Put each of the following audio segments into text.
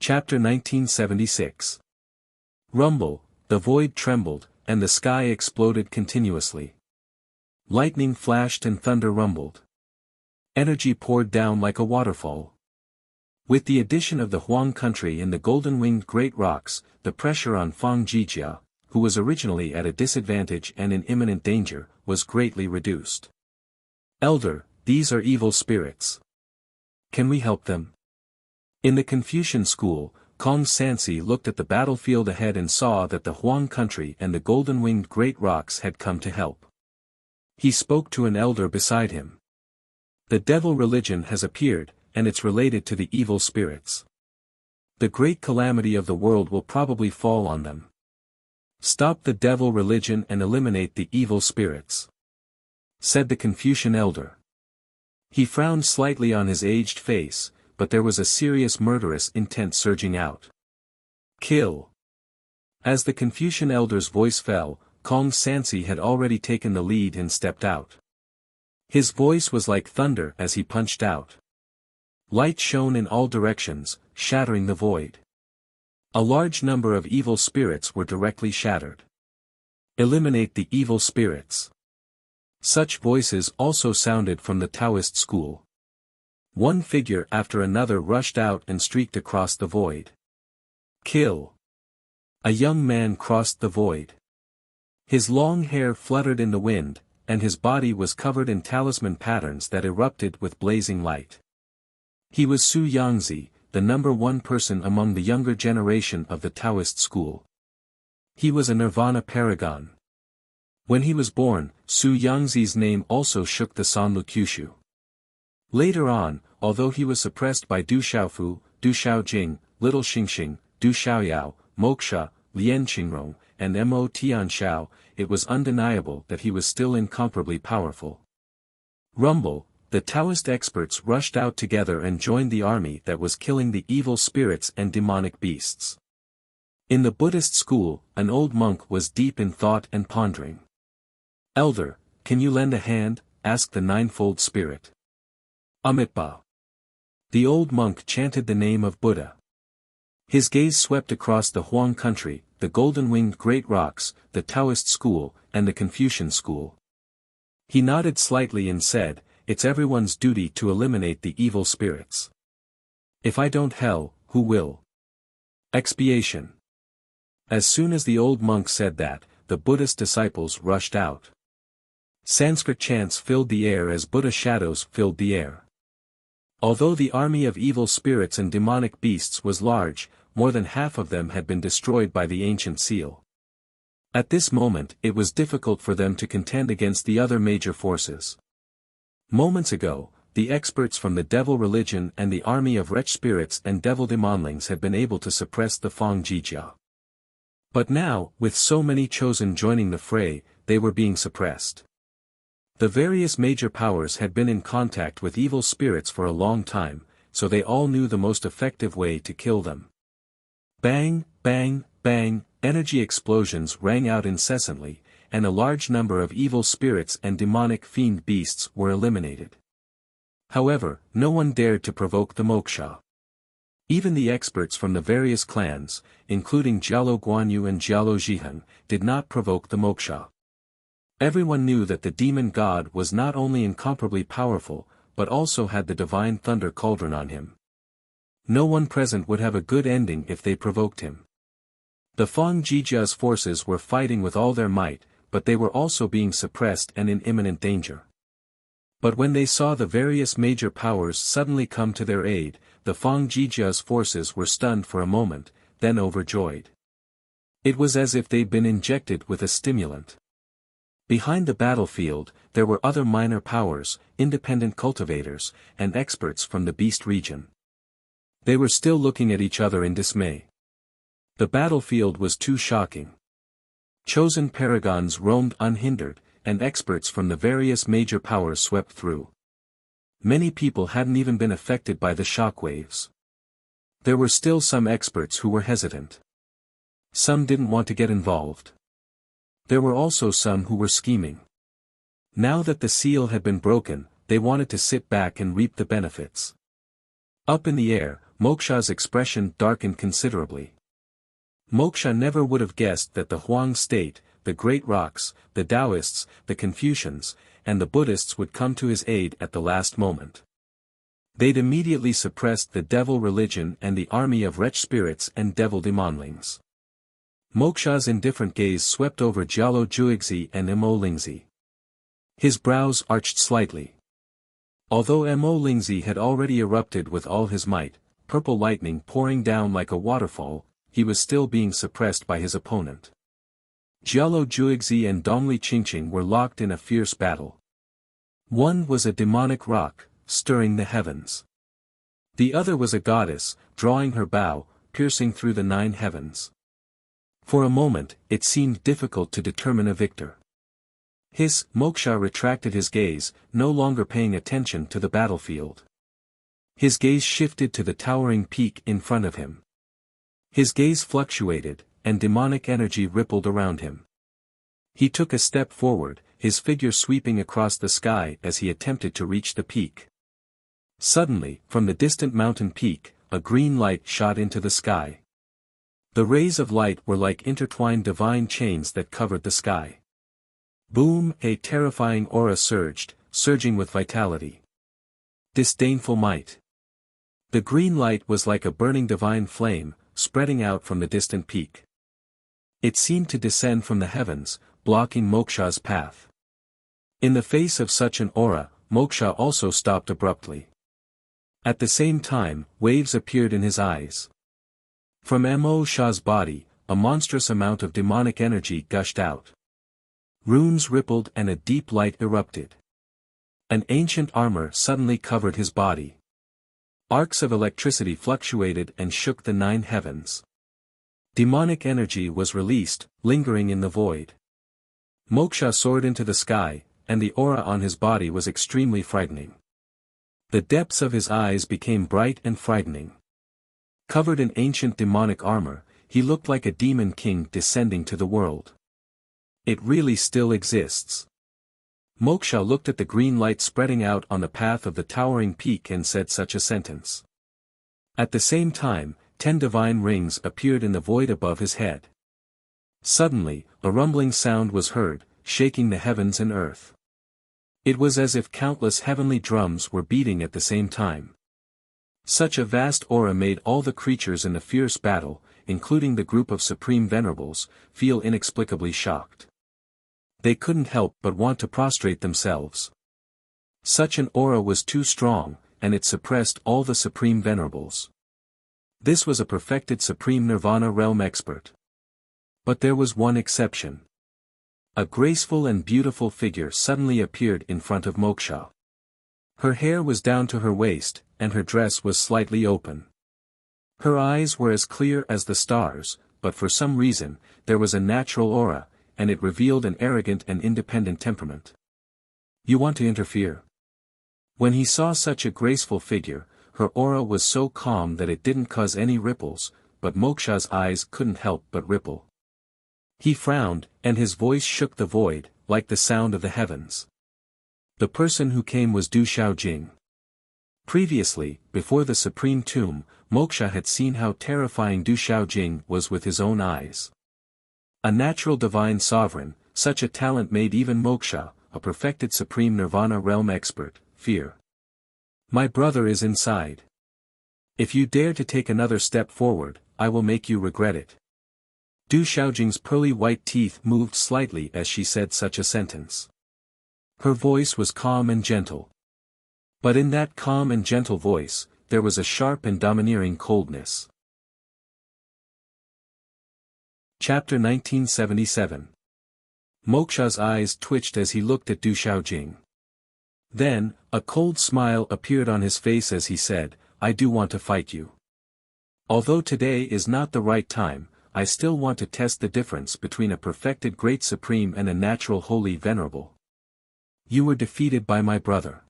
Chapter 1976. Rumble, the void trembled, and the sky exploded continuously. Lightning flashed and thunder rumbled. Energy poured down like a waterfall. With the addition of the Huang country and the golden-winged great rocks, the pressure on Fang Jijia, who was originally at a disadvantage and in imminent danger, was greatly reduced. Elder, these are evil spirits. Can we help them? In the Confucian school, Kong Sansi looked at the battlefield ahead and saw that the Huang country and the golden-winged great rocks had come to help. He spoke to an elder beside him. The devil religion has appeared, and it's related to the evil spirits. The great calamity of the world will probably fall on them. Stop the devil religion and eliminate the evil spirits, said the Confucian elder. He frowned slightly on his aged face, but there was a serious murderous intent surging out. Kill. As the Confucian elder's voice fell, Kong Sansi had already taken the lead and stepped out. His voice was like thunder as he punched out. Light shone in all directions, shattering the void. A large number of evil spirits were directly shattered. Eliminate the evil spirits. Such voices also sounded from the Taoist school. One figure after another rushed out and streaked across the void. Kill. A young man crossed the void. His long hair fluttered in the wind, and his body was covered in talisman patterns that erupted with blazing light. He was Su Yangzi, the number one person among the younger generation of the Taoist school. He was a nirvana paragon. When he was born, Su Yangzi's name also shook the Sanlu Kyushu. Later on, although he was suppressed by Du Xiaofu, Du Xiaojing, Little Xingxing, Du Xiaoyao, Moksha, Lian Qingrong, and Mo Tianxiao, it was undeniable that he was still incomparably powerful. Rumble, the Taoist experts rushed out together and joined the army that was killing the evil spirits and demonic beasts. In the Buddhist school, an old monk was deep in thought and pondering. Elder, can you lend a hand? Asked the ninefold spirit. Amitabha. The old monk chanted the name of Buddha. His gaze swept across the Huang country, the golden-winged great rocks, the Taoist school, and the Confucian school. He nodded slightly and said, "It's everyone's duty to eliminate the evil spirits. If I don't, hell, who will?" Expiation. As soon as the old monk said that, the Buddhist disciples rushed out. Sanskrit chants filled the air as Buddha shadows filled the air. Although the army of evil spirits and demonic beasts was large, more than half of them had been destroyed by the ancient seal. At this moment it was difficult for them to contend against the other major forces. Moments ago, the experts from the devil religion and the army of wretched spirits and devil demonlings had been able to suppress the Fang Jijia. But now, with so many chosen joining the fray, they were being suppressed. The various major powers had been in contact with evil spirits for a long time, so they all knew the most effective way to kill them. Bang, bang, bang, energy explosions rang out incessantly, and a large number of evil spirits and demonic fiend beasts were eliminated. However, no one dared to provoke the moksha. Even the experts from the various clans, including Jialo Guanyu and Jialo Zhihan, did not provoke the moksha. Everyone knew that the demon god was not only incomparably powerful, but also had the divine thunder cauldron on him. No one present would have a good ending if they provoked him. The Fang Jijia's forces were fighting with all their might, but they were also being suppressed and in imminent danger. But when they saw the various major powers suddenly come to their aid, the Fang Jijia's forces were stunned for a moment, then overjoyed. It was as if they'd been injected with a stimulant. Behind the battlefield, there were other minor powers, independent cultivators, and experts from the beast region. They were still looking at each other in dismay. The battlefield was too shocking. Chosen paragons roamed unhindered, and experts from the various major powers swept through. Many people hadn't even been affected by the shockwaves. There were still some experts who were hesitant. Some didn't want to get involved. There were also some who were scheming. Now that the seal had been broken, they wanted to sit back and reap the benefits. Up in the air, Moksha's expression darkened considerably. Moksha never would have guessed that the Huang state, the great rocks, the Taoists, the Confucians, and the Buddhists would come to his aid at the last moment. They'd immediately suppressed the devil religion and the army of wretched spirits and devil demonlings. Moksha's indifferent gaze swept over Jialo Juixi and Mo Lingzi. His brows arched slightly. Although Mo Lingzi had already erupted with all his might, purple lightning pouring down like a waterfall, he was still being suppressed by his opponent. Jialo Juixi and Dongli Qingqing were locked in a fierce battle. One was a demonic rock, stirring the heavens. The other was a goddess, drawing her bow, piercing through the 9 heavens. For a moment, it seemed difficult to determine a victor. Moksha retracted his gaze, no longer paying attention to the battlefield. His gaze shifted to the towering peak in front of him. His gaze fluctuated, and demonic energy rippled around him. He took a step forward, his figure sweeping across the sky as he attempted to reach the peak. Suddenly, from the distant mountain peak, a green light shot into the sky. The rays of light were like intertwined divine chains that covered the sky. Boom! A terrifying aura surged, surging with vitality. Disdainful might. The green light was like a burning divine flame, spreading out from the distant peak. It seemed to descend from the heavens, blocking Moksha's path. In the face of such an aura, Moksha also stopped abruptly. At the same time, waves appeared in his eyes. From Moksha's body, a monstrous amount of demonic energy gushed out. Runes rippled and a deep light erupted. An ancient armor suddenly covered his body. Arcs of electricity fluctuated and shook the 9 heavens. Demonic energy was released, lingering in the void. Moksha soared into the sky, and the aura on his body was extremely frightening. The depths of his eyes became bright and frightening. Covered in ancient demonic armor, he looked like a demon king descending to the world. It really still exists. Moksha looked at the green light spreading out on the path of the towering peak and said such a sentence. At the same time, 10 divine rings appeared in the void above his head. Suddenly, a rumbling sound was heard, shaking the heavens and earth. It was as if countless heavenly drums were beating at the same time. Such a vast aura made all the creatures in the fierce battle, including the group of supreme venerables, feel inexplicably shocked. They couldn't help but want to prostrate themselves. Such an aura was too strong, and it suppressed all the supreme venerables. This was a perfected supreme nirvana realm expert. But there was one exception. A graceful and beautiful figure suddenly appeared in front of Moksha. Her hair was down to her waist, and her dress was slightly open. Her eyes were as clear as the stars, but for some reason, there was a natural aura, and it revealed an arrogant and independent temperament. You want to interfere? When he saw such a graceful figure, her aura was so calm that it didn't cause any ripples, but Moksha's eyes couldn't help but ripple. He frowned, and his voice shook the void, like the sound of the heavens. The person who came was Du Xiaojing. Previously, before the Supreme Tomb, Moksha had seen how terrifying Du Xiaojing was with his own eyes. A natural divine sovereign, such a talent made even Moksha, a perfected supreme nirvana realm expert, fear. My brother is inside. If you dare to take another step forward, I will make you regret it. Du Xiaojing's pearly white teeth moved slightly as she said such a sentence. Her voice was calm and gentle. But in that calm and gentle voice, there was a sharp and domineering coldness. Chapter 1977. Moksha's eyes twitched as he looked at Du Xiaojing. Then, a cold smile appeared on his face as he said, I do want to fight you. Although today is not the right time, I still want to test the difference between a perfected great supreme and a natural holy venerable. You were defeated by my brother.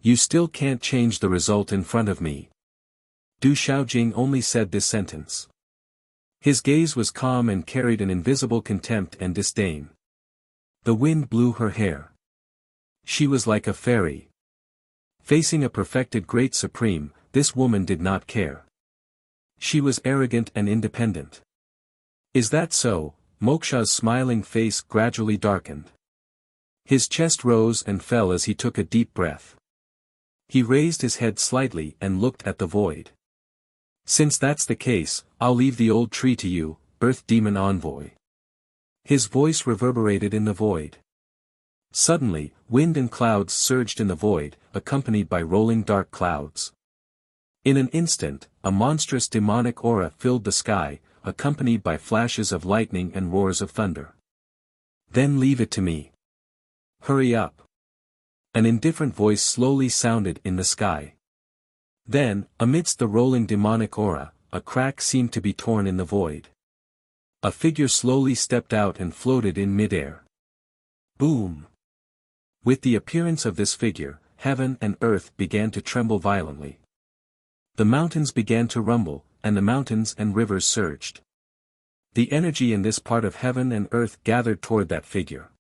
You still can't change the result in front of me. Du Xiaojing only said this sentence. His gaze was calm and carried an invisible contempt and disdain. The wind blew her hair. She was like a fairy. Facing a perfected Great Supreme, this woman did not care. She was arrogant and independent. Is that so? Moksha's smiling face gradually darkened. His chest rose and fell as he took a deep breath. He raised his head slightly and looked at the void. Since that's the case, I'll leave the old tree to you, Earth Demon Envoy. His voice reverberated in the void. Suddenly, wind and clouds surged in the void, accompanied by rolling dark clouds. In an instant, a monstrous demonic aura filled the sky, accompanied by flashes of lightning and roars of thunder. Then leave it to me. Hurry up. An indifferent voice slowly sounded in the sky. Then, amidst the rolling demonic aura, a crack seemed to be torn in the void. A figure slowly stepped out and floated in midair. Boom! With the appearance of this figure, heaven and earth began to tremble violently. The mountains began to rumble, and the mountains and rivers surged. The energy in this part of heaven and earth gathered toward that figure.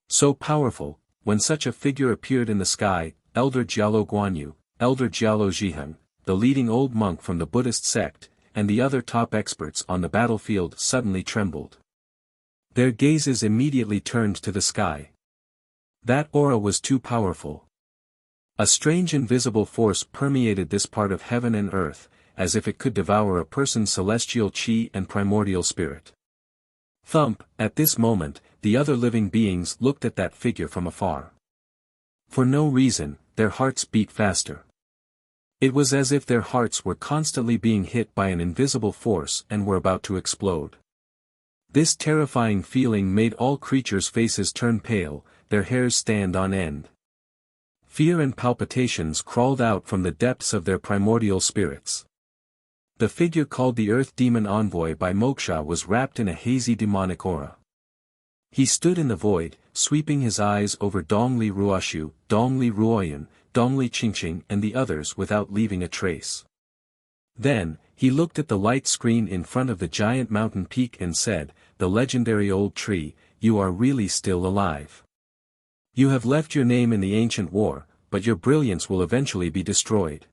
So powerful, when such a figure appeared in the sky, Elder Jialo Guanyu, Elder Jialo Zhihan, the leading old monk from the Buddhist sect, and the other top experts on the battlefield suddenly trembled. Their gazes immediately turned to the sky. That aura was too powerful. A strange invisible force permeated this part of heaven and earth, as if it could devour a person's celestial chi and primordial spirit. Thump, at this moment, the other living beings looked at that figure from afar. For no reason, their hearts beat faster. It was as if their hearts were constantly being hit by an invisible force and were about to explode. This terrifying feeling made all creatures' faces turn pale, their hairs stand on end. Fear and palpitations crawled out from the depths of their primordial spirits. The figure called the Earth Demon Envoy by Moksha was wrapped in a hazy demonic aura. He stood in the void, sweeping his eyes over Dongli Ruoshu, Dongli Ruoyan, Dongli Qingqing and the others without leaving a trace. Then, he looked at the light screen in front of the giant mountain peak and said, "The legendary old tree, you are really still alive. You have left your name in the ancient war, but your brilliance will eventually be destroyed.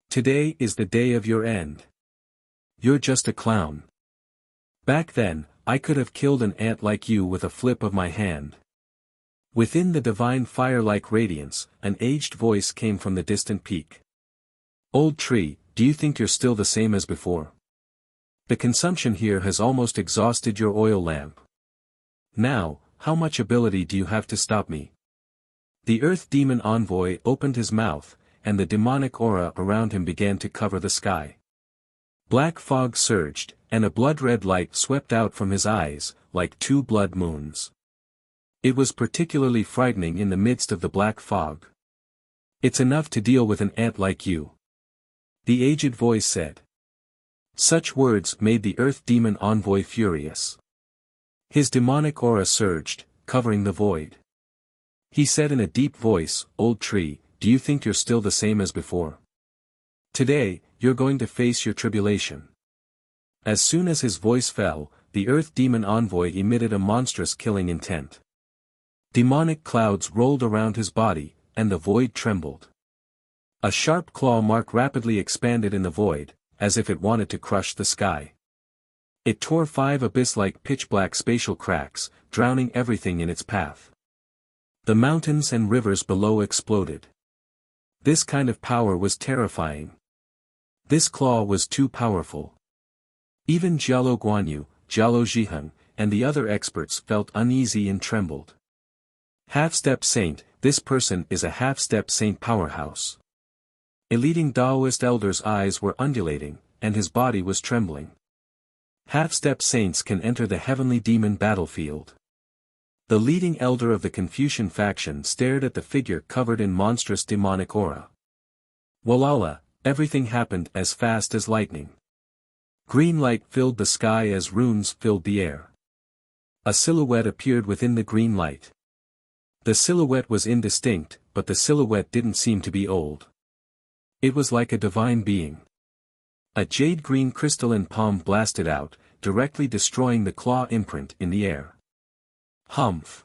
Today is the day of your end. You're just a clown. Back then, I could have killed an ant like you with a flip of my hand." Within the divine fire-like radiance, an aged voice came from the distant peak. "Old tree, do you think you're still the same as before? The consumption here has almost exhausted your oil lamp. Now, how much ability do you have to stop me?" The Earth Demon Envoy opened his mouth, and the demonic aura around him began to cover the sky. Black fog surged, and a blood-red light swept out from his eyes, like two blood moons. It was particularly frightening in the midst of the black fog. "It's enough to deal with an ant like you," the aged voice said. Such words made the Earth Demon Envoy furious. His demonic aura surged, covering the void. He said in a deep voice, "Old tree, do you think you're still the same as before? Today, you're going to face your tribulation." As soon as his voice fell, the Earth Demon Envoy emitted a monstrous killing intent. Demonic clouds rolled around his body, and the void trembled. A sharp claw mark rapidly expanded in the void, as if it wanted to crush the sky. It tore 5 abyss-like pitch-black spatial cracks, drowning everything in its path. The mountains and rivers below exploded. This kind of power was terrifying. This claw was too powerful. Even Jialo Guanyu, Jialo Zhihan, and the other experts felt uneasy and trembled. Half-step saint, this person is a half-step saint powerhouse. A leading Taoist elder's eyes were undulating, and his body was trembling. Half-step saints can enter the heavenly demon battlefield. The leading elder of the Confucian faction stared at the figure covered in monstrous demonic aura. Walala, everything happened as fast as lightning. Green light filled the sky as runes filled the air. A silhouette appeared within the green light. The silhouette was indistinct, but the silhouette didn't seem to be old. It was like a divine being. A jade-green crystalline palm blasted out, directly destroying the claw imprint in the air. Humph!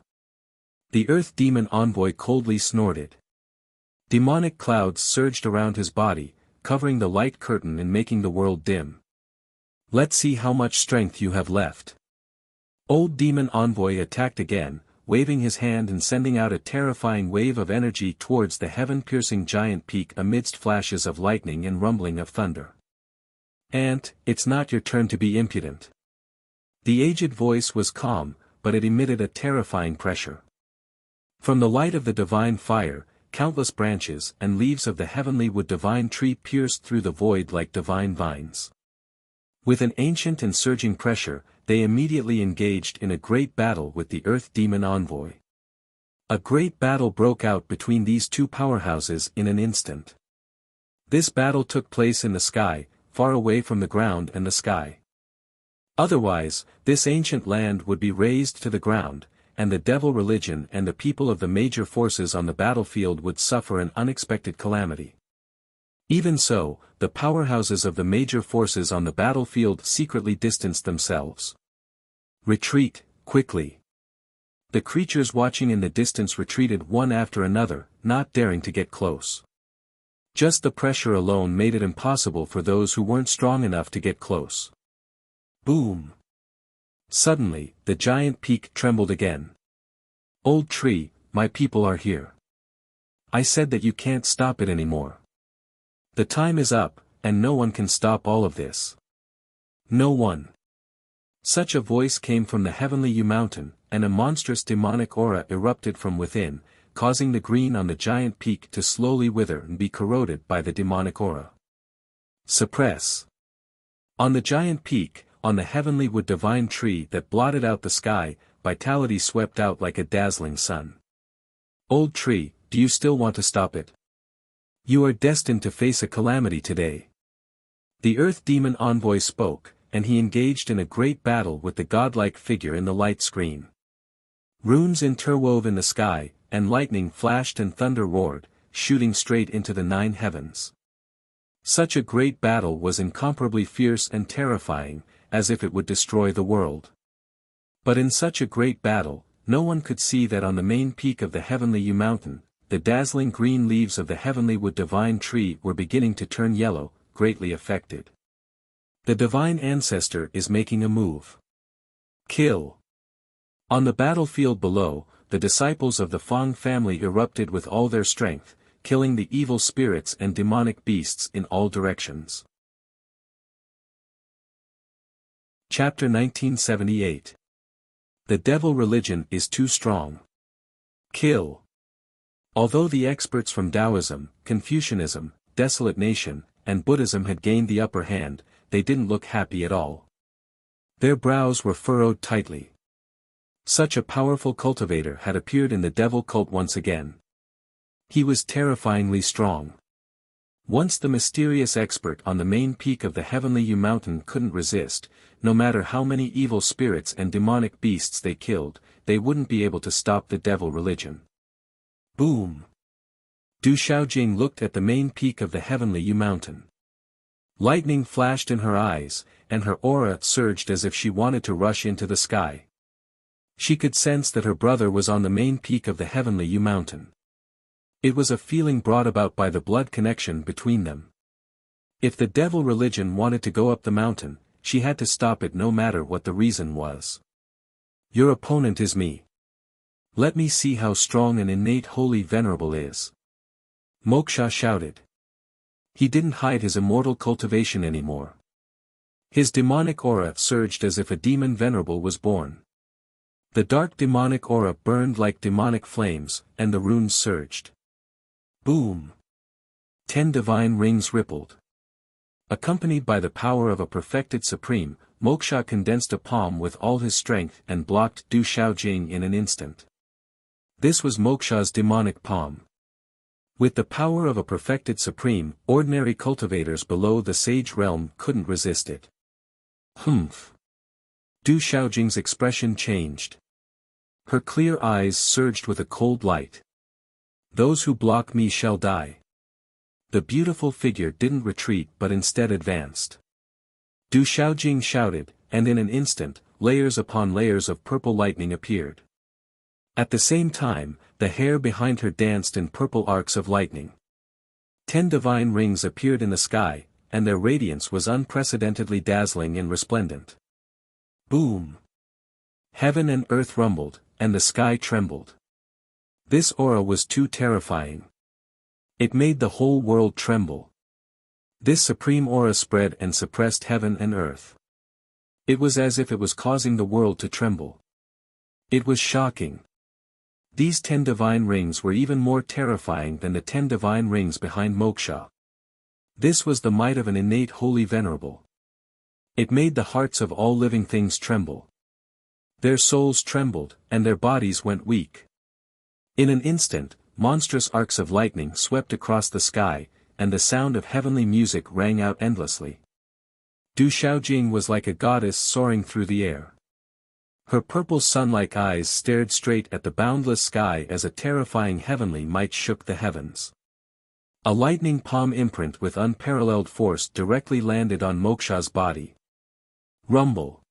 The Earth Demon Envoy coldly snorted. Demonic clouds surged around his body, covering the light curtain and making the world dim. Let's see how much strength you have left. Old demon envoy attacked again, waving his hand and sending out a terrifying wave of energy towards the heaven-piercing giant peak amidst flashes of lightning and rumbling of thunder. "Ant, it's not your turn to be impudent." The aged voice was calm, but it emitted a terrifying pressure. From the light of the divine fire, countless branches and leaves of the heavenly wood divine tree pierced through the void like divine vines. With an ancient and surging pressure, they immediately engaged in a great battle with the earth demon envoy. A great battle broke out between these two powerhouses in an instant. This battle took place in the sky, far away from the ground and the sky. Otherwise, this ancient land would be razed to the ground, and the devil religion and the people of the major forces on the battlefield would suffer an unexpected calamity. Even so, the powerhouses of the major forces on the battlefield secretly distanced themselves. "Retreat, quickly." The creatures watching in the distance retreated one after another, not daring to get close. Just the pressure alone made it impossible for those who weren't strong enough to get close. Boom! Suddenly, the giant peak trembled again. "Old tree, my people are here. I said that you can't stop it anymore. The time is up, and no one can stop all of this. No one." Such a voice came from the heavenly U-mountain, and a monstrous demonic aura erupted from within, causing the green on the giant peak to slowly wither and be corroded by the demonic aura. Suppress. On the giant peak, on the heavenly wood divine tree that blotted out the sky, vitality swept out like a dazzling sun. "Old tree, do you still want to stop it? You are destined to face a calamity today." The earth demon envoy spoke, and he engaged in a great battle with the godlike figure in the light screen. Runes interwove in the sky, and lightning flashed and thunder roared, shooting straight into the 9 heavens. Such a great battle was incomparably fierce and terrifying, as if it would destroy the world. But in such a great battle, no one could see that on the main peak of the heavenly U-mountain, the dazzling green leaves of the heavenly wood divine tree were beginning to turn yellow, greatly affected. The divine ancestor is making a move. Kill. On the battlefield below, the disciples of the Fang family erupted with all their strength, killing the evil spirits and demonic beasts in all directions. Chapter 1978. The devil religion is too strong. Kill. Although the experts from Taoism, Confucianism, Desolate Nation, and Buddhism had gained the upper hand, they didn't look happy at all. Their brows were furrowed tightly. Such a powerful cultivator had appeared in the devil cult once again. He was terrifyingly strong. Once the mysterious expert on the main peak of the heavenly U-mountain couldn't resist, no matter how many evil spirits and demonic beasts they killed, they wouldn't be able to stop the devil religion. Boom! Du Xiaojing looked at the main peak of the heavenly U-mountain. Lightning flashed in her eyes, and her aura surged as if she wanted to rush into the sky. She could sense that her brother was on the main peak of the heavenly U-mountain. It was a feeling brought about by the blood connection between them. If the devil religion wanted to go up the mountain, she had to stop it no matter what the reason was. "Your opponent is me. Let me see how strong an innate holy venerable is." Moksha shouted. He didn't hide his immortal cultivation anymore. His demonic aura surged as if a demon venerable was born. The dark demonic aura burned like demonic flames, and the runes surged. Boom! 10 divine rings rippled. Accompanied by the power of a perfected supreme, Moksha condensed a palm with all his strength and blocked Du Xiaojing in an instant. This was Moksha's demonic palm. With the power of a perfected supreme, ordinary cultivators below the sage realm couldn't resist it. Humph! Du Xiaojing's expression changed. Her clear eyes surged with a cold light. "Those who block me shall die." The beautiful figure didn't retreat but instead advanced. Du Xiaojing shouted, and in an instant, layers upon layers of purple lightning appeared. At the same time, the hair behind her danced in purple arcs of lightning. 10 divine rings appeared in the sky, and their radiance was unprecedentedly dazzling and resplendent. Boom! Heaven and earth rumbled, and the sky trembled. This aura was too terrifying. It made the whole world tremble. This supreme aura spread and suppressed heaven and earth. It was as if it was causing the world to tremble. It was shocking. These 10 divine rings were even more terrifying than the 10 divine rings behind Moksha. This was the might of an innate holy venerable. It made the hearts of all living things tremble. Their souls trembled, and their bodies went weak. In an instant, monstrous arcs of lightning swept across the sky, and the sound of heavenly music rang out endlessly. Du Xiaojing was like a goddess soaring through the air. Her purple sun-like eyes stared straight at the boundless sky as a terrifying heavenly might shook the heavens. A lightning palm imprint with unparalleled force directly landed on Moksha's body. Rumble.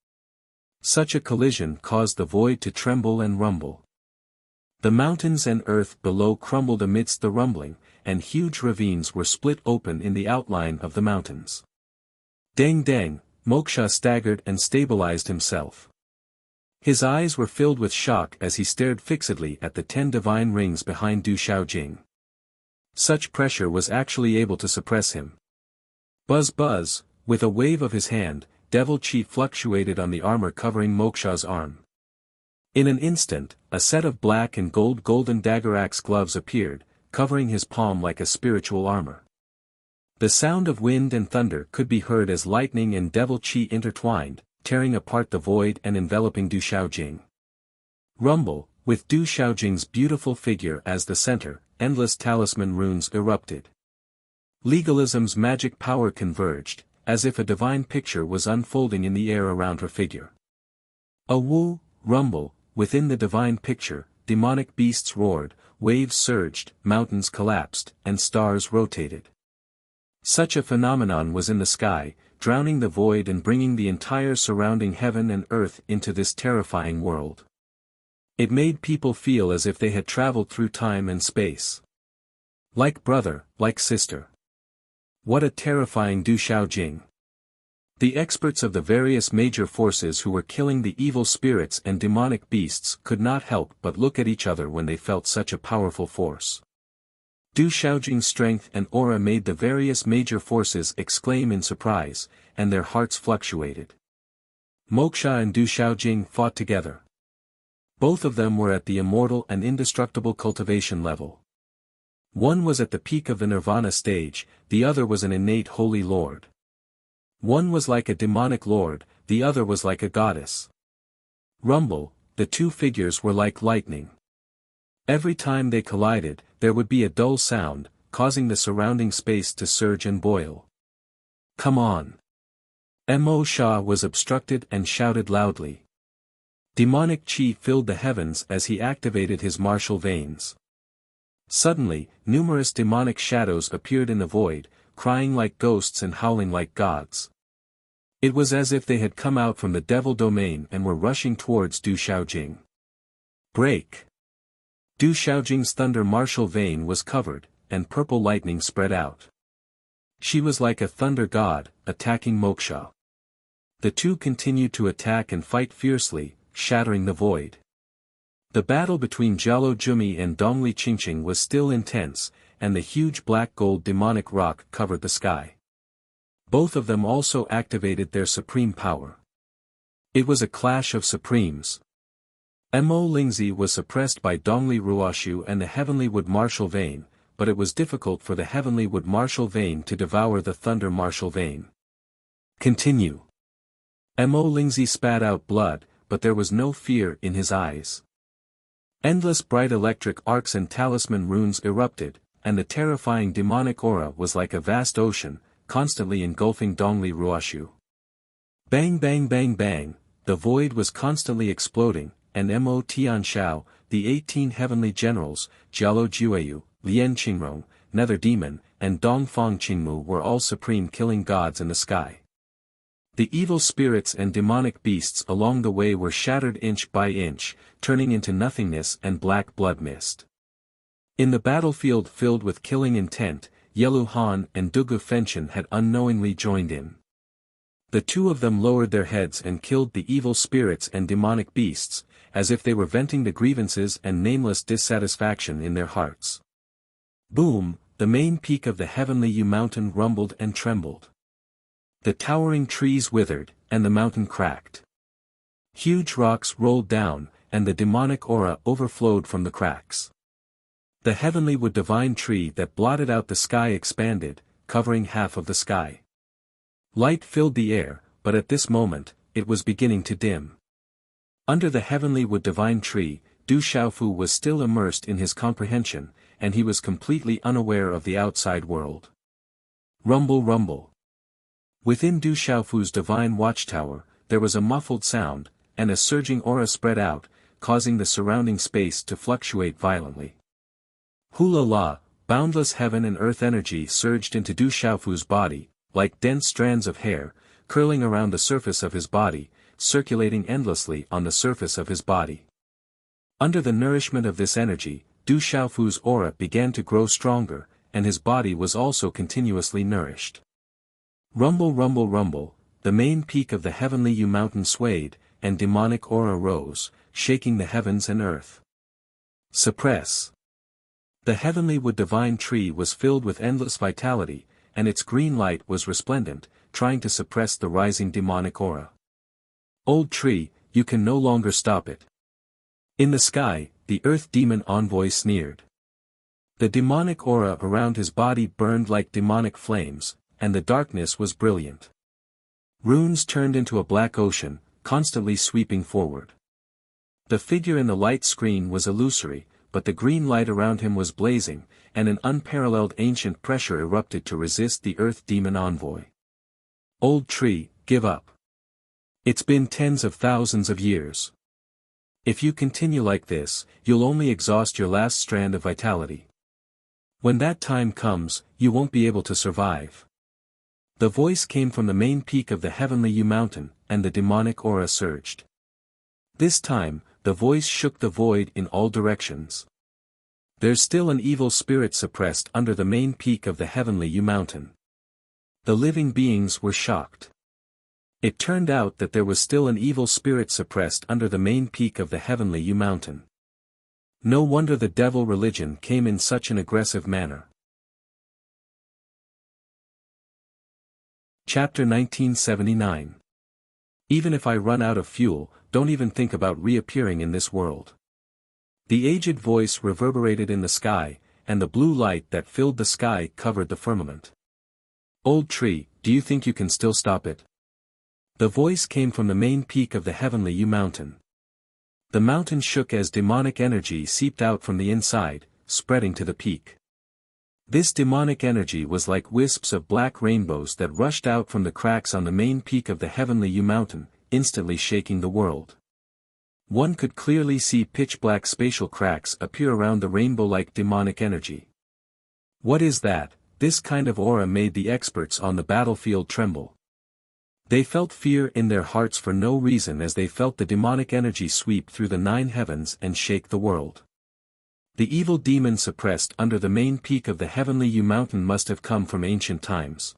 Such a collision caused the void to tremble and rumble. The mountains and earth below crumbled amidst the rumbling, and huge ravines were split open in the outline of the mountains. Dang dang, Moksha staggered and stabilized himself. His eyes were filled with shock as he stared fixedly at the 10 divine rings behind Du Xiaojing. Such pressure was actually able to suppress him. Buzz buzz, with a wave of his hand, Devil Chi fluctuated on the armor covering Moksha's arm. In an instant, a set of black and golden dagger-axe gloves appeared, covering his palm like a spiritual armor. The sound of wind and thunder could be heard as lightning and Devil Chi intertwined, tearing apart the void and enveloping Du Xiaojing. Rumble, with Du Xiaojing's beautiful figure as the center, endless talisman runes erupted. Legalism's magic power converged, as if a divine picture was unfolding in the air around her figure. A woo, rumble, within the divine picture, demonic beasts roared, waves surged, mountains collapsed, and stars rotated. Such a phenomenon was in the sky, drowning the void and bringing the entire surrounding heaven and earth into this terrifying world. It made people feel as if they had traveled through time and space. Like brother, like sister. What a terrifying Du Xiaojing. The experts of the various major forces who were killing the evil spirits and demonic beasts could not help but look at each other when they felt such a powerful force. Du Xiaojing's strength and aura made the various major forces exclaim in surprise, and their hearts fluctuated. Moksha and Du Xiaojing fought together. Both of them were at the immortal and indestructible cultivation level. One was at the peak of the nirvana stage, the other was an innate holy lord. One was like a demonic lord, the other was like a goddess. Rumble, the two figures were like lightning. Every time they collided, there would be a dull sound, causing the surrounding space to surge and boil. Come on! Mo Sha was obstructed and shouted loudly. Demonic chi filled the heavens as he activated his martial veins. Suddenly, numerous demonic shadows appeared in the void, crying like ghosts and howling like gods. It was as if they had come out from the devil domain and were rushing towards Du Xiaojing. Break! Du Xiaojing's thunder martial vein was covered, and purple lightning spread out. She was like a thunder god, attacking Moksha. The two continued to attack and fight fiercely, shattering the void. The battle between Jialo Jumi and Dongli Qingqing was still intense, and the huge black gold demonic rock covered the sky. Both of them also activated their supreme power. It was a clash of supremes. Mo Lingzi was suppressed by Dongli Ruoshu and the Heavenly Wood Martial Vein, but it was difficult for the Heavenly Wood Martial Vein to devour the Thunder Martial Vein. Continue. Mo Lingzi spat out blood, but there was no fear in his eyes. Endless bright electric arcs and talisman runes erupted, and the terrifying demonic aura was like a vast ocean, constantly engulfing Dongli Ruoshu. Bang bang bang bang, the void was constantly exploding, and Mo Tianshao, the 18 heavenly generals, Jialo Jueyu, Lian Qingrong, Nether Demon, and Dongfang Qingmu were all supreme killing gods in the sky. The evil spirits and demonic beasts along the way were shattered inch by inch, turning into nothingness and black blood mist. In the battlefield filled with killing intent, Yelu Han and Dugu Fenshin had unknowingly joined in. The two of them lowered their heads and killed the evil spirits and demonic beasts, as if they were venting the grievances and nameless dissatisfaction in their hearts. Boom, the main peak of the heavenly Yu mountain rumbled and trembled. The towering trees withered, and the mountain cracked. Huge rocks rolled down, and the demonic aura overflowed from the cracks. The heavenly wood divine tree that blotted out the sky expanded, covering half of the sky. Light filled the air, but at this moment, it was beginning to dim. Under the heavenly wood divine tree, Du Xiaofu was still immersed in his comprehension, and he was completely unaware of the outside world. Rumble rumble. Within Du Xiaofu's divine watchtower, there was a muffled sound, and a surging aura spread out, causing the surrounding space to fluctuate violently. Hula la, boundless heaven and earth energy surged into Du Xiaofu's body, like dense strands of hair, curling around the surface of his body, circulating endlessly on the surface of his body. Under the nourishment of this energy, Du Xiaofu's aura began to grow stronger, and his body was also continuously nourished. Rumble rumble rumble, the main peak of the heavenly Yu mountain swayed, and demonic aura rose, shaking the heavens and earth. Suppress. The heavenly wood divine tree was filled with endless vitality, and its green light was resplendent, trying to suppress the rising demonic aura. Old tree, you can no longer stop it. In the sky, the earth demon envoy sneered. The demonic aura around his body burned like demonic flames, and the darkness was brilliant. Runes turned into a black ocean, constantly sweeping forward. The figure in the light screen was illusory, but the green light around him was blazing, and an unparalleled ancient pressure erupted to resist the earth demon envoy. Old tree, give up. It's been tens of thousands of years. If you continue like this, you'll only exhaust your last strand of vitality. When that time comes, you won't be able to survive. The voice came from the main peak of the heavenly Yu mountain, and the demonic aura surged. This time, the voice shook the void in all directions. There's still an evil spirit suppressed under the main peak of the heavenly Yu mountain. The living beings were shocked. It turned out that there was still an evil spirit suppressed under the main peak of the heavenly Yu mountain. No wonder the devil religion came in such an aggressive manner. Chapter 1979. Even if I run out of fuel, don't even think about reappearing in this world. The aged voice reverberated in the sky, and the blue light that filled the sky covered the firmament. Old tree, do you think you can still stop it? The voice came from the main peak of the heavenly Yu mountain. The mountain shook as demonic energy seeped out from the inside, spreading to the peak. This demonic energy was like wisps of black rainbows that rushed out from the cracks on the main peak of the heavenly Yu mountain, instantly shaking the world. One could clearly see pitch-black spatial cracks appear around the rainbow-like demonic energy. What is that? This kind of aura made the experts on the battlefield tremble. They felt fear in their hearts for no reason as they felt the demonic energy sweep through the 9 heavens and shake the world. The evil demon suppressed under the main peak of the heavenly Yu mountain must have come from ancient times.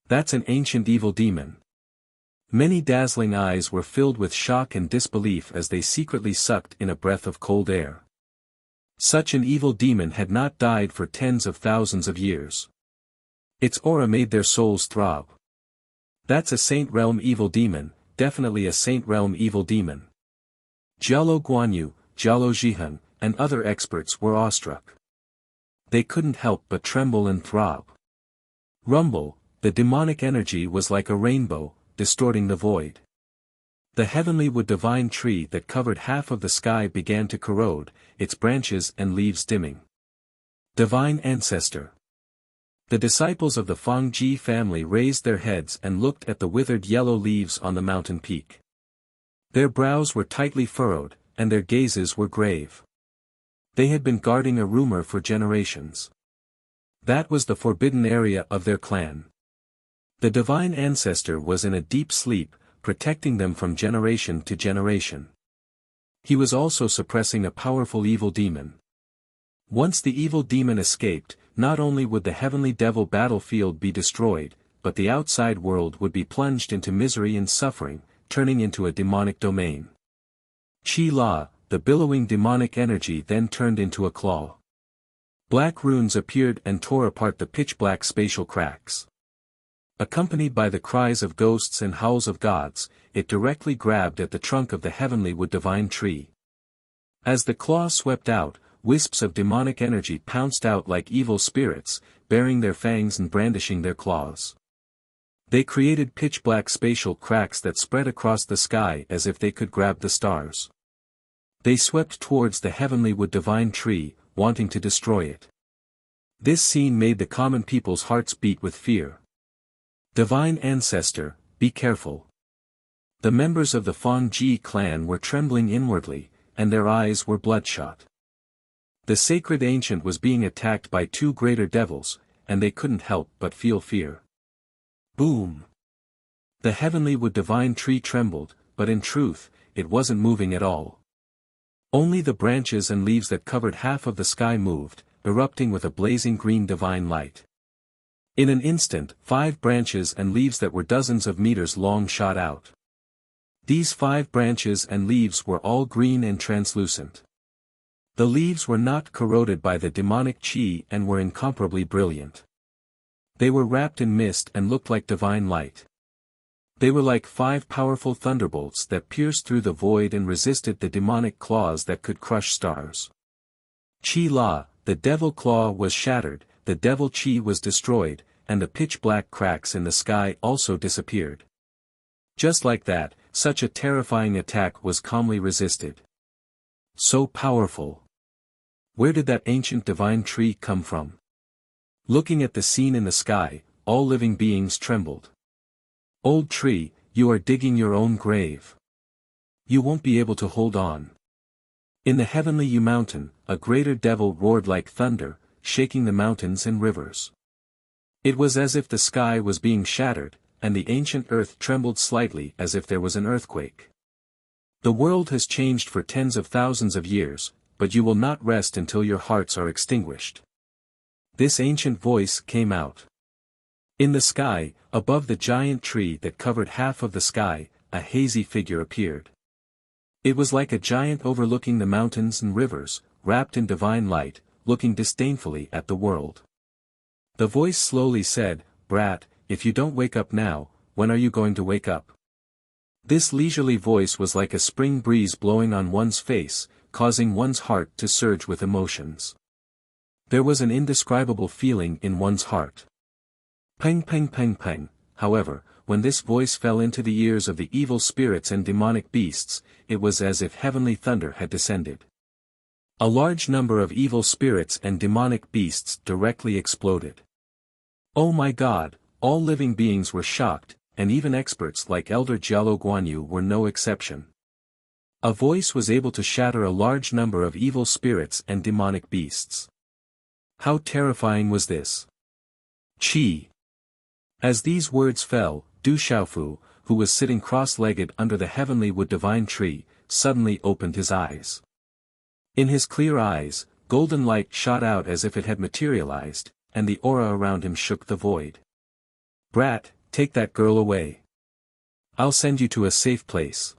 That's an ancient evil demon. Many dazzling eyes were filled with shock and disbelief as they secretly sucked in a breath of cold air. Such an evil demon had not died for tens of thousands of years. Its aura made their souls throb. That's a Saint Realm evil demon, definitely a Saint Realm evil demon. Jialo Guanyu, Jialo Jihan, and other experts were awestruck. They couldn't help but tremble and throb. Rumble, the demonic energy was like a rainbow, distorting the void. The heavenly wood divine tree that covered half of the sky began to corrode, its branches and leaves dimming. Divine Ancestor. The disciples of the Fangji family raised their heads and looked at the withered yellow leaves on the mountain peak. Their brows were tightly furrowed, and their gazes were grave. They had been guarding a rumor for generations. That was the forbidden area of their clan. The divine ancestor was in a deep sleep, protecting them from generation to generation. He was also suppressing a powerful evil demon. Once the evil demon escaped, not only would the heavenly devil battlefield be destroyed, but the outside world would be plunged into misery and suffering, turning into a demonic domain. Chi La, the billowing demonic energy, then turned into a claw. Black runes appeared and tore apart the pitch-black spatial cracks. Accompanied by the cries of ghosts and howls of gods, it directly grabbed at the trunk of the heavenly wood divine tree. As the claw swept out, wisps of demonic energy pounced out like evil spirits, baring their fangs and brandishing their claws. They created pitch-black spatial cracks that spread across the sky as if they could grab the stars. They swept towards the heavenly wood divine tree, wanting to destroy it. This scene made the common people's hearts beat with fear. Divine Ancestor, be careful. The members of the Fang Ji clan were trembling inwardly, and their eyes were bloodshot. The sacred ancient was being attacked by two greater devils, and they couldn't help but feel fear. Boom! The heavenly wood divine tree trembled, but in truth, it wasn't moving at all. Only the branches and leaves that covered half of the sky moved, erupting with a blazing green divine light. In an instant, 5 branches and leaves that were dozens of meters long shot out. These 5 branches and leaves were all green and translucent. The leaves were not corroded by the demonic chi and were incomparably brilliant. They were wrapped in mist and looked like divine light. They were like 5 powerful thunderbolts that pierced through the void and resisted the demonic claws that could crush stars. Chi La, the devil claw, was shattered, the devil chi was destroyed, and the pitch-black cracks in the sky also disappeared. Just like that, such a terrifying attack was calmly resisted. So powerful. Where did that ancient divine tree come from? Looking at the scene in the sky, all living beings trembled. Old tree, you are digging your own grave. You won't be able to hold on. In the heavenly U mountain, a greater devil roared like thunder, shaking the mountains and rivers. It was as if the sky was being shattered, and the ancient earth trembled slightly as if there was an earthquake. The world has changed for tens of thousands of years, but you will not rest until your hearts are extinguished. This ancient voice came out. In the sky, above the giant tree that covered half of the sky, a hazy figure appeared. It was like a giant overlooking the mountains and rivers, wrapped in divine light, looking disdainfully at the world. The voice slowly said, "Brat, if you don't wake up now, when are you going to wake up?" This leisurely voice was like a spring breeze blowing on one's face, causing one's heart to surge with emotions. There was an indescribable feeling in one's heart. Peng peng peng peng. However, when this voice fell into the ears of the evil spirits and demonic beasts, it was as if heavenly thunder had descended. A large number of evil spirits and demonic beasts directly exploded. Oh my God, all living beings were shocked, and even experts like Elder Jialo Guanyu were no exception. A voice was able to shatter a large number of evil spirits and demonic beasts. How terrifying was this? Chi. As these words fell, Du Xiaofu, who was sitting cross-legged under the heavenly wood divine tree, suddenly opened his eyes. In his clear eyes, golden light shot out as if it had materialized, and the aura around him shook the void. "Brat, take that girl away. I'll send you to a safe place.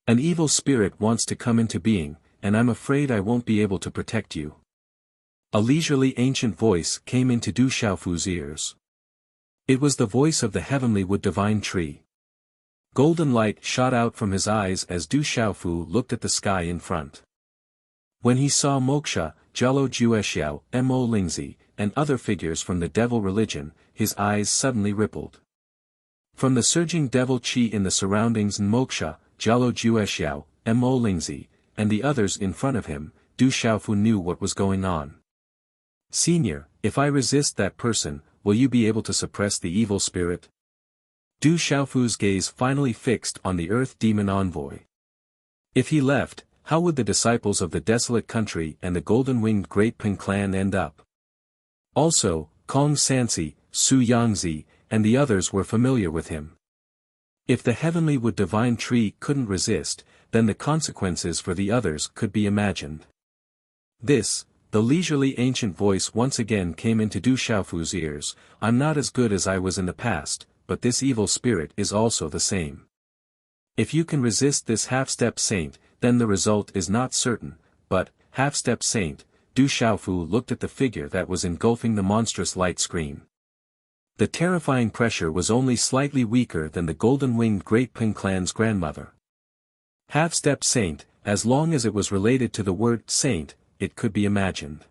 An evil spirit wants to come into being, and I'm afraid I won't be able to protect you." A leisurely ancient voice came into Du Xiaofu's ears. It was the voice of the heavenly wood divine tree. Golden light shot out from his eyes as Du Xiaofu looked at the sky in front. When he saw Moksha, Jialo Juexiao, Mo Lingzi, and other figures from the devil religion, his eyes suddenly rippled. From the surging devil chi in the surroundings and Moksha, Jialo Juexiao, Mo Lingzi, and the others in front of him, Du Xiaofu knew what was going on. "Senior, if I resist that person, will you be able to suppress the evil spirit?" Du Xiaofu's gaze finally fixed on the earth demon envoy. If he left, how would the disciples of the desolate country and the golden-winged Great Ping clan end up? Also, Kong Sansi, Su Yangzi, and the others were familiar with him. If the heavenly wood divine tree couldn't resist, then the consequences for the others could be imagined. This, The leisurely ancient voice once again came into Du Xiaofu's ears. I'm not as good as I was in the past, but this evil spirit is also the same. If you can resist this half-step saint, then the result is not certain, but, half-step saint, Du Xiaofu looked at the figure that was engulfing the monstrous light screen. The terrifying pressure was only slightly weaker than the golden-winged Great Ping clan's grandmother. Half-step saint, as long as it was related to the word saint, it could be imagined.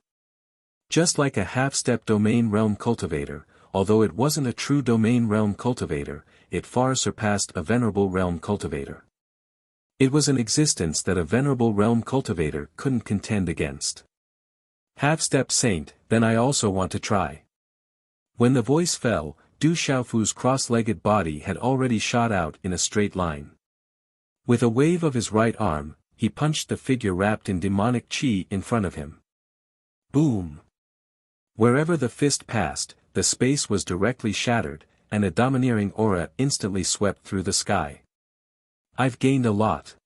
Just like a half-step domain realm cultivator, although it wasn't a true domain realm cultivator, it far surpassed a venerable realm cultivator. It was an existence that a venerable realm cultivator couldn't contend against. Half-step saint, then I also want to try. When the voice fell, Du Xiaofu's cross-legged body had already shot out in a straight line. With a wave of his right arm, he punched the figure wrapped in demonic qi in front of him. Boom! Wherever the fist passed, the space was directly shattered, and a domineering aura instantly swept through the sky. I've gained a lot.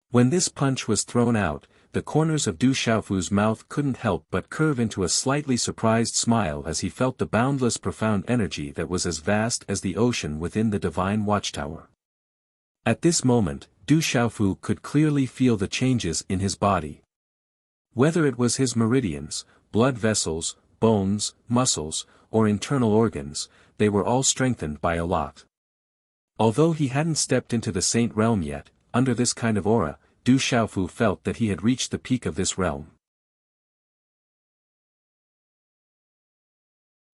When this punch was thrown out, the corners of Du Xiaofu's mouth couldn't help but curve into a slightly surprised smile as he felt the boundless profound energy that was as vast as the ocean within the divine watchtower. At this moment, Du Xiaofu could clearly feel the changes in his body. Whether it was his meridians, blood vessels, bones, muscles, or internal organs, they were all strengthened by a lot. Although he hadn't stepped into the saint realm yet, under this kind of aura, Du Xiaofu felt that he had reached the peak of this realm.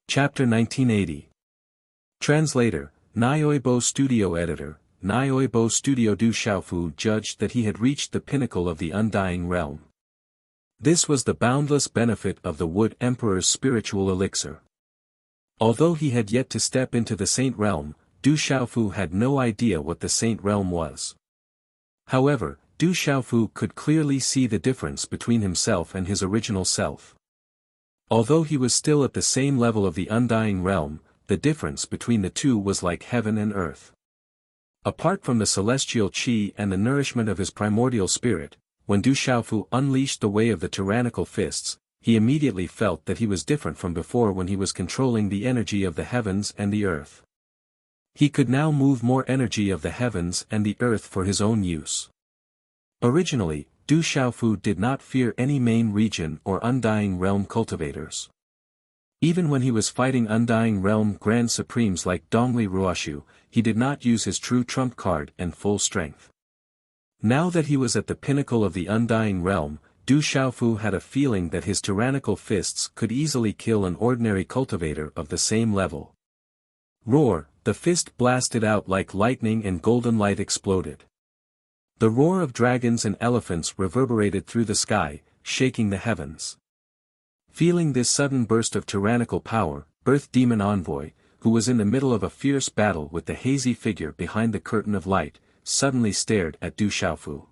Chapter 1980. Translator, Nioibo Studio Editor, Nioibo Studio. Du Xiaofu judged that he had reached the pinnacle of the undying realm. This was the boundless benefit of the Wood Emperor's spiritual elixir. Although he had yet to step into the saint realm, Du Xiaofu had no idea what the saint realm was. However, Du Xiaofu could clearly see the difference between himself and his original self. Although he was still at the same level of the undying realm, the difference between the two was like heaven and earth. Apart from the celestial qi and the nourishment of his primordial spirit, when Du Xiaofu unleashed the way of the tyrannical fists, he immediately felt that he was different from before when he was controlling the energy of the heavens and the earth. He could now move more energy of the heavens and the earth for his own use. Originally, Du Xiaofu did not fear any main region or undying realm cultivators. Even when he was fighting undying realm grand supremes like Dongli Ruoshu, he did not use his true trump card and full strength. Now that he was at the pinnacle of the undying realm, Du Xiaofu had a feeling that his tyrannical fists could easily kill an ordinary cultivator of the same level. Roar! The fist blasted out like lightning and golden light exploded. The roar of dragons and elephants reverberated through the sky, shaking the heavens. Feeling this sudden burst of tyrannical power, Earth Demon Envoy, who was in the middle of a fierce battle with the hazy figure behind the curtain of light, suddenly stared at Du Xiaofu.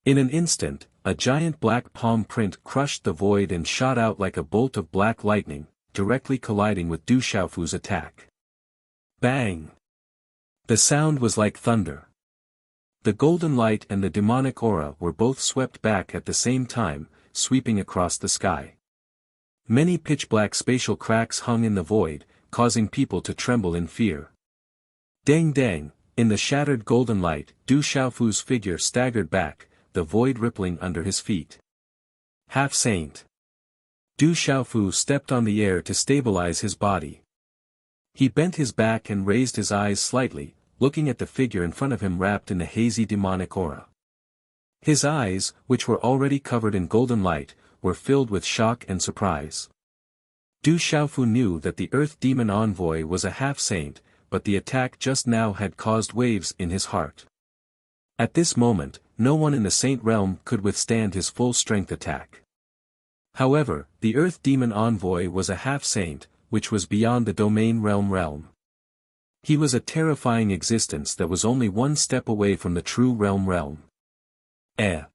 In an instant, a giant black palm print crushed the void and shot out like a bolt of black lightning, directly colliding with Du Xiaofu's attack. Bang! The sound was like thunder. The golden light and the demonic aura were both swept back at the same time, sweeping across the sky. Many pitch-black spatial cracks hung in the void, causing people to tremble in fear. Dang dang, in the shattered golden light, Du Xiaofu's figure staggered back, the void rippling under his feet. Half-saint. Du Xiaofu stepped on the air to stabilize his body. He bent his back and raised his eyes slightly, looking at the figure in front of him wrapped in the hazy demonic aura. His eyes, which were already covered in golden light, were filled with shock and surprise. Du Xiaofu knew that the Earth Demon Envoy was a half-saint, but the attack just now had caused waves in his heart. At this moment, no one in the Saint Realm could withstand his full-strength attack. However, the Earth Demon Envoy was a half-saint, which was beyond the Domain realm. He was a terrifying existence that was only one step away from the true realm. The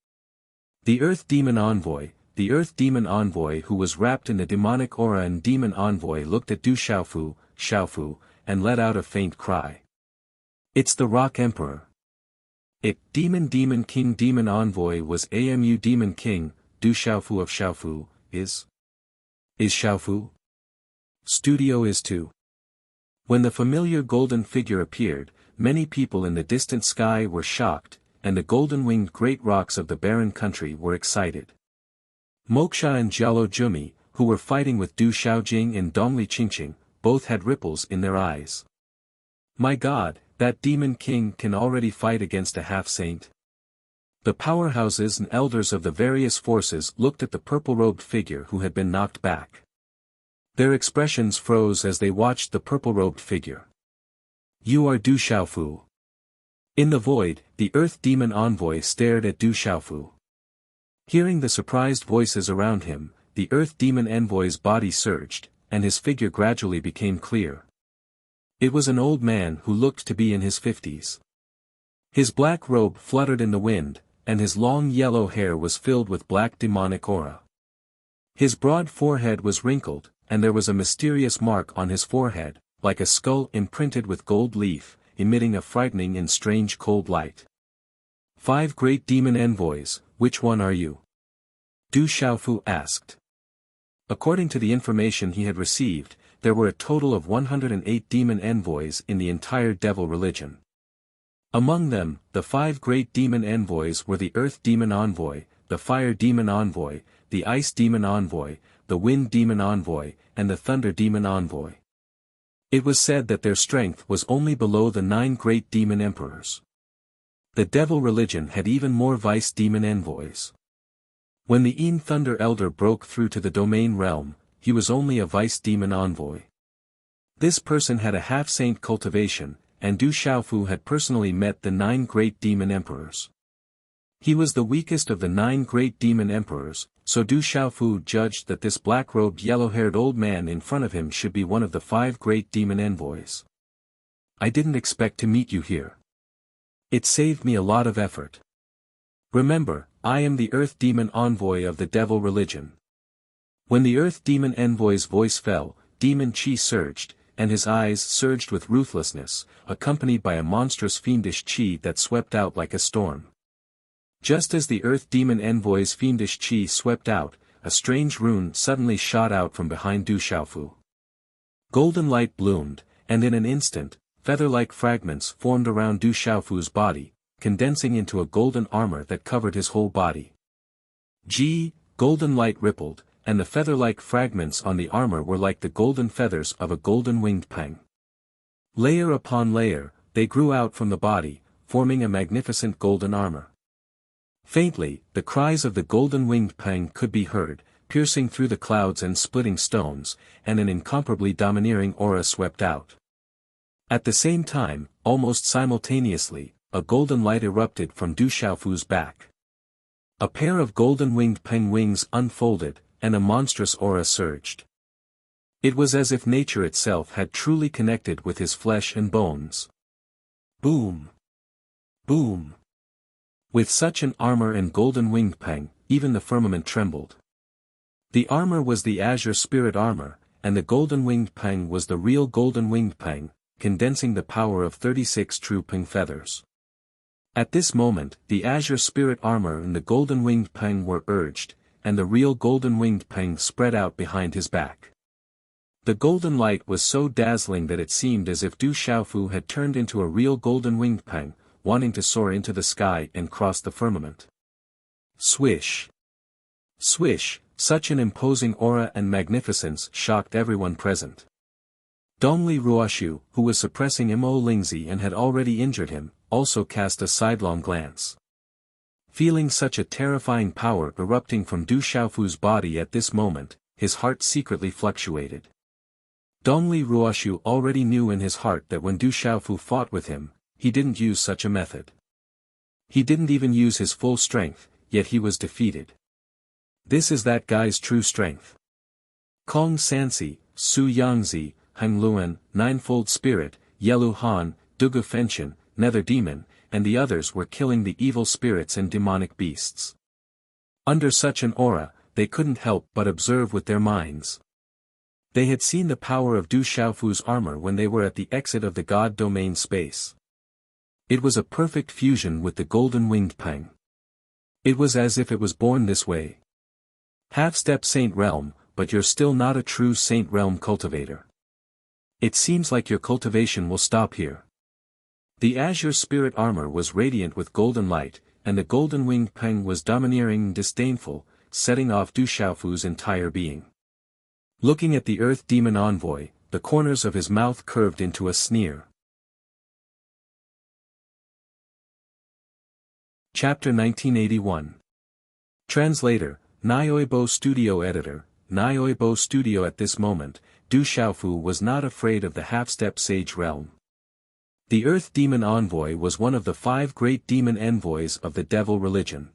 Earth Demon Envoy who was wrapped in the demonic aura and Demon Envoy looked at Du Xiaofu, and let out a faint cry. It's the Rock Emperor. Demon King Demon Envoy was Amu Demon King, Du Xiaofu of Xiaofu, Is Xiaofu? Studio is too. When the familiar golden figure appeared, many people in the distant sky were shocked, and the golden-winged great rocks of the barren country were excited. Moksha and Jialo Jumi, who were fighting with Du Xiaojing and Dongli Qingqing, both had ripples in their eyes. My God, that demon king can already fight against a half-saint? The powerhouses and elders of the various forces looked at the purple-robed figure who had been knocked back. Their expressions froze as they watched the purple-robed figure. You are Du Xiaofu. In the void, the Earth Demon Envoy stared at Du Xiaofu. Hearing the surprised voices around him, the Earth Demon Envoy's body surged, and his figure gradually became clear. It was an old man who looked to be in his 50s. His black robe fluttered in the wind, and his long yellow hair was filled with black demonic aura. His broad forehead was wrinkled, and there was a mysterious mark on his forehead, like a skull imprinted with gold leaf, emitting a frightening and strange cold light. 5 great demon envoys, which one are you? Du Xiaofu asked. According to the information he had received, there were a total of 108 demon envoys in the entire devil religion. Among them, the 5 great demon envoys were the Earth Demon Envoy, the Fire Demon Envoy, the Ice Demon Envoy, the Wind Demon Envoy, and the Thunder Demon Envoy. It was said that their strength was only below the 9 great demon emperors. The devil religion had even more vice demon envoys. When the Een Thunder Elder broke through to the domain realm, he was only a vice demon envoy. This person had a half-saint cultivation, and Du Xiaofu had personally met the 9 great demon emperors. He was the weakest of the 9 great demon emperors, so Du Xiaofu judged that this black-robed yellow-haired old man in front of him should be one of the 5 great demon envoys. I didn't expect to meet you here. It saved me a lot of effort. Remember, I am the Earth Demon Envoy of the Devil Religion. When the Earth Demon Envoy's voice fell, demon chi surged, and his eyes surged with ruthlessness, accompanied by a monstrous fiendish chi that swept out like a storm. Just as the Earth Demon Envoy's fiendish chi swept out, a strange rune suddenly shot out from behind Du Xiaofu. Golden light bloomed, and in an instant, feather-like fragments formed around Du Xiaofu's body, condensing into a golden armor that covered his whole body. Golden light rippled, and the feather-like fragments on the armor were like the golden feathers of a golden-winged peng. Layer upon layer, they grew out from the body, forming a magnificent golden armor. Faintly, the cries of the golden-winged peng could be heard, piercing through the clouds and splitting stones, and an incomparably domineering aura swept out. At the same time, almost simultaneously, a golden light erupted from Du Xiaofu's back. A pair of golden-winged peng wings unfolded, and a monstrous aura surged. It was as if nature itself had truly connected with his flesh and bones. Boom! Boom! With such an armor and golden-winged peng, even the firmament trembled. The armor was the azure spirit armor, and the golden-winged peng was the real golden-winged peng, condensing the power of 36 true peng feathers. At this moment, the azure spirit armor and the golden-winged peng were urged, and the real golden-winged peng spread out behind his back. The golden light was so dazzling that it seemed as if Du Xiaofu had turned into a real golden-winged peng, wanting to soar into the sky and cross the firmament. Swish! Swish! Such an imposing aura and magnificence shocked everyone present. Dongli Ruoshu, who was suppressing Mo Lingzi and had already injured him, also cast a sidelong glance. Feeling such a terrifying power erupting from Du Xiaofu's body at this moment, his heart secretly fluctuated. Dongli Ruoshu already knew in his heart that when Du Xiaofu fought with him, he didn't use such a method. He didn't even use his full strength, yet he was defeated. This is that guy's true strength. Kong Sansi, Su Yangzi, Heng Luan, Ninefold Spirit, Yelu Han, Dugu Fenshin, Nether Demon, and the others were killing the evil spirits and demonic beasts. Under such an aura, they couldn't help but observe with their minds. They had seen the power of Du Xiaofu's armor when they were at the exit of the God Domain space. It was a perfect fusion with the golden-winged peng. It was as if it was born this way. Half-step Saint Realm, but you're still not a true Saint Realm cultivator. It seems like your cultivation will stop here. The azure spirit armor was radiant with golden light, and the golden-winged Peng was domineering and disdainful, setting off Du Xiaofu's entire being. Looking at the Earth Demon Envoy, the corners of his mouth curved into a sneer. Chapter 1981. Translator, Nioibo Studio Editor, Nioibo Studio. At this moment, Du Xiaofu was not afraid of the half-step sage realm. The Earth Demon Envoy was one of the 5 great demon envoys of the devil religion.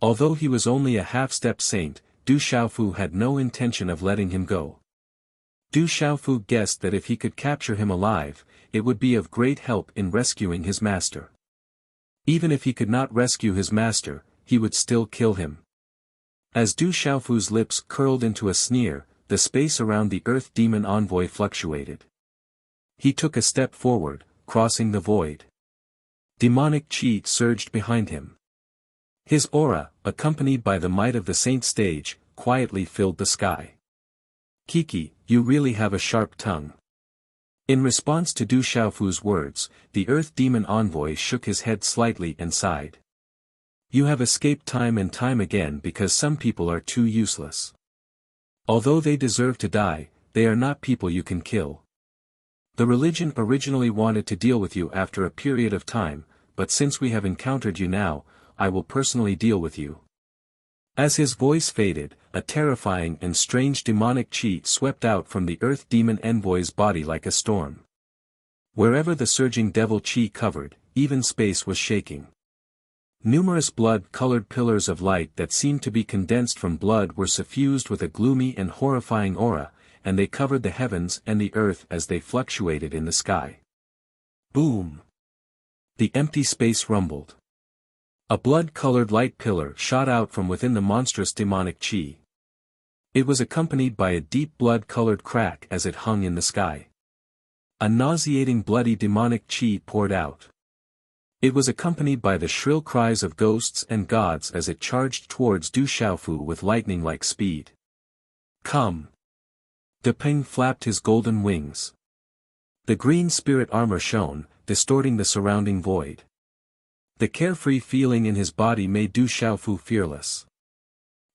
Although he was only a half-step saint, Du Xiaofu had no intention of letting him go. Du Xiaofu guessed that if he could capture him alive, it would be of great help in rescuing his master. Even if he could not rescue his master, he would still kill him. As Du Xiaofu's lips curled into a sneer, the space around the Earth Demon Envoy fluctuated. He took a step forward, crossing the void. Demonic chi surged behind him. His aura, accompanied by the might of the saint stage, quietly filled the sky. Kiki, you really have a sharp tongue. In response to Du Xiaofu's words, the Earth Demon Envoy shook his head slightly and sighed. You have escaped time and time again because some people are too useless. Although they deserve to die, they are not people you can kill. The religion originally wanted to deal with you after a period of time, but since we have encountered you now, I will personally deal with you. As his voice faded, a terrifying and strange demonic chi swept out from the Earth Demon Envoy's body like a storm. Wherever the surging devil chi covered, even space was shaking. Numerous blood-colored pillars of light that seemed to be condensed from blood were suffused with a gloomy and horrifying aura, and they covered the heavens and the earth as they fluctuated in the sky. Boom! The empty space rumbled. A blood-colored light pillar shot out from within the monstrous demonic chi. It was accompanied by a deep blood-colored crack as it hung in the sky. A nauseating bloody demonic chi poured out. It was accompanied by the shrill cries of ghosts and gods as it charged towards Du Xiaofu with lightning-like speed. Come! De Peng flapped his golden wings. The green spirit armor shone, distorting the surrounding void. The carefree feeling in his body made Du Xiaofu fearless.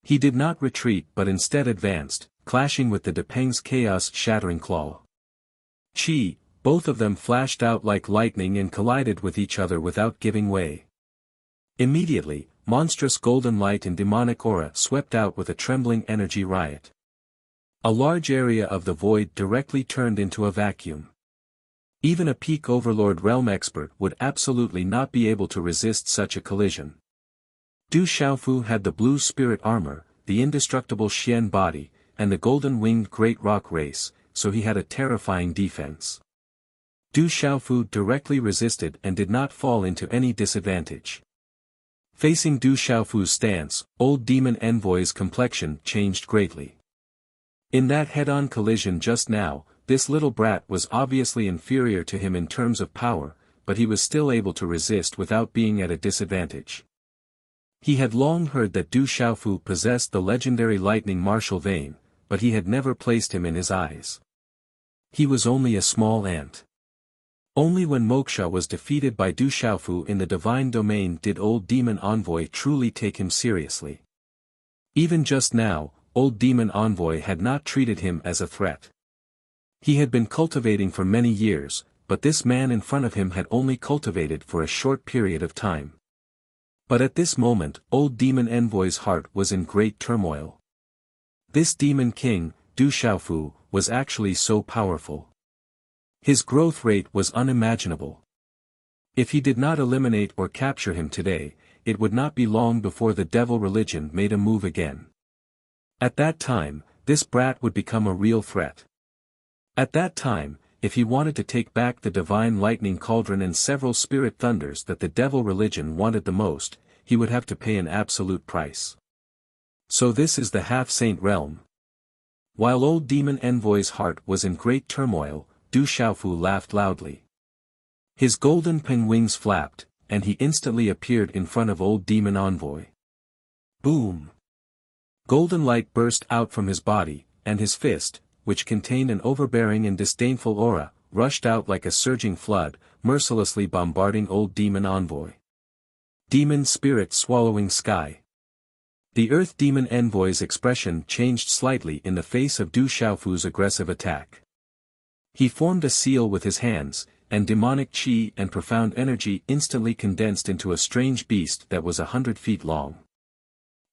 He did not retreat but instead advanced, clashing with the De Peng's chaos-shattering claw. Chi, both of them flashed out like lightning and collided with each other without giving way. Immediately, monstrous golden light and demonic aura swept out with a trembling energy riot. A large area of the void directly turned into a vacuum. Even a peak overlord realm expert would absolutely not be able to resist such a collision. Du Xiaofu had the blue spirit armor, the indestructible Xian body, and the golden-winged great rock race, so he had a terrifying defense. Du Xiaofu directly resisted and did not fall into any disadvantage. Facing Du Xiaofu's stance, old demon envoy's complexion changed greatly. In that head-on collision just now, this little brat was obviously inferior to him in terms of power, but he was still able to resist without being at a disadvantage. He had long heard that Du Xiaofu possessed the legendary lightning martial vein, but he had never placed him in his eyes. He was only a small ant. Only when Moksha was defeated by Du Xiaofu in the divine domain did old demon envoy truly take him seriously. Even just now, old demon envoy had not treated him as a threat. He had been cultivating for many years, but this man in front of him had only cultivated for a short period of time. But at this moment, old demon envoy's heart was in great turmoil. This demon king, Du Xiaofu, was actually so powerful. His growth rate was unimaginable. If he did not eliminate or capture him today, it would not be long before the devil religion made a move again. At that time, this brat would become a real threat. At that time, if he wanted to take back the divine lightning cauldron and several spirit thunders that the devil religion wanted the most, he would have to pay an absolute price. So this is the half-saint realm. While old demon envoy's heart was in great turmoil, Du Xiaofu laughed loudly. His golden peng wings flapped, and he instantly appeared in front of old demon envoy. Boom! Golden light burst out from his body, and his fist, which contained an overbearing and disdainful aura, rushed out like a surging flood, mercilessly bombarding old demon envoy. Demon spirit swallowing sky. The Earth Demon Envoy's expression changed slightly in the face of Du Xiaofu's aggressive attack. He formed a seal with his hands, and demonic qi and profound energy instantly condensed into a strange beast that was 100 feet long.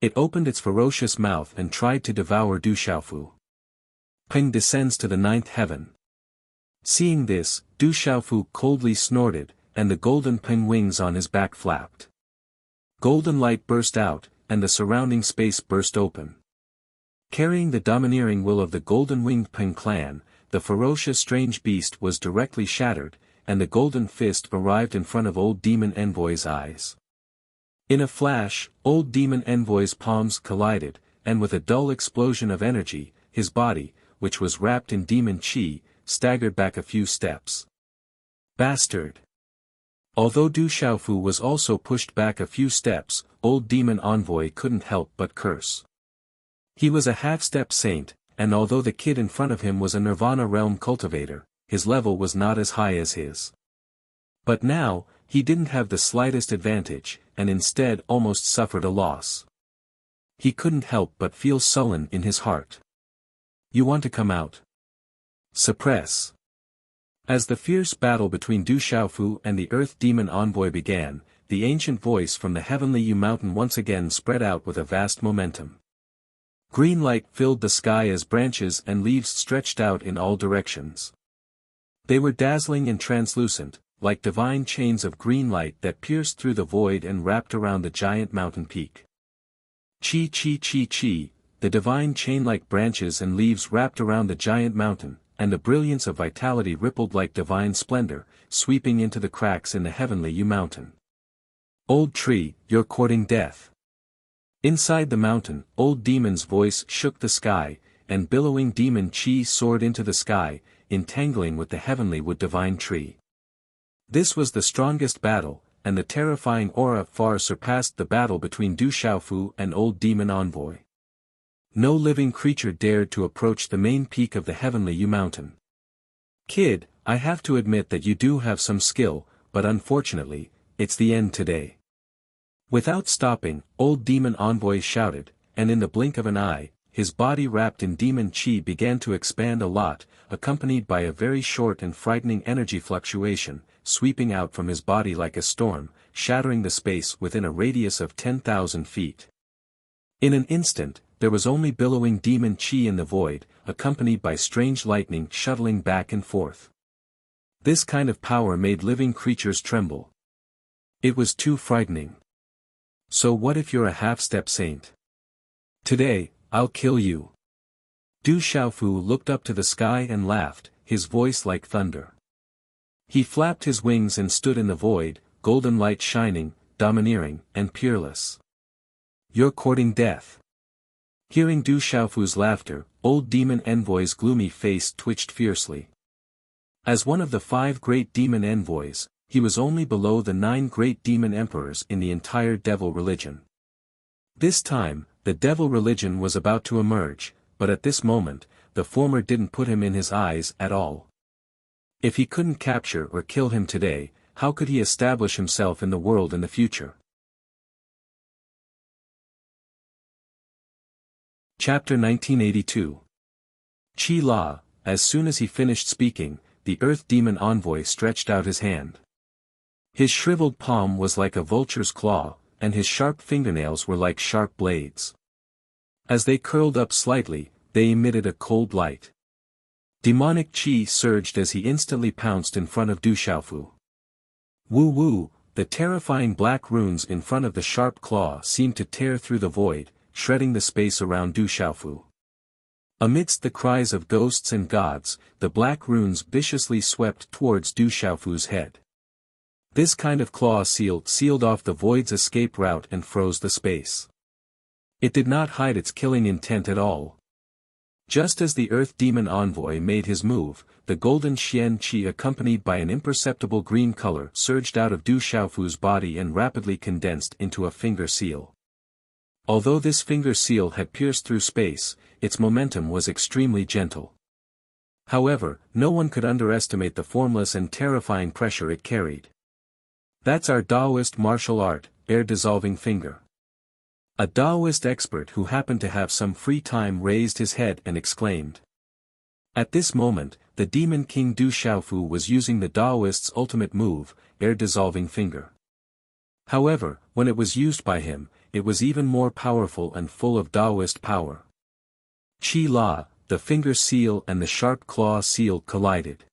It opened its ferocious mouth and tried to devour Du Xiaofu. Peng descends to the 9th heaven. Seeing this, Du Xiaofu coldly snorted, and the golden peng wings on his back flapped. Golden light burst out, and the surrounding space burst open. Carrying the domineering will of the golden-winged Peng clan, the ferocious strange beast was directly shattered, and the golden fist arrived in front of Old Demon Envoy's eyes. In a flash, Old Demon Envoy's palms collided, and with a dull explosion of energy, his body, which was wrapped in demon qi, staggered back a few steps. Bastard! Although Du Xiaofu was also pushed back a few steps, Old Demon Envoy couldn't help but curse. He was a half-step saint, and although the kid in front of him was a Nirvana realm cultivator, his level was not as high as his. But now, he didn't have the slightest advantage, and instead almost suffered a loss. He couldn't help but feel sullen in his heart. You want to come out? Suppress. As the fierce battle between Du Xiaofu and the Earth Demon Envoy began, the ancient voice from the heavenly Yu Mountain once again spread out with a vast momentum. Green light filled the sky as branches and leaves stretched out in all directions. They were dazzling and translucent, like divine chains of green light that pierced through the void and wrapped around the giant mountain peak. Chi chi chi chi, the divine chain-like branches and leaves wrapped around the giant mountain, and the brilliance of vitality rippled like divine splendor, sweeping into the cracks in the heavenly Yu Mountain. Old tree, you're courting death. Inside the mountain, Old Demon's voice shook the sky, and billowing demon qi soared into the sky, entangling with the heavenly wood divine tree. This was the strongest battle, and the terrifying aura far surpassed the battle between Du Xiaofu and Old Demon Envoy. No living creature dared to approach the main peak of the heavenly Yu Mountain. Kid, I have to admit that you do have some skill, but unfortunately, it's the end today. Without stopping, Old Demon Envoy shouted, and in the blink of an eye, his body wrapped in demon qi began to expand a lot, accompanied by a very short and frightening energy fluctuation, sweeping out from his body like a storm, shattering the space within a radius of 10,000 feet. In an instant, there was only billowing demon qi in the void, accompanied by strange lightning shuttling back and forth. This kind of power made living creatures tremble. It was too frightening. So what if you're a half-step saint? Today, I'll kill you. Du Xiaofu looked up to the sky and laughed, his voice like thunder. He flapped his wings and stood in the void, golden light shining, domineering, and peerless. You're courting death. Hearing Du Xiaofu's laughter, Old Demon Envoy's gloomy face twitched fiercely. As one of the 5 great demon envoys, he was only below the 9 great demon emperors in the entire devil religion. This time, the devil religion was about to emerge, but at this moment, the former didn't put him in his eyes at all. If he couldn't capture or kill him today, how could he establish himself in the world in the future? Chapter 1982. Qi La. As soon as he finished speaking, the Earth Demon Envoy stretched out his hand. His shriveled palm was like a vulture's claw, and his sharp fingernails were like sharp blades. As they curled up slightly, they emitted a cold light. Demonic qi surged as he instantly pounced in front of Du Xiaofu. Woo woo, the terrifying black runes in front of the sharp claw seemed to tear through the void, shredding the space around Du Xiaofu. Amidst the cries of ghosts and gods, the black runes viciously swept towards Du Xiaofu's head. This kind of claw sealed off the void's escape route and froze the space. It did not hide its killing intent at all. Just as the Earth Demon Envoy made his move, the golden Xian Qi accompanied by an imperceptible green color surged out of Du Xiaofu's body and rapidly condensed into a finger seal. Although this finger seal had pierced through space, its momentum was extremely gentle. However, no one could underestimate the formless and terrifying pressure it carried. That's our Taoist martial art, air-dissolving finger. A Taoist expert who happened to have some free time raised his head and exclaimed. At this moment, the Demon King Du Xiaofu was using the Taoist's ultimate move, air-dissolving finger. However, when it was used by him, it was even more powerful and full of Taoist power. Qi La, the finger seal and the sharp claw seal collided.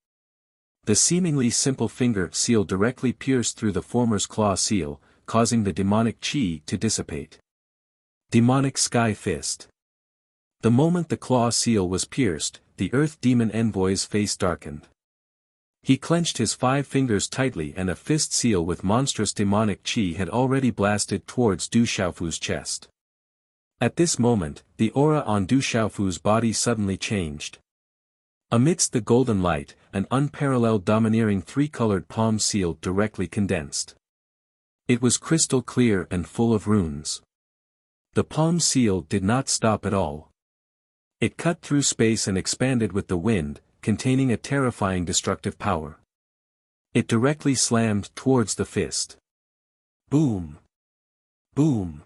The seemingly simple finger seal directly pierced through the former's claw seal, causing the demonic qi to dissipate. Demonic Sky Fist. The moment the claw seal was pierced, the Earth Demon Envoy's face darkened. He clenched his 5 fingers tightly and a fist seal with monstrous demonic qi had already blasted towards Du Xiaofu's chest. At this moment, the aura on Du Xiaofu's body suddenly changed. Amidst the golden light, an unparalleled domineering 3-colored palm seal directly condensed. It was crystal clear and full of runes. The palm seal did not stop at all. It cut through space and expanded with the wind, containing a terrifying destructive power. It directly slammed towards the fist. Boom! Boom!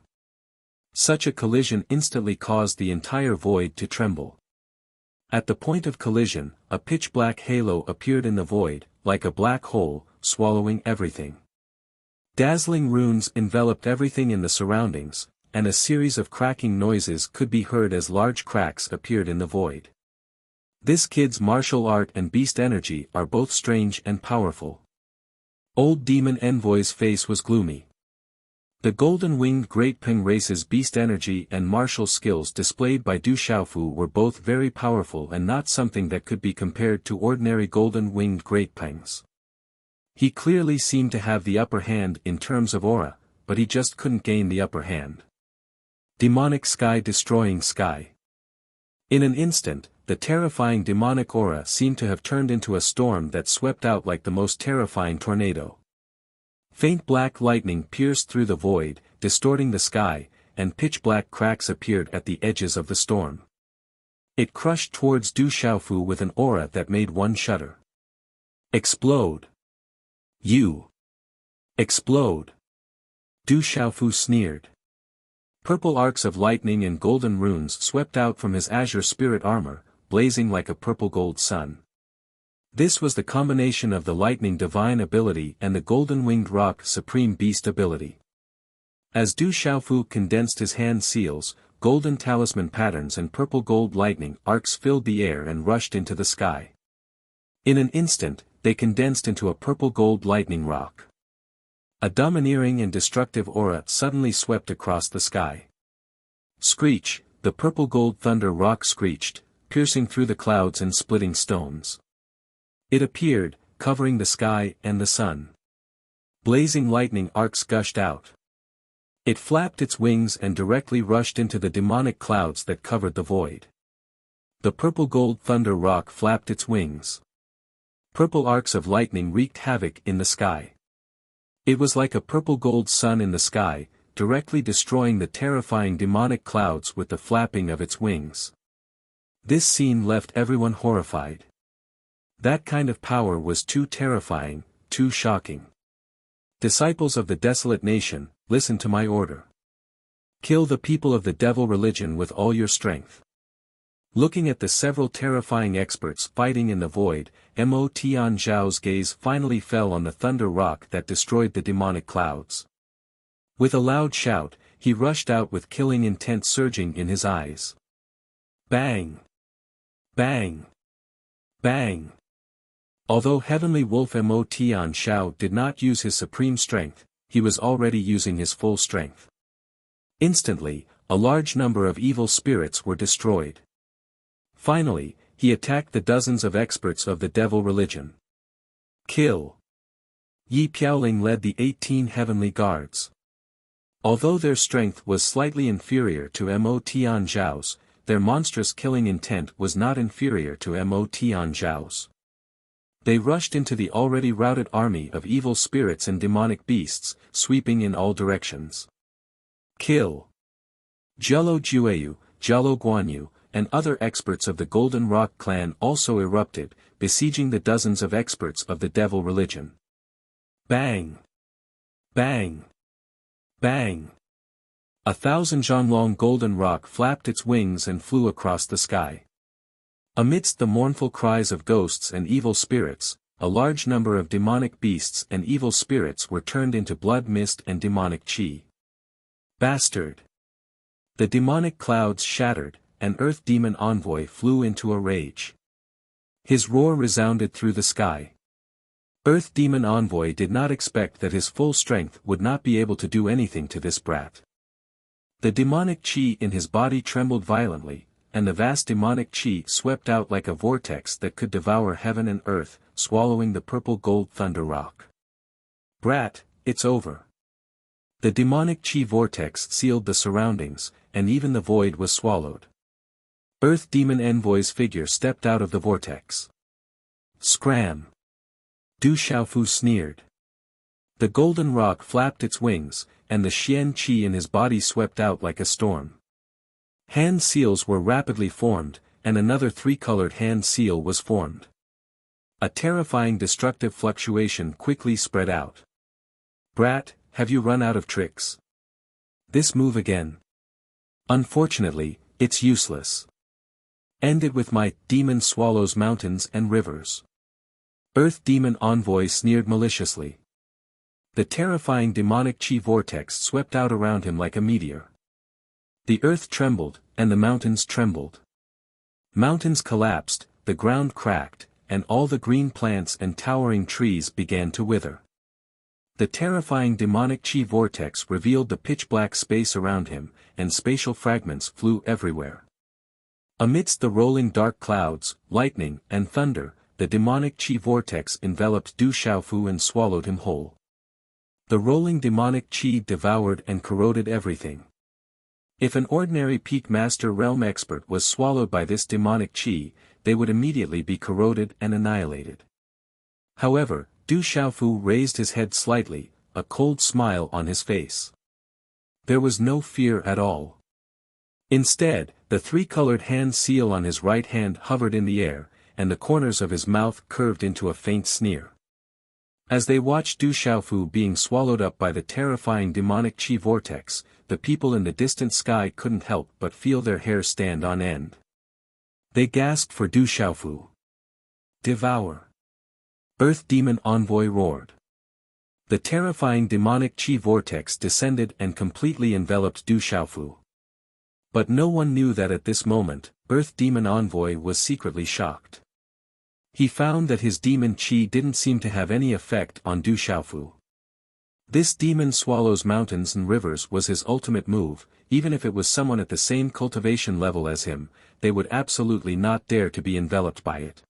Such a collision instantly caused the entire void to tremble. At the point of collision, a pitch-black halo appeared in the void, like a black hole, swallowing everything. Dazzling runes enveloped everything in the surroundings, and a series of cracking noises could be heard as large cracks appeared in the void. This kid's martial art and beast energy are both strange and powerful. Old Demon Envoy's face was gloomy. The golden-winged Great Peng race's beast energy and martial skills displayed by Du Xiaofu were both very powerful and not something that could be compared to ordinary golden-winged Great Pengs. He clearly seemed to have the upper hand in terms of aura, but he just couldn't gain the upper hand. Demonic Sky Destroying Sky. In an instant, the terrifying demonic aura seemed to have turned into a storm that swept out like the most terrifying tornado. Faint black lightning pierced through the void, distorting the sky, and pitch-black cracks appeared at the edges of the storm. It crushed towards Du Xiaofu with an aura that made one shudder. Explode! You! Explode! Du Xiaofu sneered. Purple arcs of lightning and golden runes swept out from his azure spirit armor, blazing like a purple-gold sun. This was the combination of the lightning divine ability and the golden-winged rock supreme beast ability. As Du Xiaofu condensed his hand seals, golden talisman patterns and purple-gold lightning arcs filled the air and rushed into the sky. In an instant, they condensed into a purple-gold lightning rock. A domineering and destructive aura suddenly swept across the sky. Screech, the purple-gold thunder rock screeched, piercing through the clouds and splitting stones. It appeared, covering the sky and the sun. Blazing lightning arcs gushed out. It flapped its wings and directly rushed into the demonic clouds that covered the void. The purple-gold thunder rock flapped its wings. Purple arcs of lightning wreaked havoc in the sky. It was like a purple-gold sun in the sky, directly destroying the terrifying demonic clouds with the flapping of its wings. This scene left everyone horrified. That kind of power was too terrifying, too shocking. Disciples of the desolate nation, listen to my order. Kill the people of the devil religion with all your strength. Looking at the several terrifying experts fighting in the void, Mo Tian Zhao's gaze finally fell on the thunder rock that destroyed the demonic clouds. With a loud shout, he rushed out with killing intent surging in his eyes. Bang! Bang! Bang! Although Heavenly Wolf Mo Tian Zhao did not use his supreme strength, he was already using his full strength. Instantly, a large number of evil spirits were destroyed. Finally, he attacked the dozens of experts of the devil religion. Kill! Yi Piaoling led the 18 heavenly guards. Although their strength was slightly inferior to Mo Tian Zhao's, their monstrous killing intent was not inferior to Mo Tian Zhao's. They rushed into the already routed army of evil spirits and demonic beasts, sweeping in all directions. Kill! Jello Jueyu, Jello Guanyu, and other experts of the Golden Rock clan also erupted, besieging the dozens of experts of the devil religion. Bang! Bang! Bang! 1,000 zhonglong golden rock flapped its wings and flew across the sky. Amidst the mournful cries of ghosts and evil spirits, a large number of demonic beasts and evil spirits were turned into blood mist and demonic chi. Bastard! The demonic clouds shattered, and Earth Demon Envoy flew into a rage. His roar resounded through the sky. Earth Demon Envoy did not expect that his full strength would not be able to do anything to this brat. The demonic chi in his body trembled violently, and the vast demonic chi swept out like a vortex that could devour heaven and earth, swallowing the purple gold thunder rock. Brat, it's over. The demonic chi vortex sealed the surroundings, and even the void was swallowed. Earth Demon Envoy's figure stepped out of the vortex. Scram! Du Xiaofu sneered. The golden rock flapped its wings, and the Xian Qi in his body swept out like a storm. Hand seals were rapidly formed, and another three-colored hand seal was formed. A terrifying destructive fluctuation quickly spread out. Brat, have you run out of tricks? This move again. Unfortunately, it's useless. End it with my demon swallows mountains and rivers. Earth Demon Envoy sneered maliciously. The terrifying demonic chi vortex swept out around him like a meteor. The earth trembled, and the mountains trembled. Mountains collapsed, the ground cracked, and all the green plants and towering trees began to wither. The terrifying demonic chi vortex revealed the pitch-black space around him, and spatial fragments flew everywhere. Amidst the rolling dark clouds, lightning, and thunder, the demonic chi vortex enveloped Du Xiaofu and swallowed him whole. The rolling demonic chi devoured and corroded everything. If an ordinary peak master realm expert was swallowed by this demonic chi, they would immediately be corroded and annihilated. However, Du Xiaofu raised his head slightly, a cold smile on his face. There was no fear at all. Instead, the three-colored hand seal on his right hand hovered in the air, and the corners of his mouth curved into a faint sneer. As they watched Du Xiaofu being swallowed up by the terrifying demonic chi vortex, the people in the distant sky couldn't help but feel their hair stand on end. They gasped for Du Xiaofu. Devour! Earth Demon Envoy roared. The terrifying demonic chi vortex descended and completely enveloped Du Xiaofu. But no one knew that at this moment, Earth Demon Envoy was secretly shocked. He found that his demon chi didn't seem to have any effect on Du Xiaofu. This demon swallows mountains and rivers was his ultimate move. Even if it was someone at the same cultivation level as him, they would absolutely not dare to be enveloped by it.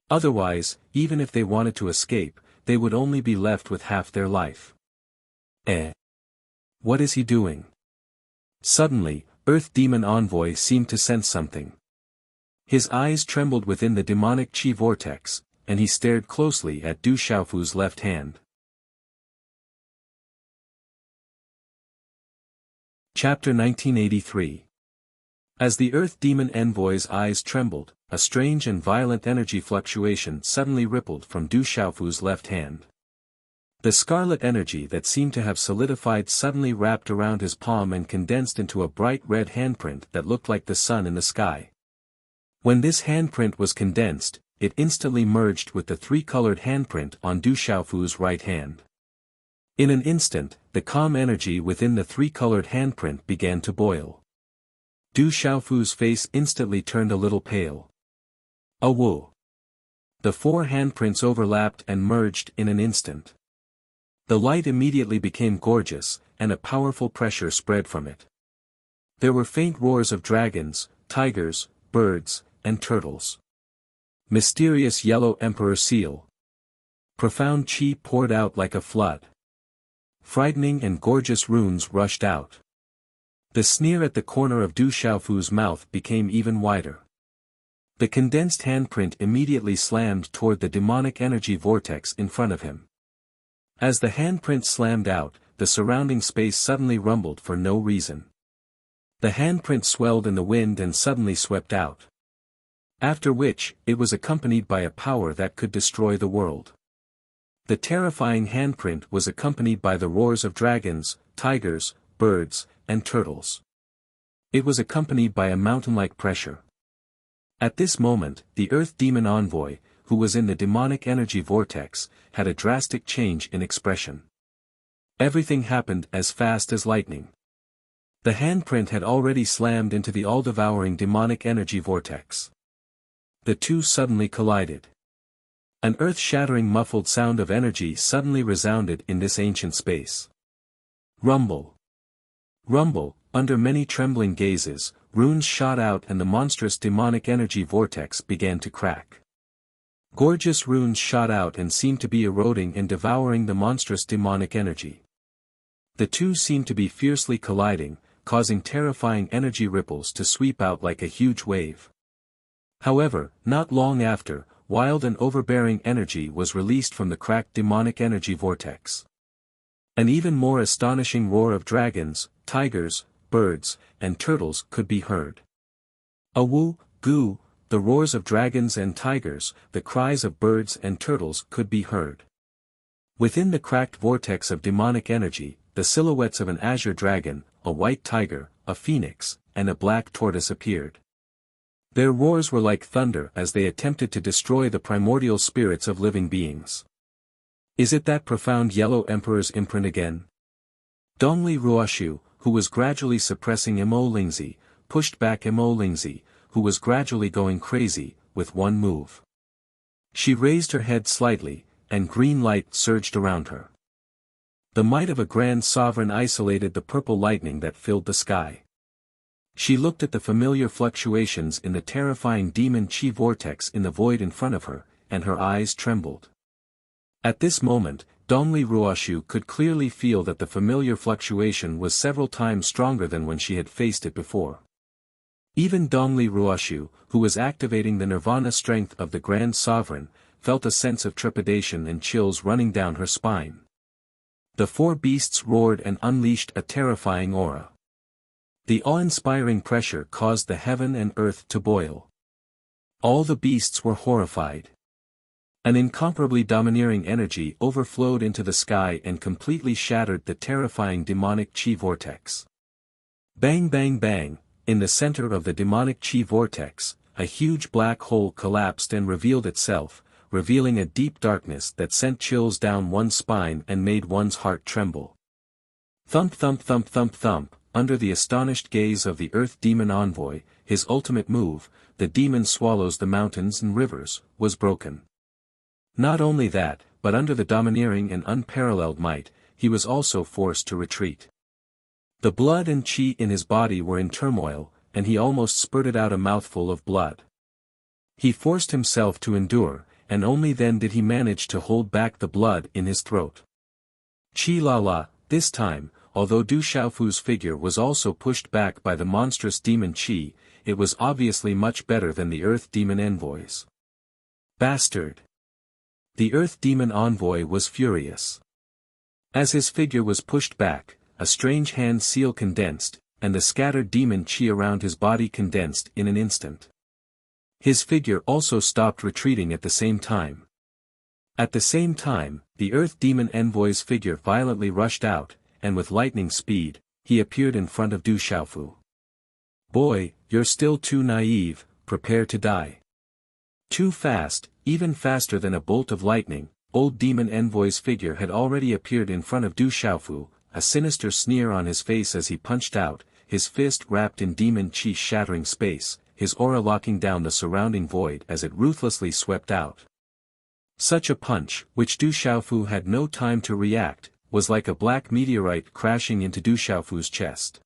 Otherwise, even if they wanted to escape, they would only be left with half their life. What is he doing? Suddenly, Earth Demon Envoy seemed to sense something. His eyes trembled within the demonic chi vortex, and he stared closely at Du Xiaofu's left hand. Chapter 1983. As the Earth Demon Envoy's eyes trembled, a strange and violent energy fluctuation suddenly rippled from Du Xiaofu's left hand. The scarlet energy that seemed to have solidified suddenly wrapped around his palm and condensed into a bright red handprint that looked like the sun in the sky. When this handprint was condensed, it instantly merged with the three-colored handprint on Du Xiaofu's right hand. In an instant, the calm energy within the three-colored handprint began to boil. Du Xiaofu's face instantly turned a little pale. Whoa! The four handprints overlapped and merged in an instant. The light immediately became gorgeous, and a powerful pressure spread from it. There were faint roars of dragons, tigers, birds, and turtles. Mysterious yellow emperor seal. Profound chi poured out like a flood. Frightening and gorgeous runes rushed out. The sneer at the corner of Du Xiaofu's mouth became even wider. The condensed handprint immediately slammed toward the demonic energy vortex in front of him. As the handprint slammed out, the surrounding space suddenly rumbled for no reason. The handprint swelled in the wind and suddenly swept out. After which, it was accompanied by a power that could destroy the world. The terrifying handprint was accompanied by the roars of dragons, tigers, birds, and turtles. It was accompanied by a mountain-like pressure. At this moment, the Earth Demon Envoy, who was in the demonic energy vortex, had a drastic change in expression. Everything happened as fast as lightning. The handprint had already slammed into the all-devouring demonic energy vortex. The two suddenly collided. An earth-shattering muffled sound of energy suddenly resounded in this ancient space. Rumble. Rumble, under many trembling gazes, runes shot out and the monstrous demonic energy vortex began to crack. Gorgeous runes shot out and seemed to be eroding and devouring the monstrous demonic energy. The two seemed to be fiercely colliding, causing terrifying energy ripples to sweep out like a huge wave. However, not long after, wild and overbearing energy was released from the cracked demonic energy vortex. An even more astonishing roar of dragons, tigers, birds, and turtles could be heard. Awoo, goo, the roars of dragons and tigers, the cries of birds and turtles could be heard. Within the cracked vortex of demonic energy, the silhouettes of an azure dragon, a white tiger, a phoenix, and a black tortoise appeared. Their roars were like thunder as they attempted to destroy the primordial spirits of living beings. Is it that profound yellow emperor's imprint again? Dongli Ruoshu, who was gradually suppressing Mo Lingzi, pushed back Mo Lingzi, who was gradually going crazy, with one move. She raised her head slightly, and green light surged around her. The might of a grand sovereign isolated the purple lightning that filled the sky. She looked at the familiar fluctuations in the terrifying demon chi vortex in the void in front of her, and her eyes trembled. At this moment, Dongli Ruoshu could clearly feel that the familiar fluctuation was several times stronger than when she had faced it before. Even Dongli Ruoshu, who was activating the nirvana strength of the Grand Sovereign, felt a sense of trepidation and chills running down her spine. The four beasts roared and unleashed a terrifying aura. The awe-inspiring pressure caused the heaven and earth to boil. All the beasts were horrified. An incomparably domineering energy overflowed into the sky and completely shattered the terrifying demonic chi vortex. Bang bang bang, in the center of the demonic chi vortex, a huge black hole collapsed and revealed itself, revealing a deep darkness that sent chills down one's spine and made one's heart tremble. Thump thump thump thump thump, under the astonished gaze of the Earth Demon Envoy, his ultimate move, the demon swallows the mountains and rivers, was broken. Not only that, but under the domineering and unparalleled might, he was also forced to retreat. The blood and chi in his body were in turmoil, and he almost spurted out a mouthful of blood. He forced himself to endure, and only then did he manage to hold back the blood in his throat. Chi la la, this time, although Du Xiaofu's figure was also pushed back by the monstrous demon chi, it was obviously much better than the Earth Demon Envoy's. Bastard! The Earth Demon Envoy was furious. As his figure was pushed back, a strange hand seal condensed, and the scattered demon chi around his body condensed in an instant. His figure also stopped retreating at the same time. At the same time, the Earth Demon Envoy's figure violently rushed out, and with lightning speed, he appeared in front of Du Xiaofu. Boy, you're still too naive, prepare to die. Too fast, even faster than a bolt of lightning, old Demon Envoy's figure had already appeared in front of Du Xiaofu, a sinister sneer on his face as he punched out, his fist wrapped in demon chi shattering space, his aura locking down the surrounding void as it ruthlessly swept out. Such a punch, which Du Xiaofu had no time to react, was like a black meteorite crashing into Du Xiaofu's chest.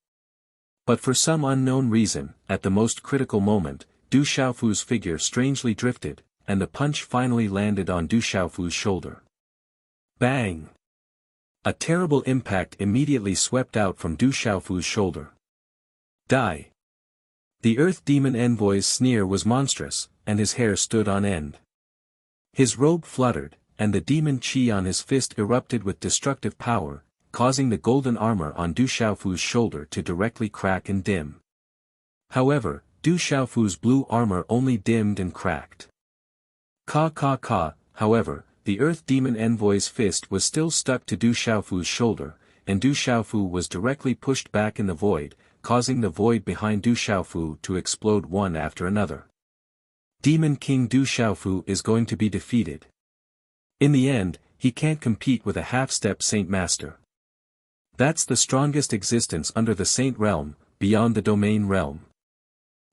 But for some unknown reason, at the most critical moment, Du Xiaofu's figure strangely drifted, and the punch finally landed on Du Xiaofu's shoulder. Bang! A terrible impact immediately swept out from Du Xiaofu's shoulder. Die! The Earth Demon Envoy's sneer was monstrous, and his hair stood on end. His robe fluttered, and the demon chi on his fist erupted with destructive power, causing the golden armor on Du Xiaofu's shoulder to directly crack and dim. However, Du Xiaofu's blue armor only dimmed and cracked. However, the Earth Demon Envoy's fist was still stuck to Du Xiaofu's shoulder, and Du Xiaofu was directly pushed back in the void, causing the void behind Du Xiaofu to explode one after another. Demon King Du Xiaofu is going to be defeated. In the end, he can't compete with a half-step Saint Master. That's the strongest existence under the Saint Realm, beyond the Domain Realm.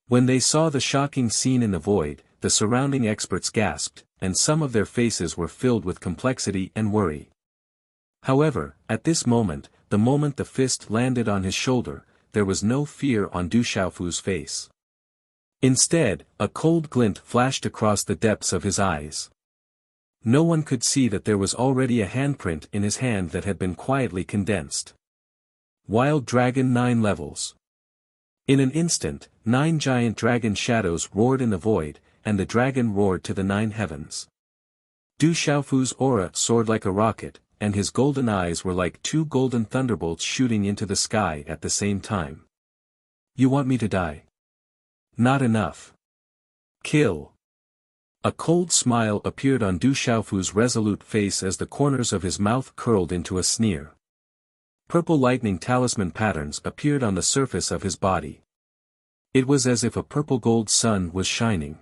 When they saw the shocking scene in the void, the surrounding experts gasped, and some of their faces were filled with complexity and worry. However, at this moment, the moment the fist landed on his shoulder, there was no fear on Du Xiaofu's face. Instead, a cold glint flashed across the depths of his eyes. No one could see that there was already a handprint in his hand that had been quietly condensed. Wild Dragon 9 levels. In an instant, 9 giant dragon shadows roared in the void, and the dragon roared to the 9 heavens. Du Xiaofu's aura soared like a rocket, and his golden eyes were like 2 golden thunderbolts shooting into the sky at the same time. You want me to die? Not enough. Kill. A cold smile appeared on Du Xiaofu's resolute face as the corners of his mouth curled into a sneer. Purple lightning talisman patterns appeared on the surface of his body. It was as if a purple-gold sun was shining.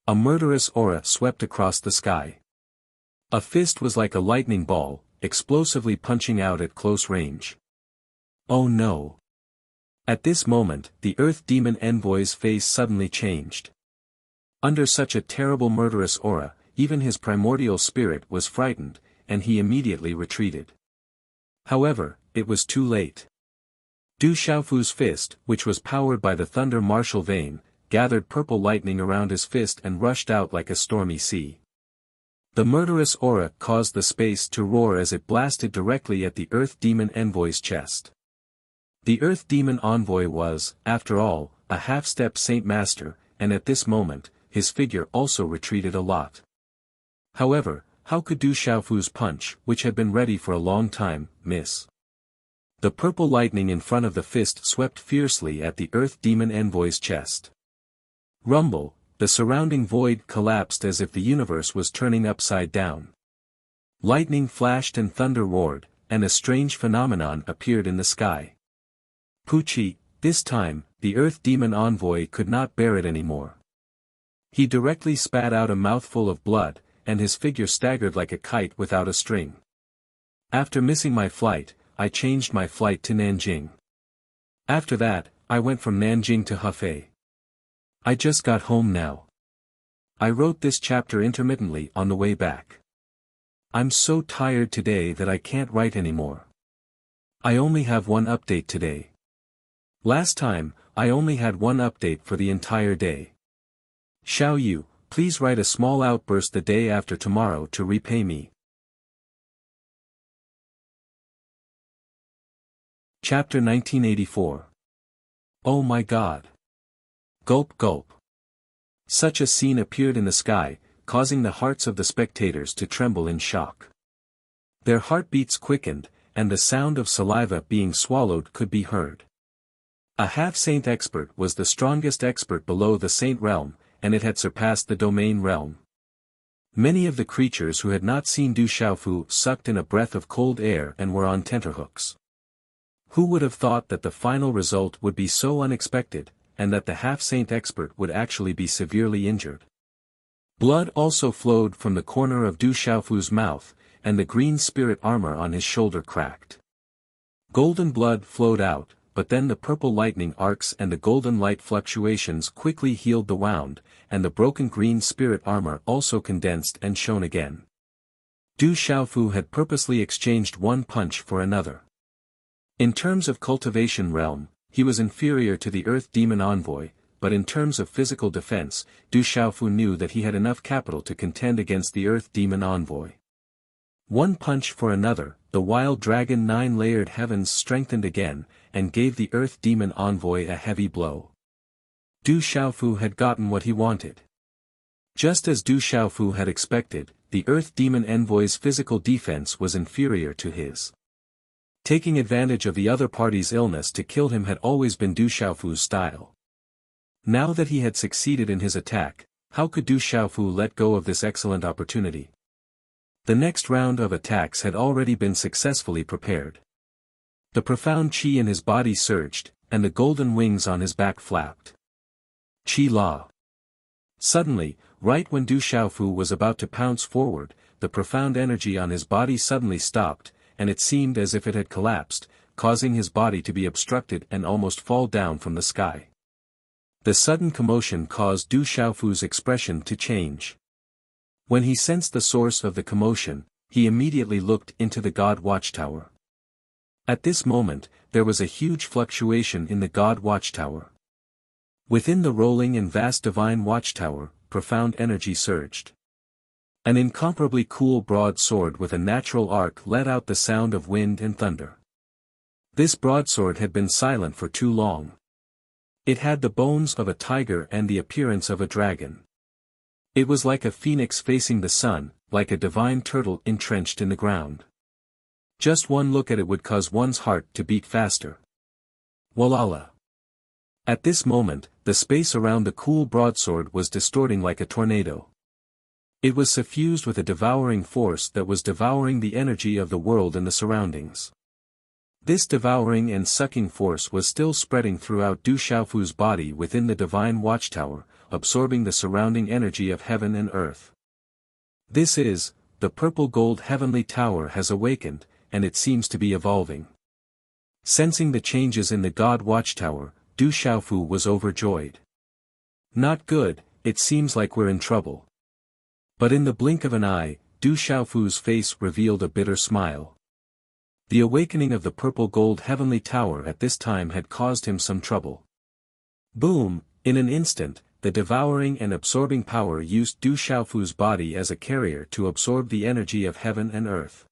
A murderous aura swept across the sky. A fist was like a lightning ball, explosively punching out at close range. Oh no! At this moment, the Earth Demon Envoy's face suddenly changed. Under such a terrible murderous aura, even his primordial spirit was frightened, and he immediately retreated. However, it was too late. Du Xiaofu's fist, which was powered by the thunder martial vein, gathered purple lightning around his fist and rushed out like a stormy sea. The murderous aura caused the space to roar as it blasted directly at the Earth Demon Envoy's chest. The Earth Demon Envoy was, after all, a half-step Saint Master, and at this moment, his figure also retreated a lot. However, how could Du Xiaofu's punch, which had been ready for a long time, miss? The purple lightning in front of the fist swept fiercely at the Earth Demon Envoy's chest. Rumble, the surrounding void collapsed as if the universe was turning upside down. Lightning flashed and thunder roared, and a strange phenomenon appeared in the sky. Pucci, this time, the Earth Demon Envoy could not bear it anymore. He directly spat out a mouthful of blood, and his figure staggered like a kite without a string. After missing my flight, I changed my flight to Nanjing. After that, I went from Nanjing to Hefei. I just got home now. I wrote this chapter intermittently on the way back. I'm so tired today that I can't write anymore. I only have one update today. Last time, I only had one update for the entire day. Xiao Yu, please write a small outburst the day after tomorrow to repay me. Chapter 1984. Oh my God. Gulp gulp. Such a scene appeared in the sky, causing the hearts of the spectators to tremble in shock. Their heartbeats quickened, and the sound of saliva being swallowed could be heard. A half-saint expert was the strongest expert below the saint realm, and it had surpassed the domain realm. Many of the creatures who had not seen Du Xiaofu sucked in a breath of cold air and were on tenterhooks. Who would have thought that the final result would be so unexpected, and that the half-saint expert would actually be severely injured? Blood also flowed from the corner of Du Xiaofu's mouth, and the green spirit armor on his shoulder cracked. Golden blood flowed out, but then the purple lightning arcs and the golden light fluctuations quickly healed the wound, and the broken green spirit armor also condensed and shone again. Du Xiaofu had purposely exchanged one punch for another. In terms of cultivation realm, he was inferior to the Earth Demon Envoy, but in terms of physical defense, Du Xiaofu knew that he had enough capital to contend against the Earth Demon Envoy. One punch for another, the wild dragon 9-layered heavens strengthened again, and gave the Earth Demon Envoy a heavy blow. Du Xiaofu had gotten what he wanted. Just as Du Xiaofu had expected, the Earth Demon Envoy's physical defense was inferior to his. Taking advantage of the other party's illness to kill him had always been Du Xiaofu's style. Now that he had succeeded in his attack, how could Du Xiaofu let go of this excellent opportunity? The next round of attacks had already been successfully prepared. The profound qi in his body surged, and the golden wings on his back flapped. Qi La. Suddenly, right when Du Xiaofu was about to pounce forward, the profound energy on his body suddenly stopped, and it seemed as if it had collapsed, causing his body to be obstructed and almost fall down from the sky. The sudden commotion caused Du Xiaofu's expression to change. When he sensed the source of the commotion, he immediately looked into the God Watchtower. At this moment, there was a huge fluctuation in the God Watchtower. Within the rolling and vast divine watchtower, profound energy surged. An incomparably cool broadsword with a natural arc let out the sound of wind and thunder. This broadsword had been silent for too long. It had the bones of a tiger and the appearance of a dragon. It was like a phoenix facing the sun, like a divine turtle entrenched in the ground. Just one look at it would cause one's heart to beat faster. Walala. At this moment, the space around the cool broadsword was distorting like a tornado. It was suffused with a devouring force that was devouring the energy of the world and the surroundings. This devouring and sucking force was still spreading throughout Du Xiaofu's body within the divine watchtower, absorbing the surrounding energy of heaven and earth. This is, the purple gold heavenly tower has awakened, and it seems to be evolving. Sensing the changes in the God Watchtower, Du Xiaofu was overjoyed. Not good, it seems like we're in trouble. But in the blink of an eye, Du Xiaofu's face revealed a bitter smile. The awakening of the purple gold heavenly tower at this time had caused him some trouble. Boom, in an instant, the devouring and absorbing power used Du Xiaofu's body as a carrier to absorb the energy of heaven and earth.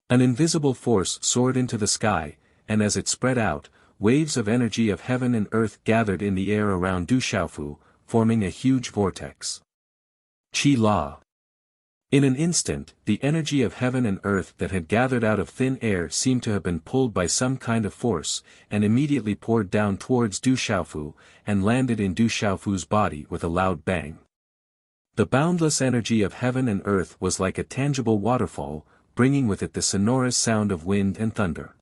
An invisible force soared into the sky, and as it spread out, waves of energy of heaven and earth gathered in the air around Du Xiaofu, forming a huge vortex. Qi La. In an instant, the energy of heaven and earth that had gathered out of thin air seemed to have been pulled by some kind of force, and immediately poured down towards Du Xiaofu, and landed in Du Xiaofu's body with a loud bang. The boundless energy of heaven and earth was like a tangible waterfall, bringing with it the sonorous sound of wind and thunder.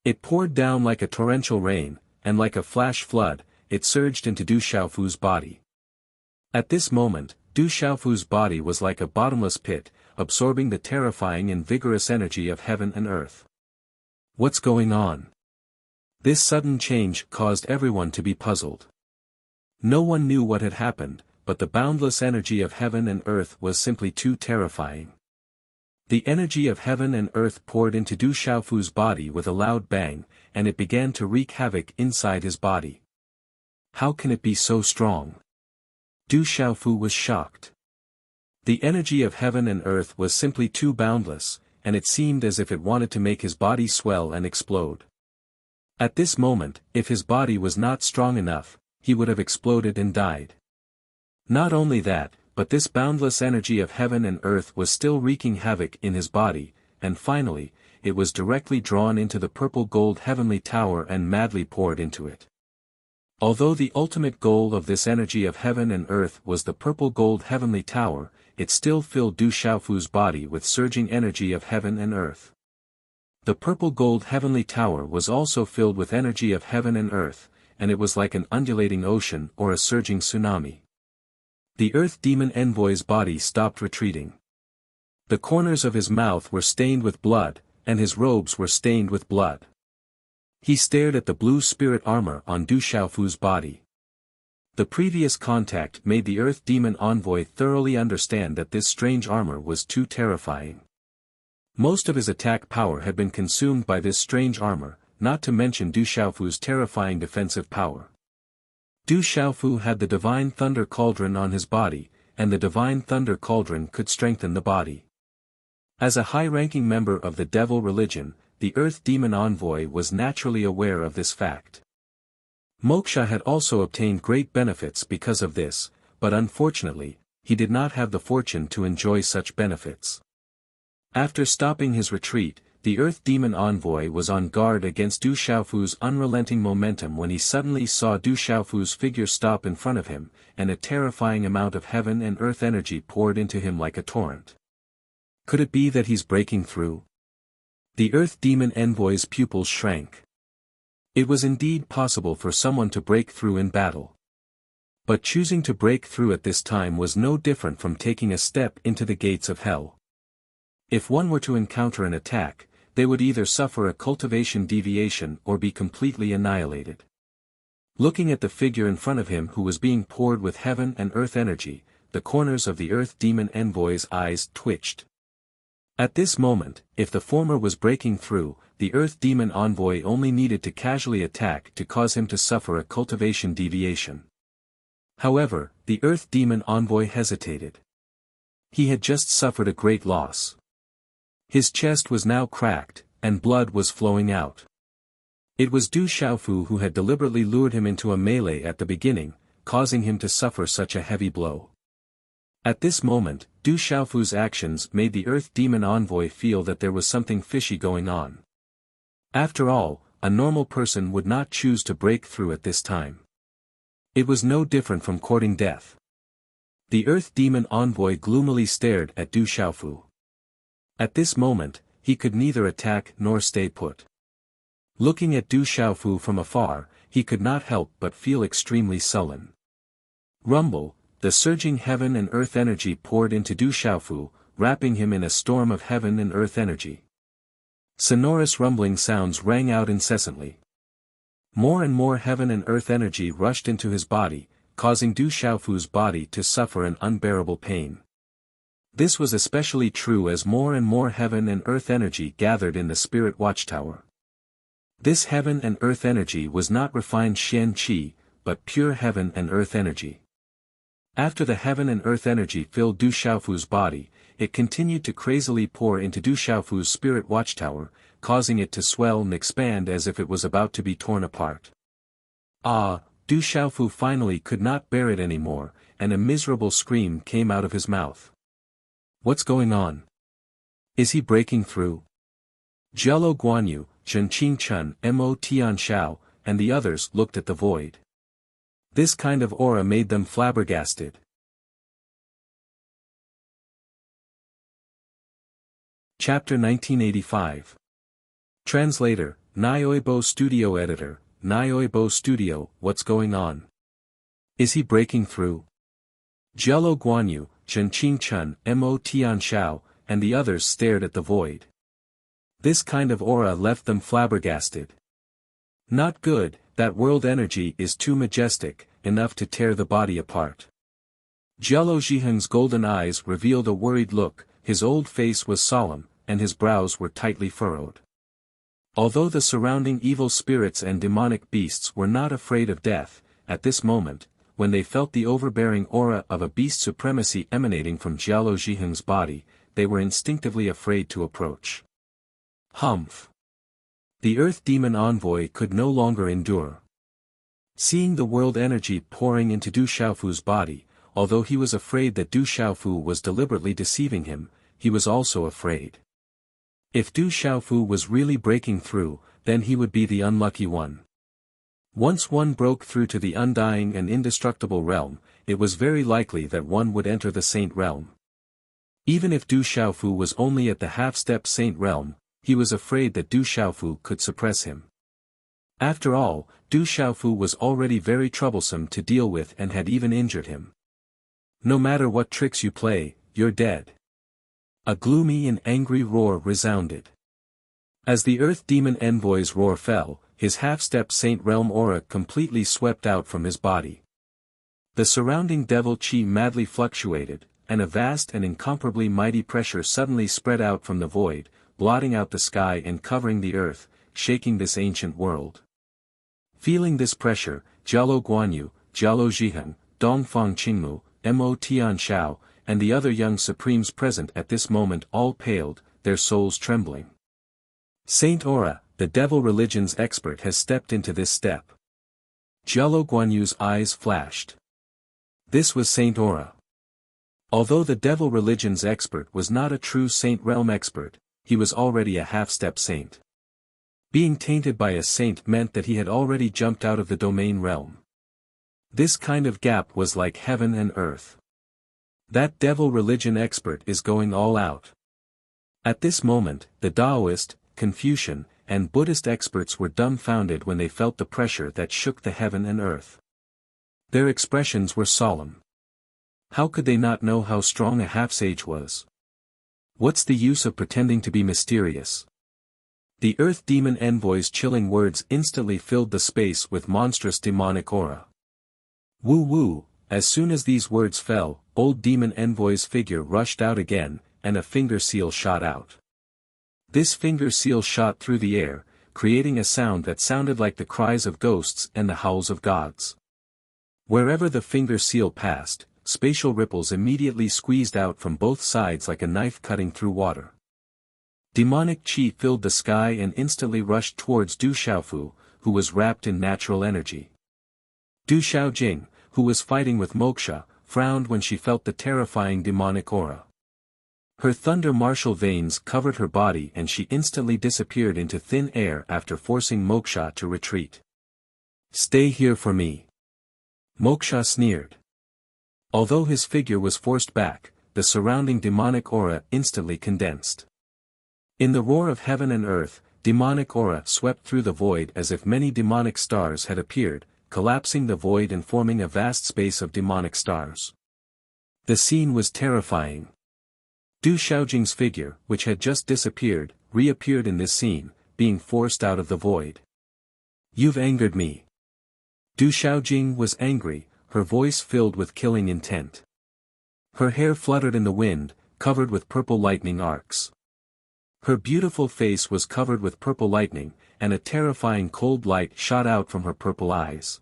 It poured down like a torrential rain, and like a flash flood, it surged into Du Xiaofu's body. At this moment, Du Xiaofu's body was like a bottomless pit, absorbing the terrifying and vigorous energy of heaven and earth. What's going on? This sudden change caused everyone to be puzzled. No one knew what had happened, but the boundless energy of heaven and earth was simply too terrifying. The energy of heaven and earth poured into Du Xiaofu's body with a loud bang, and it began to wreak havoc inside his body. How can it be so strong? Du Xiaofu was shocked. The energy of heaven and earth was simply too boundless, and it seemed as if it wanted to make his body swell and explode. At this moment, if his body was not strong enough, he would have exploded and died. Not only that, but this boundless energy of heaven and earth was still wreaking havoc in his body, and finally, it was directly drawn into the purple gold heavenly tower and madly poured into it. Although the ultimate goal of this energy of heaven and earth was the purple gold heavenly tower, it still filled Du Xiaofu's body with surging energy of heaven and earth. The purple gold heavenly tower was also filled with energy of heaven and earth, and it was like an undulating ocean or a surging tsunami. The earth demon envoy's body stopped retreating. The corners of his mouth were stained with blood, and his robes were stained with blood. He stared at the blue spirit armor on Du Xiaofu's body. The previous contact made the Earth Demon Envoy thoroughly understand that this strange armor was too terrifying. Most of his attack power had been consumed by this strange armor, not to mention Du Xiaofu's terrifying defensive power. Du Xiaofu had the Divine Thunder Cauldron on his body, and the Divine Thunder Cauldron could strengthen the body. As a high-ranking member of the Devil religion, the Earth Demon Envoy was naturally aware of this fact. Moksha had also obtained great benefits because of this, but unfortunately, he did not have the fortune to enjoy such benefits. After stopping his retreat, the Earth Demon Envoy was on guard against Du Xiaofu's unrelenting momentum when he suddenly saw Du Xiaofu's figure stop in front of him, and a terrifying amount of heaven and earth energy poured into him like a torrent. Could it be that he's breaking through? The Earth Demon Envoy's pupils shrank. It was indeed possible for someone to break through in battle. But choosing to break through at this time was no different from taking a step into the gates of hell. If one were to encounter an attack, they would either suffer a cultivation deviation or be completely annihilated. Looking at the figure in front of him who was being poured with heaven and earth energy, the corners of the Earth Demon Envoy's eyes twitched. At this moment, if the former was breaking through, the Earth Demon Envoy only needed to casually attack to cause him to suffer a cultivation deviation. However, the Earth Demon Envoy hesitated. He had just suffered a great loss. His chest was now cracked, and blood was flowing out. It was Du Xiaofu who had deliberately lured him into a melee at the beginning, causing him to suffer such a heavy blow. At this moment, Du Xiaofu's actions made the Earth Demon Envoy feel that there was something fishy going on. After all, a normal person would not choose to break through at this time. It was no different from courting death. The Earth Demon Envoy gloomily stared at Du Xiaofu. At this moment, he could neither attack nor stay put. Looking at Du Xiaofu from afar, he could not help but feel extremely sullen. Rumble, the surging heaven and earth energy poured into Du Xiaofu, wrapping him in a storm of heaven and earth energy. Sonorous rumbling sounds rang out incessantly. More and more heaven and earth energy rushed into his body, causing Du Xiaofu's body to suffer an unbearable pain. This was especially true as more and more heaven and earth energy gathered in the spirit watchtower. This heaven and earth energy was not refined Xian Qi, but pure heaven and earth energy. After the heaven and earth energy filled Du Xiaofu's body, it continued to crazily pour into Du Xiaofu's spirit watchtower, causing it to swell and expand as if it was about to be torn apart. Ah, Du Xiaofu finally could not bear it anymore, and a miserable scream came out of his mouth. What's going on? Is he breaking through? Jialo Guanyu, Zhen Qingchun, Mo Tianxiao, and the others looked at the void. This kind of aura made them flabbergasted. Chapter 1985. Translator, Nioibo Studio Editor, Nioibo Studio, what's going on? Is he breaking through? Jialo Guanyu, Zhen Qingchun, Mo Tianxiao, and the others stared at the void. This kind of aura left them flabbergasted. Not good, that world energy is too majestic, enough to tear the body apart. Jialo Zhiheng's golden eyes revealed a worried look, his old face was solemn, and his brows were tightly furrowed. Although the surrounding evil spirits and demonic beasts were not afraid of death, at this moment, when they felt the overbearing aura of a beast supremacy emanating from Jialo Zhiheng's body, they were instinctively afraid to approach. Humph! The Earth Demon Envoy could no longer endure. Seeing the world energy pouring into Du Xiaofu's body, although he was afraid that Du Xiaofu was deliberately deceiving him, he was also afraid. If Du Xiaofu was really breaking through, then he would be the unlucky one. Once one broke through to the undying and indestructible realm, it was very likely that one would enter the Saint Realm. Even if Du Xiaofu was only at the half-step Saint Realm, he was afraid that Du Xiaofu could suppress him. After all, Du Xiaofu was already very troublesome to deal with and had even injured him. No matter what tricks you play, you're dead. A gloomy and angry roar resounded. As the Earth Demon Envoy's roar fell, his half-step Saint Realm aura completely swept out from his body. The surrounding devil chi madly fluctuated, and a vast and incomparably mighty pressure suddenly spread out from the void, blotting out the sky and covering the earth, shaking this ancient world. Feeling this pressure, Jialo Guanyu, Jialo Zhiheng, Dongfang Qingmu, Mo Tianxiao, and the other young supremes present at this moment all paled, their souls trembling. Saint Aura, the devil religion's expert, has stepped into this step. Jialo Guanyu's eyes flashed. This was Saint Aura. Although the devil religion's expert was not a true Saint Realm expert, he was already a half-step saint. Being tainted by a saint meant that he had already jumped out of the domain realm. This kind of gap was like heaven and earth. That devil religion expert is going all out. At this moment, the Taoist, Confucian, and Buddhist experts were dumbfounded when they felt the pressure that shook the heaven and earth. Their expressions were solemn. How could they not know how strong a half-sage was? What's the use of pretending to be mysterious? The Earth Demon Envoy's chilling words instantly filled the space with monstrous demonic aura. Woo woo, as soon as these words fell, old Demon Envoy's figure rushed out again, and a finger seal shot out. This finger seal shot through the air, creating a sound that sounded like the cries of ghosts and the howls of gods. Wherever the finger seal passed, spatial ripples immediately squeezed out from both sides like a knife cutting through water. Demonic chi filled the sky and instantly rushed towards Du Xiaofu, who was wrapped in natural energy. Du Xiaojing, who was fighting with Moksha, frowned when she felt the terrifying demonic aura. Her thunder martial veins covered her body and she instantly disappeared into thin air after forcing Moksha to retreat. "Stay here for me." Moksha sneered. Although his figure was forced back, the surrounding demonic aura instantly condensed. In the roar of heaven and earth, demonic aura swept through the void as if many demonic stars had appeared, collapsing the void and forming a vast space of demonic stars. The scene was terrifying. Du Xiaojing's figure, which had just disappeared, reappeared in this scene, being forced out of the void. "You've angered me." Du Xiaojing was angry, her voice filled with killing intent. Her hair fluttered in the wind, covered with purple lightning arcs. Her beautiful face was covered with purple lightning, and a terrifying cold light shot out from her purple eyes.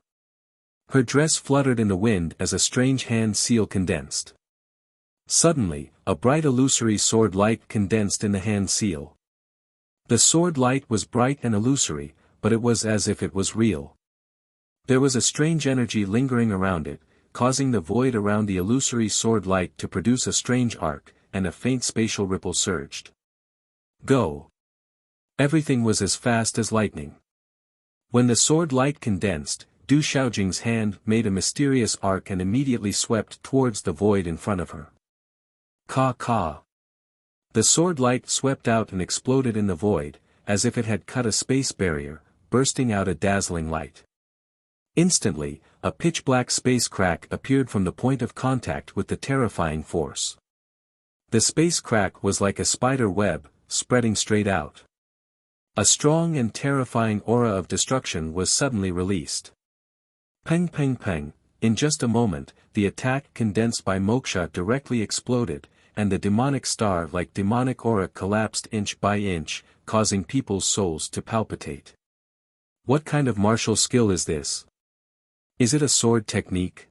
Her dress fluttered in the wind as a strange hand seal condensed. Suddenly, a bright illusory sword light condensed in the hand seal. The sword light was bright and illusory, but it was as if it was real. There was a strange energy lingering around it, causing the void around the illusory sword light to produce a strange arc, and a faint spatial ripple surged. Go! Everything was as fast as lightning. When the sword light condensed, Du Xiaojing's hand made a mysterious arc and immediately swept towards the void in front of her. Ka. The sword light swept out and exploded in the void, as if it had cut a space barrier, bursting out a dazzling light. Instantly, a pitch-black space crack appeared from the point of contact with the terrifying force. The space crack was like a spider web, spreading straight out. A strong and terrifying aura of destruction was suddenly released. Peng peng peng, in just a moment, the attack condensed by Moksha directly exploded, and the demonic star-like demonic aura collapsed inch by inch, causing people's souls to palpitate. What kind of martial skill is this? Is it a sword technique?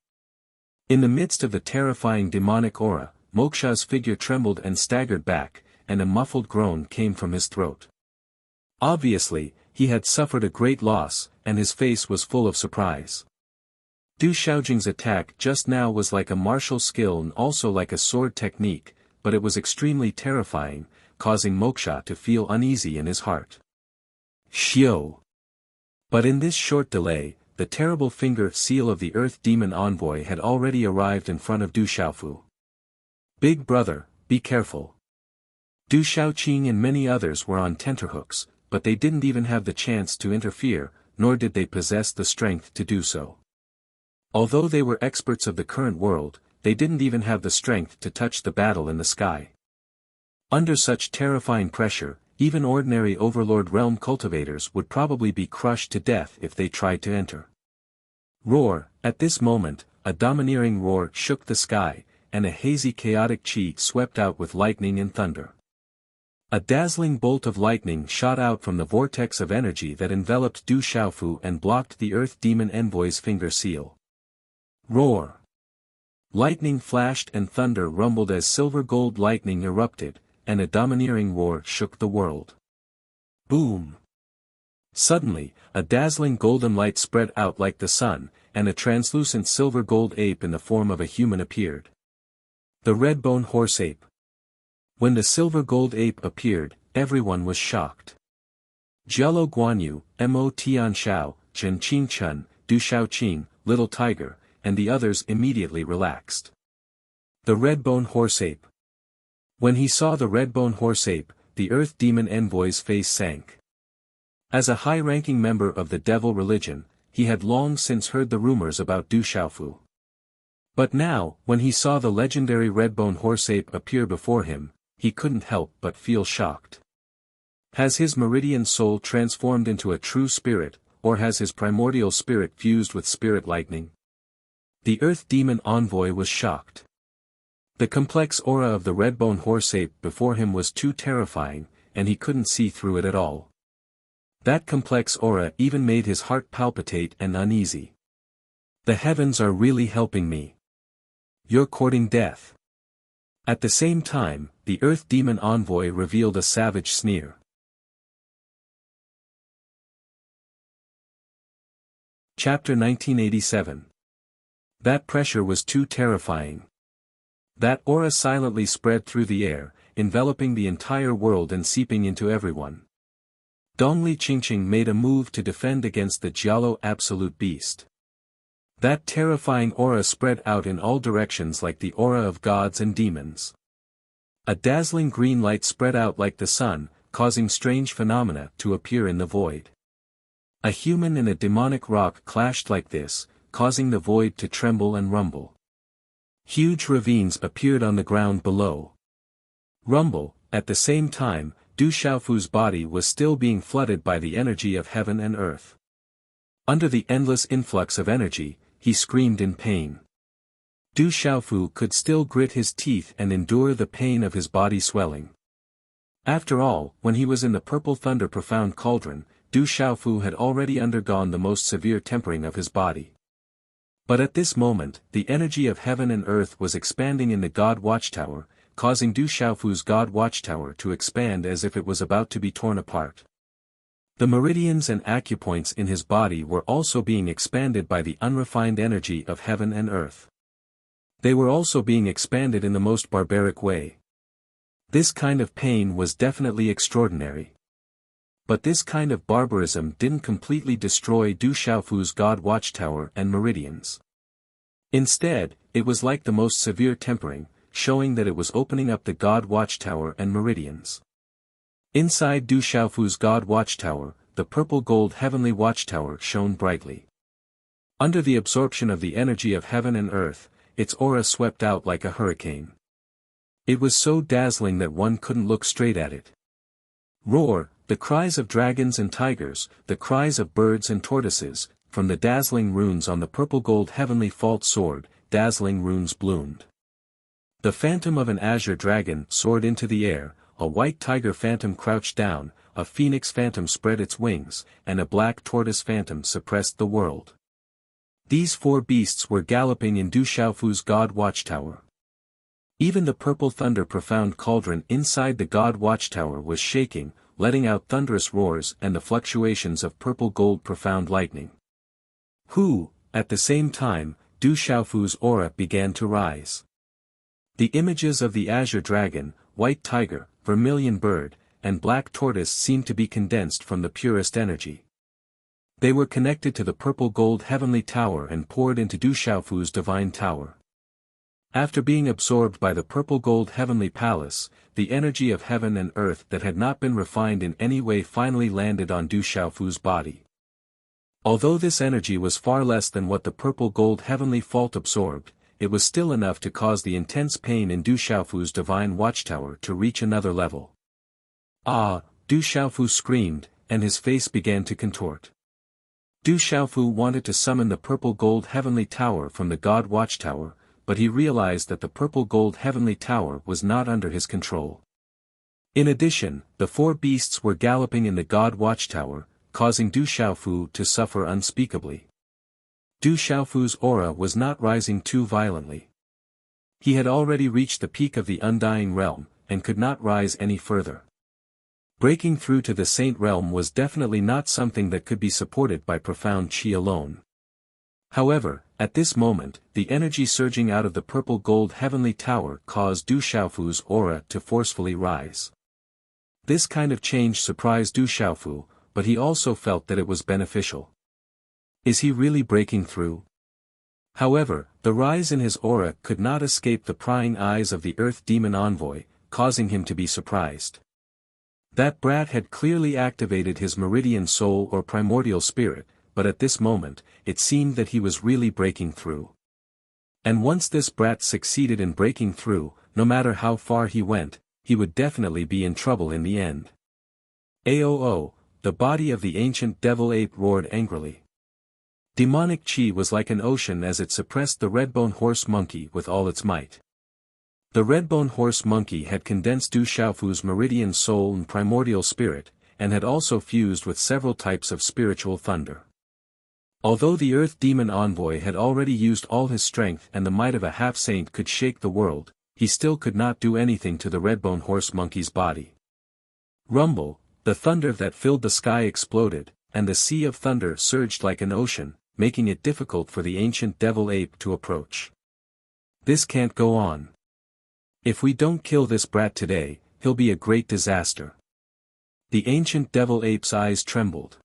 In the midst of the terrifying demonic aura, Moksha's figure trembled and staggered back, and a muffled groan came from his throat. Obviously, he had suffered a great loss, and his face was full of surprise. Du Xiaojing's attack just now was like a martial skill and also like a sword technique, but it was extremely terrifying, causing Moksha to feel uneasy in his heart. Xiao! But in this short delay, the terrible finger seal of the Earth Demon Envoy had already arrived in front of Du Xiaofu. "Big brother, be careful." Du Xiaoqing and many others were on tenterhooks, but they didn't even have the chance to interfere, nor did they possess the strength to do so. Although they were experts of the current world, they didn't even have the strength to touch the battle in the sky. Under such terrifying pressure, even ordinary Overlord Realm cultivators would probably be crushed to death if they tried to enter. Roar! At this moment, a domineering roar shook the sky, and a hazy chaotic chi swept out with lightning and thunder. A dazzling bolt of lightning shot out from the vortex of energy that enveloped Du Xiaofu and blocked the Earth Demon Envoy's finger seal. Roar! Lightning flashed and thunder rumbled as silver-gold lightning erupted, and a domineering roar shook the world. Boom! Suddenly, a dazzling golden light spread out like the sun, and a translucent silver-gold ape in the form of a human appeared. The red-bone horse ape. When the silver-gold ape appeared, everyone was shocked. Jialo Guanyu, Mo Tianshao, Zhen Qingchun, Du Shaoqing, Little Tiger, and the others immediately relaxed. The Redbone Horseape. When he saw the Redbone Horseape, the Earth Demon Envoy's face sank. As a high-ranking member of the Devil religion, he had long since heard the rumors about Du Shaofu. But now, when he saw the legendary Redbone Horseape appear before him, he couldn't help but feel shocked. Has his meridian soul transformed into a true spirit, or has his primordial spirit fused with spirit lightning? The Earth Demon Envoy was shocked. The complex aura of the Redbone Horseape before him was too terrifying, and he couldn't see through it at all. That complex aura even made his heart palpitate and uneasy. The heavens are really helping me. You're courting death. At the same time, the Earth Demon Envoy revealed a savage sneer. Chapter 1987. That pressure was too terrifying. That aura silently spread through the air, enveloping the entire world and seeping into everyone. Dongli Qingqing made a move to defend against the Jialo Absolute Beast. That terrifying aura spread out in all directions like the aura of gods and demons. A dazzling green light spread out like the sun, causing strange phenomena to appear in the void. A human and a demonic rock clashed like this, causing the void to tremble and rumble. Huge ravines appeared on the ground below. Rumble, at the same time, Du Shaofu's body was still being flooded by the energy of heaven and earth. Under the endless influx of energy, he screamed in pain. Du Shaofu could still grit his teeth and endure the pain of his body swelling. After all, when he was in the Purple Thunder Profound Cauldron, Du Shaofu had already undergone the most severe tempering of his body. But at this moment, the energy of heaven and earth was expanding in the God Watchtower, causing Du Shaofu's God Watchtower to expand as if it was about to be torn apart. The meridians and acupoints in his body were also being expanded by the unrefined energy of heaven and earth. They were also being expanded in the most barbaric way. This kind of pain was definitely extraordinary. But this kind of barbarism didn't completely destroy Du Shaofu's God Watchtower and meridians. Instead, it was like the most severe tempering, showing that it was opening up the God Watchtower and meridians. Inside Du Shaofu's God Watchtower, the purple gold heavenly watchtower shone brightly. Under the absorption of the energy of heaven and earth, its aura swept out like a hurricane. It was so dazzling that one couldn't look straight at it. Roar, the cries of dragons and tigers, the cries of birds and tortoises, from the dazzling runes on the purple gold heavenly fault sword, dazzling runes bloomed. The phantom of an azure dragon soared into the air, a white tiger phantom crouched down, a phoenix phantom spread its wings, and a black tortoise phantom suppressed the world. These four beasts were galloping in Du Shaofu's God Watchtower. Even the Purple Thunder Profound Cauldron inside the God Watchtower was shaking, letting out thunderous roars and the fluctuations of purple gold profound lightning. At the same time, Du Shaofu's aura began to rise. The images of the azure dragon, white tiger, vermilion bird, and black tortoise seemed to be condensed from the purest energy. They were connected to the purple gold heavenly tower and poured into Du Shaofu's divine tower. After being absorbed by the purple gold heavenly palace, the energy of heaven and earth that had not been refined in any way finally landed on Du Shaofu's body. Although this energy was far less than what the purple gold heavenly fault absorbed, it was still enough to cause the intense pain in Du Shaofu's divine watchtower to reach another level. Ah! Du Shaofu screamed, and his face began to contort. Du Shaofu wanted to summon the purple gold heavenly tower from the God Watchtower, but he realized that the purple gold heavenly tower was not under his control. In addition, the four beasts were galloping in the God Watchtower, causing Du Shaofu to suffer unspeakably. Du Shaofu's aura was not rising too violently. He had already reached the peak of the Undying Realm, and could not rise any further. Breaking through to the Saint Realm was definitely not something that could be supported by profound Qi alone. However, at this moment, the energy surging out of the purple gold heavenly tower caused Du Shaofu's aura to forcefully rise. This kind of change surprised Du Xiaofu, but he also felt that it was beneficial. Is he really breaking through? However, the rise in his aura could not escape the prying eyes of the Earth Demon Envoy, causing him to be surprised. That brat had clearly activated his meridian soul or primordial spirit, but at this moment, it seemed that he was really breaking through. And once this brat succeeded in breaking through, no matter how far he went, he would definitely be in trouble in the end. Aoo, the body of the ancient devil ape roared angrily. Demonic chi was like an ocean as it suppressed the redbone horse monkey with all its might. The redbone horse monkey had condensed Du Xiaofu's meridian soul and primordial spirit, and had also fused with several types of spiritual thunder. Although the Earth Demon Envoy had already used all his strength and the might of a half-saint could shake the world, he still could not do anything to the redbone horse monkey's body. Rumble, the thunder that filled the sky exploded, and the sea of thunder surged like an ocean, making it difficult for the ancient devil ape to approach. This can't go on. If we don't kill this brat today, he'll be a great disaster. The ancient devil ape's eyes trembled.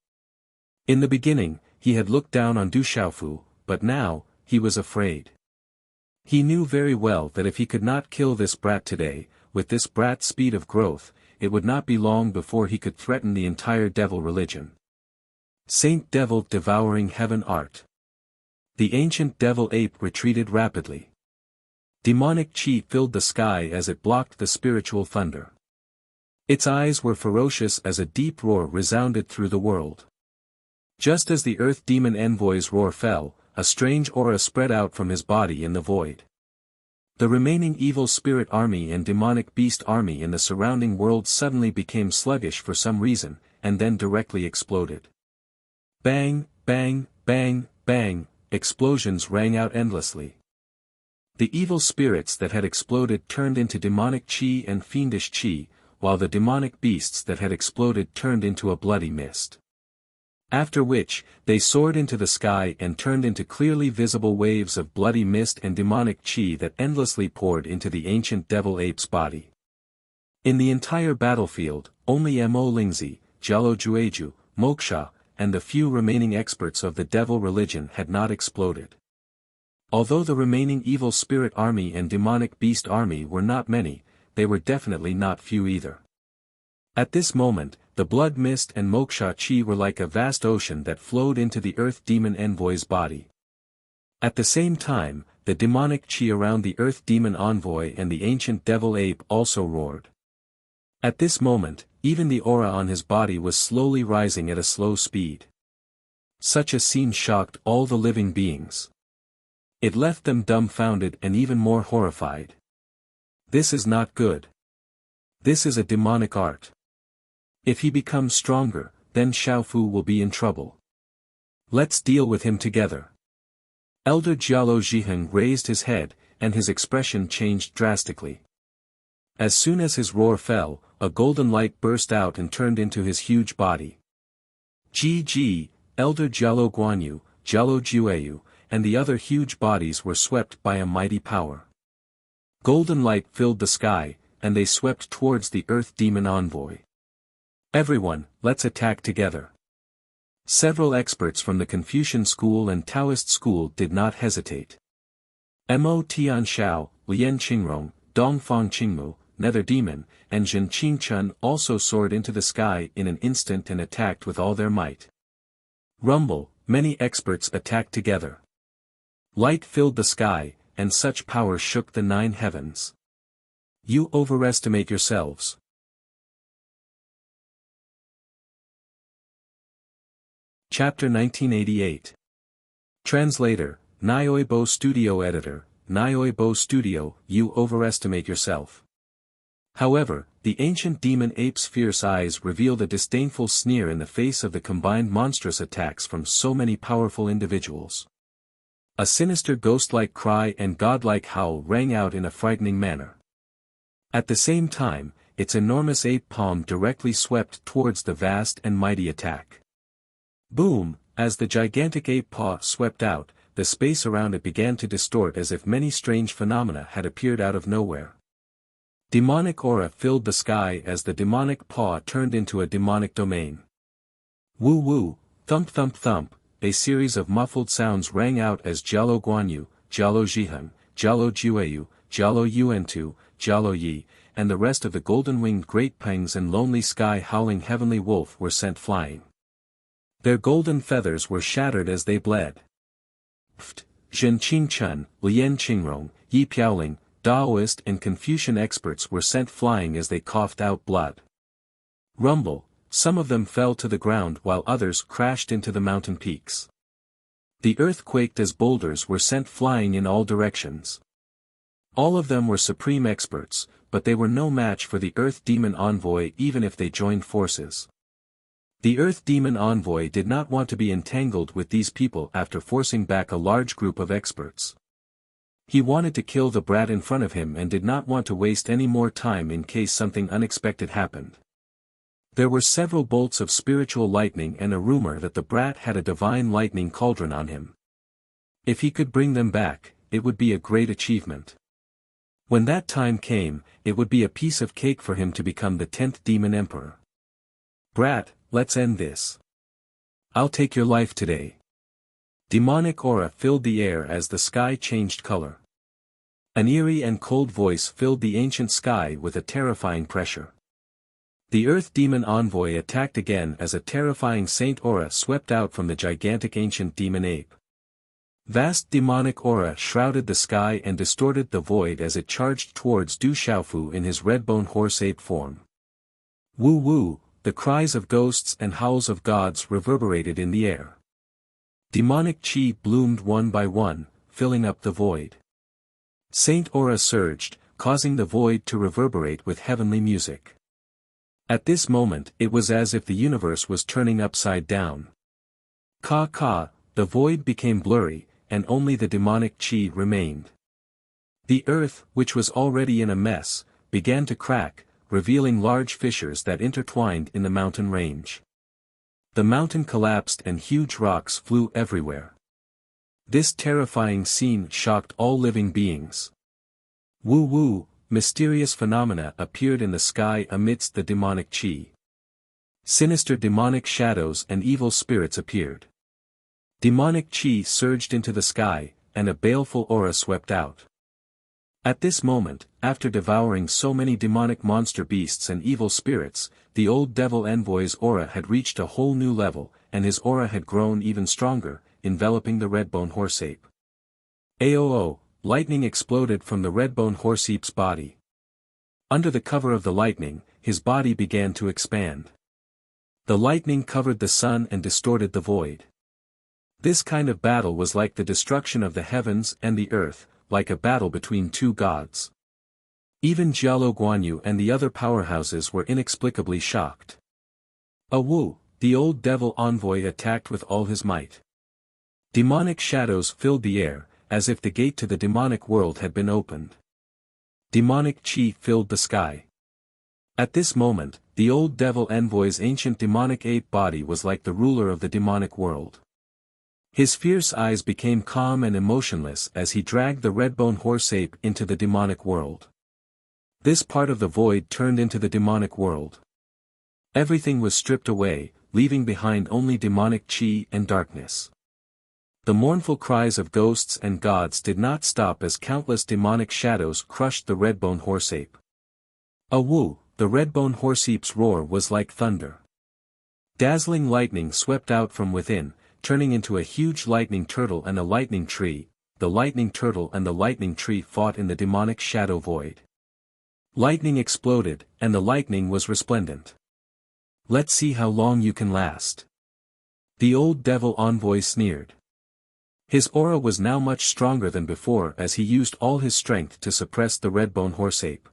In the beginning, he had looked down on Du Xiaofu, but now, he was afraid. He knew very well that if he could not kill this brat today, with this brat's speed of growth, it would not be long before he could threaten the entire devil religion. Saint Devil devouring heaven art. The ancient devil ape retreated rapidly. Demonic chi filled the sky as it blocked the spiritual thunder. Its eyes were ferocious as a deep roar resounded through the world. Just as the Earth Demon Envoy's roar fell, a strange aura spread out from his body in the void. The remaining evil spirit army and demonic beast army in the surrounding world suddenly became sluggish for some reason, and then directly exploded. Bang, bang, bang, bang, explosions rang out endlessly. The evil spirits that had exploded turned into demonic chi and fiendish chi, while the demonic beasts that had exploded turned into a bloody mist. After which, they soared into the sky and turned into clearly visible waves of bloody mist and demonic chi that endlessly poured into the ancient devil ape's body. In the entire battlefield, only Mo Lingzi, Jialo Jueju, Moksha, and the few remaining experts of the devil religion had not exploded. Although the remaining evil spirit army and demonic beast army were not many, they were definitely not few either. At this moment, the blood mist and moksha chi were like a vast ocean that flowed into the Earth Demon Envoy's body. At the same time, the demonic chi around the Earth Demon Envoy and the ancient devil ape also roared. At this moment, even the aura on his body was slowly rising at a slow speed. Such a scene shocked all the living beings. It left them dumbfounded and even more horrified. This is not good. This is a demonic art. If he becomes stronger, then Xiaofu will be in trouble. Let's deal with him together. Elder Jialo Zhiheng raised his head, and his expression changed drastically. As soon as his roar fell, a golden light burst out and turned into his huge body. Ji, Elder Jialo Guanyu, Jialo Jueyu, and the other huge bodies were swept by a mighty power. Golden light filled the sky, and they swept towards the Earth Demon Envoy. Everyone, let's attack together. Several experts from the Confucian school and Taoist school did not hesitate. Mo Tianshao, Lian Qingrong, Dongfang Qingmu, Nether Demon, and Zhen Qingchun also soared into the sky in an instant and attacked with all their might. Rumble, many experts attacked together. Light filled the sky, and such power shook the 9 heavens. You overestimate yourselves. Chapter 1988. Translator, Nyoibo Studio Editor, Nyoibo Studio, you overestimate yourself. However, the ancient demon ape's fierce eyes revealed a disdainful sneer in the face of the combined monstrous attacks from so many powerful individuals. A sinister ghost-like cry and godlike howl rang out in a frightening manner. At the same time, its enormous ape palm directly swept towards the vast and mighty attack. Boom! As the gigantic ape paw swept out, the space around it began to distort as if many strange phenomena had appeared out of nowhere. Demonic aura filled the sky as the demonic paw turned into a demonic domain. Woo woo, thump thump thump, a series of muffled sounds rang out as Jialo Guanyu, Jialo Jihan, Jialo Jueyu, Jialo Yuantu, Jialo Yi, and the rest of the golden-winged great pangs and lonely sky-howling heavenly wolf were sent flying. Their golden feathers were shattered as they bled. Pft, Zhen Qingchun, Lian Qingrong, Yi Piaoling, Taoist and Confucian experts were sent flying as they coughed out blood. Rumble, some of them fell to the ground while others crashed into the mountain peaks. The earth quaked as boulders were sent flying in all directions. All of them were supreme experts, but they were no match for the Earth Demon Envoy even if they joined forces. The Earth Demon Envoy did not want to be entangled with these people after forcing back a large group of experts. He wanted to kill the brat in front of him and did not want to waste any more time in case something unexpected happened. There were several bolts of spiritual lightning and a rumor that the brat had a divine lightning cauldron on him. If he could bring them back, it would be a great achievement. When that time came, it would be a piece of cake for him to become the 10th Demon Emperor. Brat, let's end this. I'll take your life today. Demonic aura filled the air as the sky changed color. An eerie and cold voice filled the ancient sky with a terrifying pressure. The Earth Demon Envoy attacked again as a terrifying saint aura swept out from the gigantic ancient demon ape. Vast demonic aura shrouded the sky and distorted the void as it charged towards Du Xiaofu in his red-bone horse-ape form. Woo woo, the cries of ghosts and howls of gods reverberated in the air. Demonic chi bloomed one by one, filling up the void. Saint aura surged, causing the void to reverberate with heavenly music. At this moment it was as if the universe was turning upside down. Ka, the void became blurry, and only the demonic chi remained. The earth, which was already in a mess, began to crack, revealing large fissures that intertwined in the mountain range. The mountain collapsed and huge rocks flew everywhere. This terrifying scene shocked all living beings. Woo woo, mysterious phenomena appeared in the sky amidst the demonic chi. Sinister demonic shadows and evil spirits appeared. Demonic chi surged into the sky, and a baleful aura swept out. At this moment, after devouring so many demonic monster beasts and evil spirits, the old devil envoy's aura had reached a whole new level, and his aura had grown even stronger, enveloping the red-bone horse-ape. Aoo, lightning exploded from the red-bone horse-ape's body. Under the cover of the lightning, his body began to expand. The lightning covered the sun and distorted the void. This kind of battle was like the destruction of the heavens and the earth, like a battle between two gods. Even Jialo Guanyu and the other powerhouses were inexplicably shocked. Awu, the old devil envoy attacked with all his might. Demonic shadows filled the air, as if the gate to the demonic world had been opened. Demonic chi filled the sky. At this moment, the old devil envoy's ancient demonic ape body was like the ruler of the demonic world. His fierce eyes became calm and emotionless as he dragged the red-bone horse-ape into the demonic world. This part of the void turned into the demonic world. Everything was stripped away, leaving behind only demonic chi and darkness. The mournful cries of ghosts and gods did not stop as countless demonic shadows crushed the red-bone horse-ape. Awu, the red-bone horse-ape's roar was like thunder. Dazzling lightning swept out from within, turning into a huge lightning turtle and a lightning tree. The lightning turtle and the lightning tree fought in the demonic shadow void. Lightning exploded, and the lightning was resplendent. Let's see how long you can last. The old devil envoy sneered. His aura was now much stronger than before as he used all his strength to suppress the red-bone horse-ape.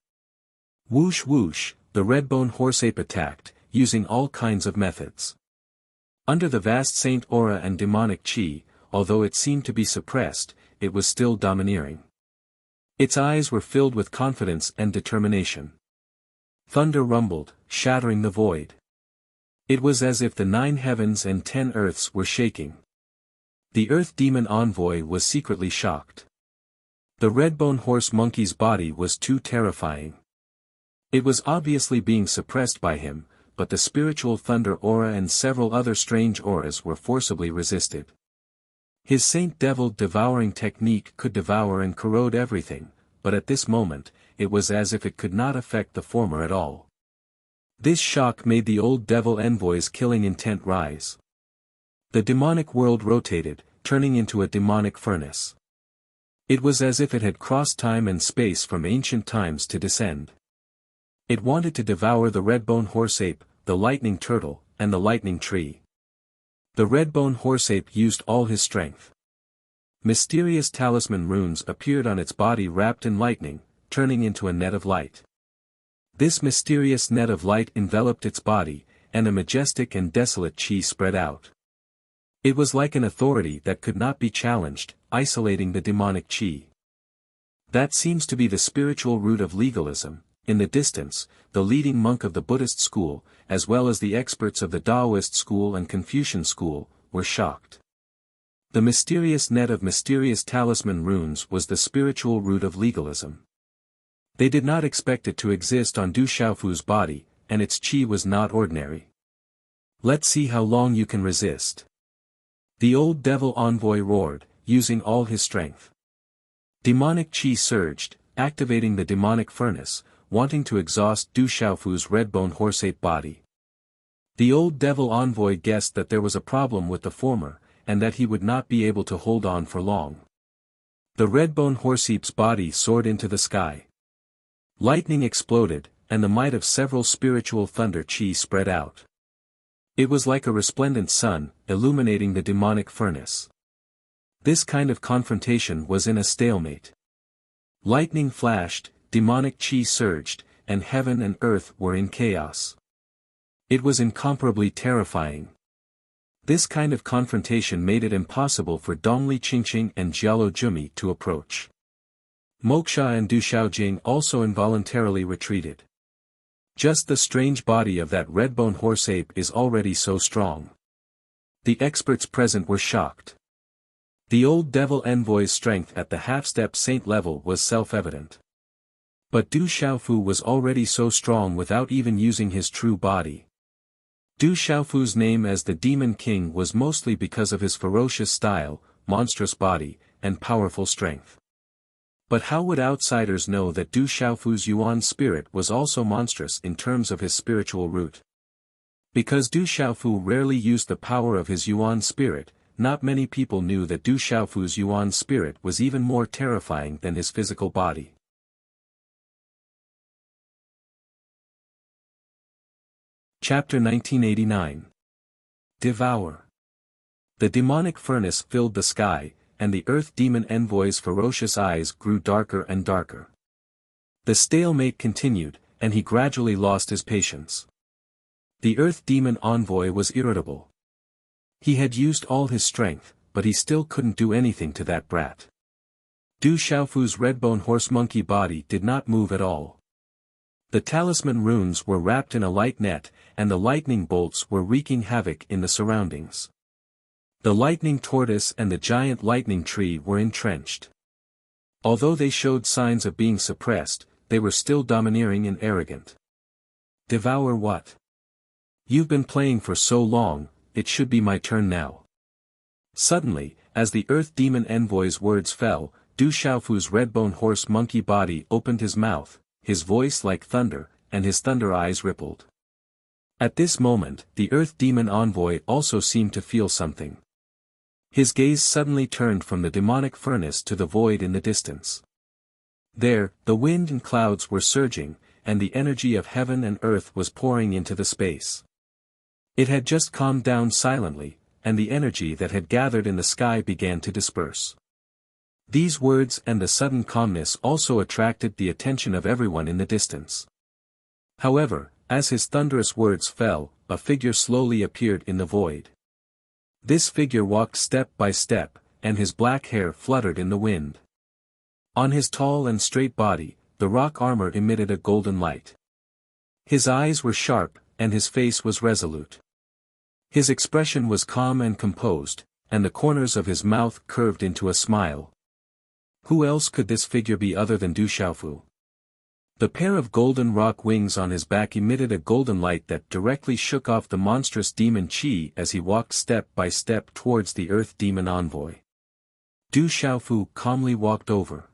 Whoosh whoosh, the red-bone horse-ape attacked, using all kinds of methods. Under the vast saint aura and demonic chi, although it seemed to be suppressed, it was still domineering. Its eyes were filled with confidence and determination. Thunder rumbled, shattering the void. It was as if the 9 heavens and 10 earths were shaking. The Earth Demon Envoy was secretly shocked. The red-bone horse monkey's body was too terrifying. It was obviously being suppressed by him, but the spiritual thunder aura and several other strange auras were forcibly resisted. His Saint Devil devouring technique could devour and corrode everything, but at this moment, it was as if it could not affect the former at all. This shock made the old devil envoy's killing intent rise. The demonic world rotated, turning into a demonic furnace. It was as if it had crossed time and space from ancient times to descend. It wanted to devour the redbone horseape, the lightning turtle, and the lightning tree. The redbone horseape used all his strength. Mysterious talisman runes appeared on its body wrapped in lightning, turning into a net of light. This mysterious net of light enveloped its body, and a majestic and desolate chi spread out. It was like an authority that could not be challenged, isolating the demonic chi. That seems to be the spiritual root of legalism. In the distance, the leading monk of the Buddhist school, as well as the experts of the Taoist school and Confucian school, were shocked. The mysterious net of mysterious talisman runes was the spiritual root of legalism. They did not expect it to exist on Du Xiaofu's body, and its qi was not ordinary. Let's see how long you can resist. The old devil envoy roared, using all his strength. Demonic qi surged, activating the demonic furnace, wanting to exhaust Du Xiaofu's redbone horseape body. The old devil envoy guessed that there was a problem with the former, and that he would not be able to hold on for long. The redbone horseape's body soared into the sky. Lightning exploded, and the might of several spiritual thunder chi spread out. It was like a resplendent sun, illuminating the demonic furnace. This kind of confrontation was in a stalemate. Lightning flashed, demonic chi surged, and heaven and earth were in chaos. It was incomparably terrifying. This kind of confrontation made it impossible for Dongli Qingqing and Jialo Jumi to approach. Moksha and Du Xiaojing also involuntarily retreated. Just the strange body of that redbone horseape is already so strong. The experts present were shocked. The old devil envoy's strength at the half-step saint level was self-evident. But Du Xiaofu was already so strong without even using his true body. Du Xiaofu's name as the Demon King was mostly because of his ferocious style, monstrous body, and powerful strength. But how would outsiders know that Du Xiaofu's Yuan spirit was also monstrous in terms of his spiritual root? Because Du Xiaofu rarely used the power of his Yuan spirit, not many people knew that Du Xiaofu's Yuan spirit was even more terrifying than his physical body. Chapter 1989. Devour. The demonic furnace filled the sky, and the earth demon envoy's ferocious eyes grew darker and darker. The stalemate continued, and he gradually lost his patience. The earth demon envoy was irritable. He had used all his strength, but he still couldn't do anything to that brat. Du Xiaofu's redbone horse monkey body did not move at all. The talisman runes were wrapped in a light net, and the lightning bolts were wreaking havoc in the surroundings. The lightning tortoise and the giant lightning tree were entrenched. Although they showed signs of being suppressed, they were still domineering and arrogant. Devour what? You've been playing for so long, it should be my turn now. Suddenly, as the earth demon envoy's words fell, Du Xiaofu's redbone horse monkey body opened his mouth, his voice like thunder, and his thunder eyes rippled. At this moment, the earth demon envoy also seemed to feel something. His gaze suddenly turned from the demonic furnace to the void in the distance. There, the wind and clouds were surging, and the energy of heaven and earth was pouring into the space. It had just calmed down silently, and the energy that had gathered in the sky began to disperse. These words and the sudden calmness also attracted the attention of everyone in the distance. However, as his thunderous words fell, a figure slowly appeared in the void. This figure walked step by step, and his black hair fluttered in the wind. On his tall and straight body, the rock armor emitted a golden light. His eyes were sharp, and his face was resolute. His expression was calm and composed, and the corners of his mouth curved into a smile. Who else could this figure be other than Du Xiaofu? The pair of golden rock wings on his back emitted a golden light that directly shook off the monstrous demon Qi as he walked step by step towards the earth demon envoy. Du Xiaofu calmly walked over.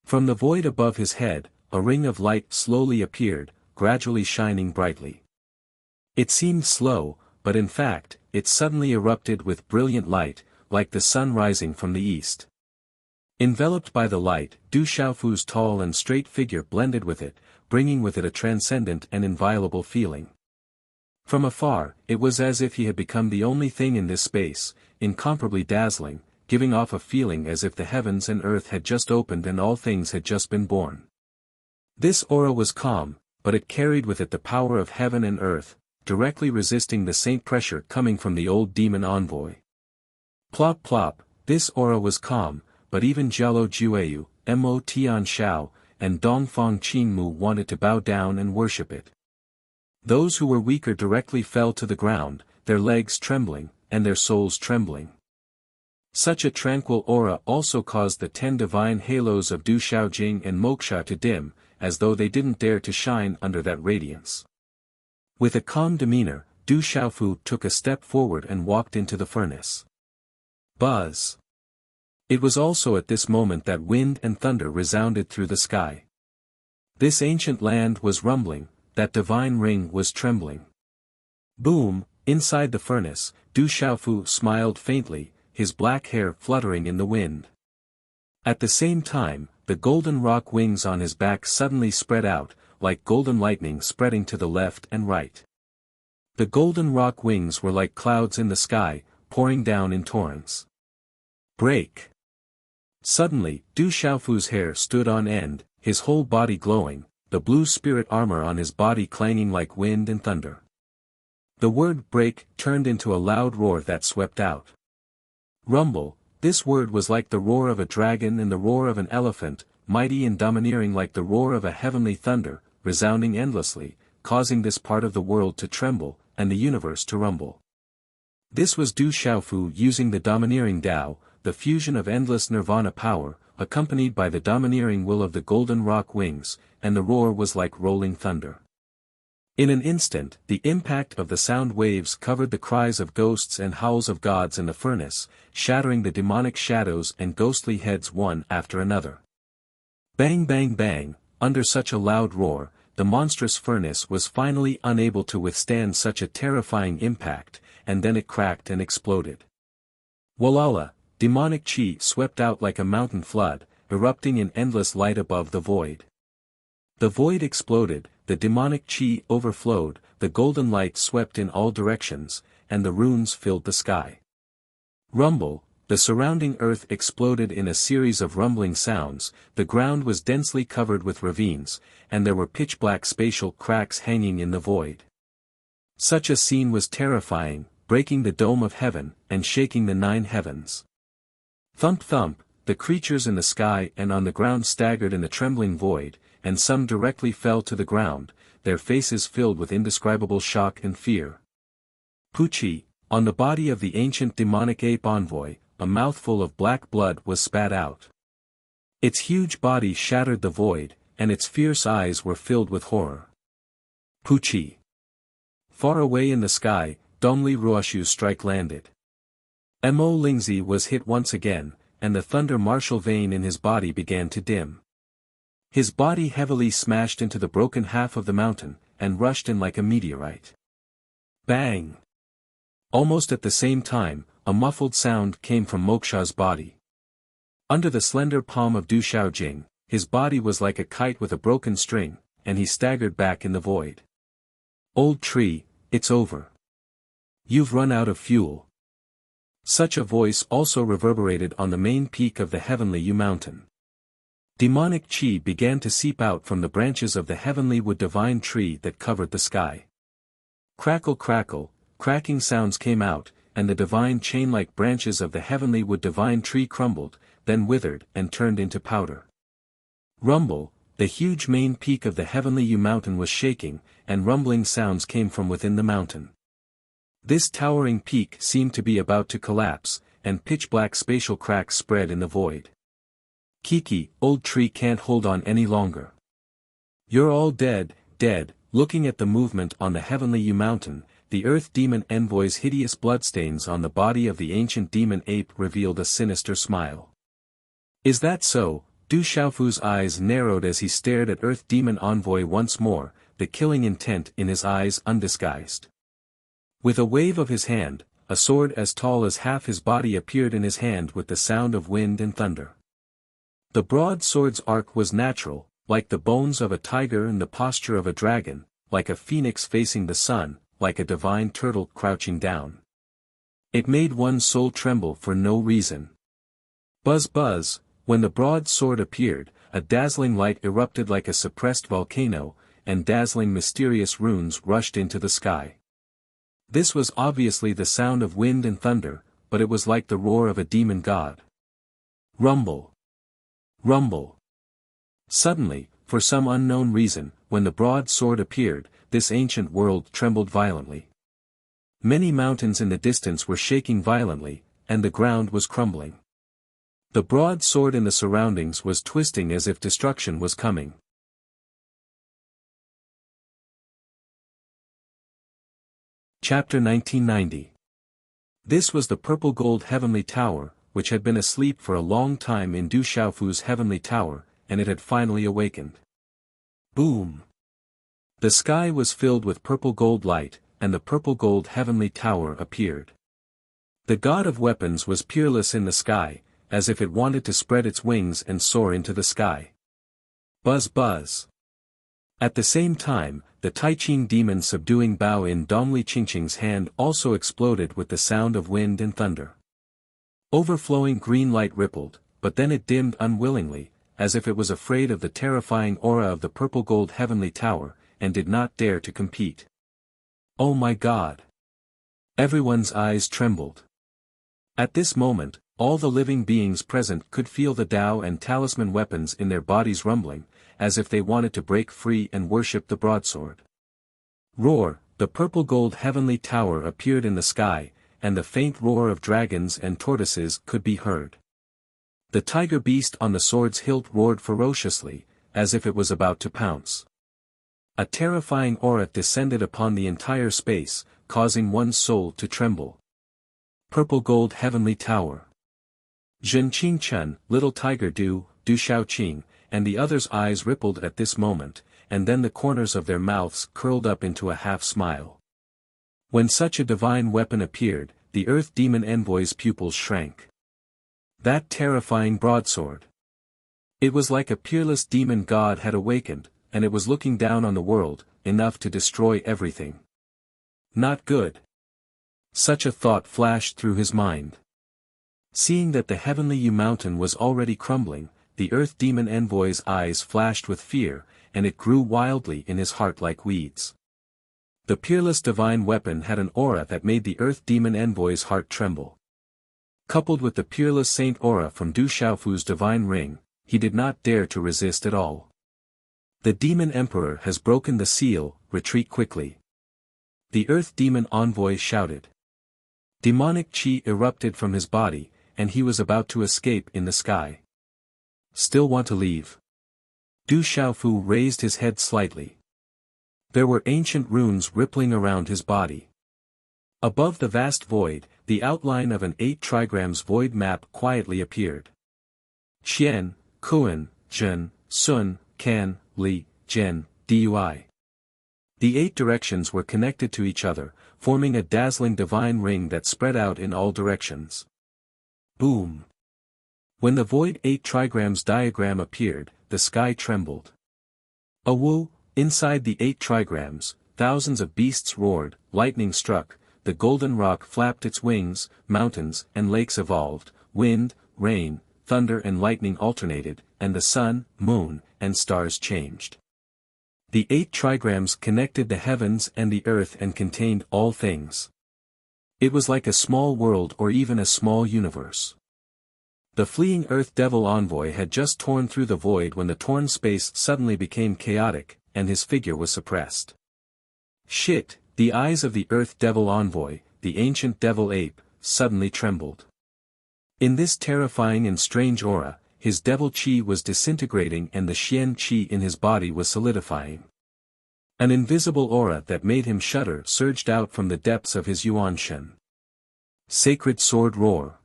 From the void above his head, a ring of light slowly appeared, gradually shining brightly. It seemed slow, but in fact, it suddenly erupted with brilliant light, like the sun rising from the east. Enveloped by the light, Du Xiaofu's tall and straight figure blended with it, bringing with it a transcendent and inviolable feeling. From afar, it was as if he had become the only thing in this space, incomparably dazzling, giving off a feeling as if the heavens and earth had just opened and all things had just been born. This aura was calm, but it carried with it the power of heaven and earth, directly resisting the saint pressure coming from the old demon envoy. Plop plop, this aura was calm, but even Jialo Jueyu, Mo Tian Shao, and Dongfang Qingmu wanted to bow down and worship it. Those who were weaker directly fell to the ground, their legs trembling, and their souls trembling. Such a tranquil aura also caused the 10 divine halos of Du Xiaojing and Moksha to dim, as though they didn't dare to shine under that radiance. With a calm demeanor, Du Xiaofu took a step forward and walked into the furnace. Buzz! It was also at this moment that wind and thunder resounded through the sky. This ancient land was rumbling, that divine ring was trembling. Boom! Inside the furnace, Du Xiaofu smiled faintly, his black hair fluttering in the wind. At the same time, the golden rock wings on his back suddenly spread out, like golden lightning spreading to the left and right. The golden rock wings were like clouds in the sky, pouring down in torrents. Break! Suddenly, Du Xiaofu's hair stood on end, his whole body glowing, the blue spirit armor on his body clanging like wind and thunder. The word break turned into a loud roar that swept out. Rumble, this word was like the roar of a dragon and the roar of an elephant, mighty and domineering like the roar of a heavenly thunder, resounding endlessly, causing this part of the world to tremble, and the universe to rumble. This was Du Xiaofu using the domineering Tao, the fusion of endless nirvana power, accompanied by the domineering will of the golden rock wings, and the roar was like rolling thunder. In an instant, the impact of the sound waves covered the cries of ghosts and howls of gods in the furnace, shattering the demonic shadows and ghostly heads one after another. Bang bang bang, under such a loud roar, the monstrous furnace was finally unable to withstand such a terrifying impact, and then it cracked and exploded. Walala! Demonic Qi swept out like a mountain flood, erupting in endless light above the void. The void exploded, the demonic Qi overflowed, the golden light swept in all directions, and the runes filled the sky. Rumble, the surrounding earth exploded in a series of rumbling sounds, the ground was densely covered with ravines, and there were pitch-black spatial cracks hanging in the void. Such a scene was terrifying, breaking the dome of heaven, and shaking the 9 heavens. Thump thump, the creatures in the sky and on the ground staggered in the trembling void, and some directly fell to the ground, their faces filled with indescribable shock and fear. Puchi, on the body of the ancient demonic ape envoy, a mouthful of black blood was spat out. Its huge body shattered the void, and its fierce eyes were filled with horror. Puchi. Far away in the sky, Dongli Ruoshu's strike landed. Mo Lingzi was hit once again, and the thunder martial vein in his body began to dim. His body heavily smashed into the broken half of the mountain, and rushed in like a meteorite. Bang! Almost at the same time, a muffled sound came from Moksha's body. Under the slender palm of Du Xiaojing, his body was like a kite with a broken string, and he staggered back in the void. Old tree, it's over. You've run out of fuel. Such a voice also reverberated on the main peak of the heavenly Yu mountain. Demonic Qi began to seep out from the branches of the heavenly wood divine tree that covered the sky. Crackle crackle, cracking sounds came out, and the divine chain-like branches of the heavenly wood divine tree crumbled, then withered and turned into powder. Rumble, the huge main peak of the heavenly Yu mountain was shaking, and rumbling sounds came from within the mountain. This towering peak seemed to be about to collapse, and pitch-black spatial cracks spread in the void. Kiki, old tree can't hold on any longer. You're all dead, dead. Looking at the movement on the heavenly U-mountain, the Earth Demon Envoy's hideous bloodstains on the body of the ancient demon ape revealed a sinister smile. Is that so? Du Xiaofu's eyes narrowed as he stared at Earth Demon Envoy once more, the killing intent in his eyes undisguised. With a wave of his hand, a sword as tall as half his body appeared in his hand with the sound of wind and thunder. The broad sword's arc was natural, like the bones of a tiger and the posture of a dragon, like a phoenix facing the sun, like a divine turtle crouching down. It made one's soul tremble for no reason. Buzz buzz, when the broad sword appeared, a dazzling light erupted like a suppressed volcano, and dazzling mysterious runes rushed into the sky. This was obviously the sound of wind and thunder, but it was like the roar of a demon god. Rumble. Rumble. Suddenly, for some unknown reason, when the broad sword appeared, this ancient world trembled violently. Many mountains in the distance were shaking violently, and the ground was crumbling. The broad sword in the surroundings was twisting as if destruction was coming. Chapter 1990. This was the purple gold heavenly tower, which had been asleep for a long time in Du Xiaofu's heavenly tower, and it had finally awakened. Boom! The sky was filled with purple gold light, and the purple gold heavenly tower appeared. The god of weapons was peerless in the sky, as if it wanted to spread its wings and soar into the sky. Buzz buzz. At the same time, the Taiqing demon subduing Bao in Dongli Qingqing's hand also exploded with the sound of wind and thunder. Overflowing green light rippled, but then it dimmed unwillingly, as if it was afraid of the terrifying aura of the purple gold heavenly tower, and did not dare to compete. Oh my God! Everyone's eyes trembled. At this moment, all the living beings present could feel the Tao and talisman weapons in their bodies rumbling, as if they wanted to break free and worship the broadsword. Roar! The purple gold heavenly tower appeared in the sky, and the faint roar of dragons and tortoises could be heard. The tiger beast on the sword's hilt roared ferociously, as if it was about to pounce. A terrifying aura descended upon the entire space, causing one's soul to tremble. Purple gold heavenly tower. Zhen Qingchen, little tiger Du Xiaoqing, and the others' eyes rippled at this moment, and then the corners of their mouths curled up into a half-smile. When such a divine weapon appeared, the Earth Demon Envoy's pupils shrank. That terrifying broadsword. It was like a peerless demon god had awakened, and it was looking down on the world, enough to destroy everything. Not good. Such a thought flashed through his mind. Seeing that the heavenly U-mountain was already crumbling, the Earth Demon Envoy's eyes flashed with fear, and it grew wildly in his heart like weeds. The peerless divine weapon had an aura that made the Earth Demon Envoy's heart tremble. Coupled with the peerless saint aura from Du Xiaofu's divine ring, he did not dare to resist at all. The Demon Emperor has broken the seal, retreat quickly. The Earth Demon Envoy shouted. Demonic chi erupted from his body, and he was about to escape in the sky. Still want to leave? Du Xiaofu raised his head slightly. There were ancient runes rippling around his body. Above the vast void, the outline of an 8 trigrams void map quietly appeared. Qian, Kuan, Zhen, Sun, Kan, Li, Zhen, Dui. The 8 directions were connected to each other, forming a dazzling divine ring that spread out in all directions. Boom! When the void 8 trigrams diagram appeared, the sky trembled. Awu! Inside the 8 trigrams, thousands of beasts roared, lightning struck, the golden rock flapped its wings, mountains and lakes evolved, wind, rain, thunder and lightning alternated, and the sun, moon, and stars changed. The 8 trigrams connected the heavens and the earth and contained all things. It was like a small world or even a small universe. The fleeing Earth Devil Envoy had just torn through the void when the torn space suddenly became chaotic, and his figure was suppressed. Shit! The eyes of the Earth Devil Envoy, the ancient devil ape, suddenly trembled. In this terrifying and strange aura, his devil qi was disintegrating and the xian qi in his body was solidifying. An invisible aura that made him shudder surged out from the depths of his yuan shen. Sacred sword roar.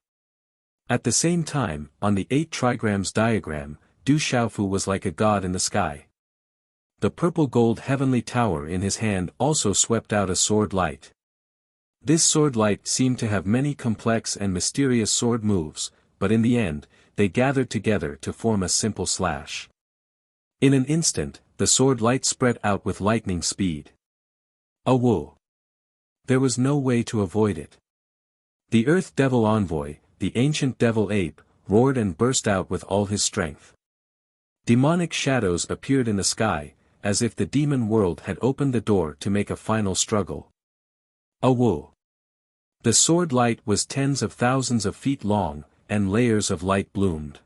At the same time, on the 8 trigrams diagram, Du Xiaofu was like a god in the sky. The purple-gold heavenly tower in his hand also swept out a sword light. This sword light seemed to have many complex and mysterious sword moves, but in the end, they gathered together to form a simple slash. In an instant, the sword light spread out with lightning speed. A woo! There was no way to avoid it. The Earth Devil Envoy, the ancient devil ape, roared and burst out with all his strength. Demonic shadows appeared in the sky, as if the demon world had opened the door to make a final struggle. A woo! The sword light was tens of thousands of feet long, and layers of light bloomed.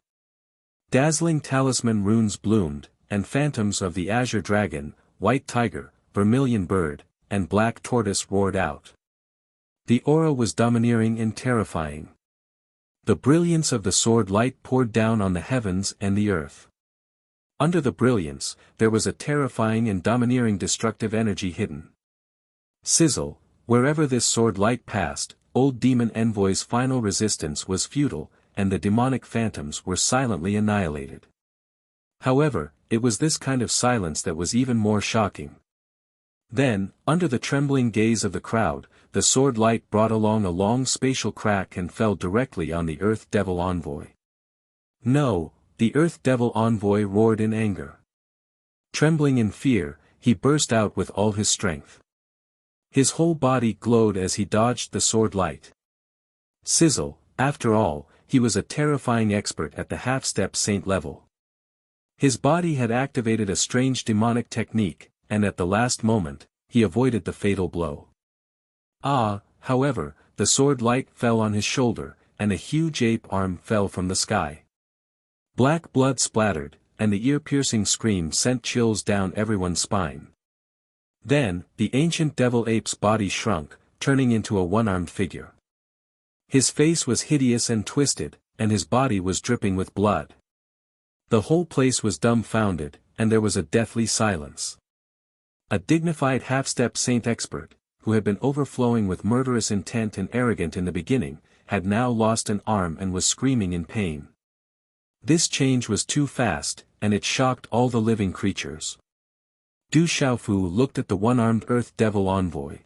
Dazzling talisman runes bloomed, and phantoms of the azure dragon, white tiger, vermilion bird, and black tortoise roared out. The aura was domineering and terrifying. The brilliance of the sword light poured down on the heavens and the earth. Under the brilliance, there was a terrifying and domineering destructive energy hidden. Sizzle, wherever this sword light passed, old demon envoy's final resistance was futile, and the demonic phantoms were silently annihilated. However, it was this kind of silence that was even more shocking. Then, under the trembling gaze of the crowd, the sword light brought along a long spatial crack and fell directly on the Earth Devil Envoy. No, the Earth Devil Envoy roared in anger. Trembling in fear, he burst out with all his strength. His whole body glowed as he dodged the sword light. Sizzle, after all, he was a terrifying expert at the half-step saint level. His body had activated a strange demonic technique, and at the last moment, he avoided the fatal blow. However, the sword light fell on his shoulder, and a huge ape arm fell from the sky. Black blood splattered, and the ear-piercing scream sent chills down everyone's spine. Then, the ancient devil ape's body shrunk, turning into a one-armed figure. His face was hideous and twisted, and his body was dripping with blood. The whole place was dumbfounded, and there was a deathly silence. A dignified half-step saint expert, who had been overflowing with murderous intent and arrogant in the beginning, had now lost an arm and was screaming in pain. This change was too fast, and it shocked all the living creatures. Du Xiaofu looked at the one-armed Earth Devil Envoy.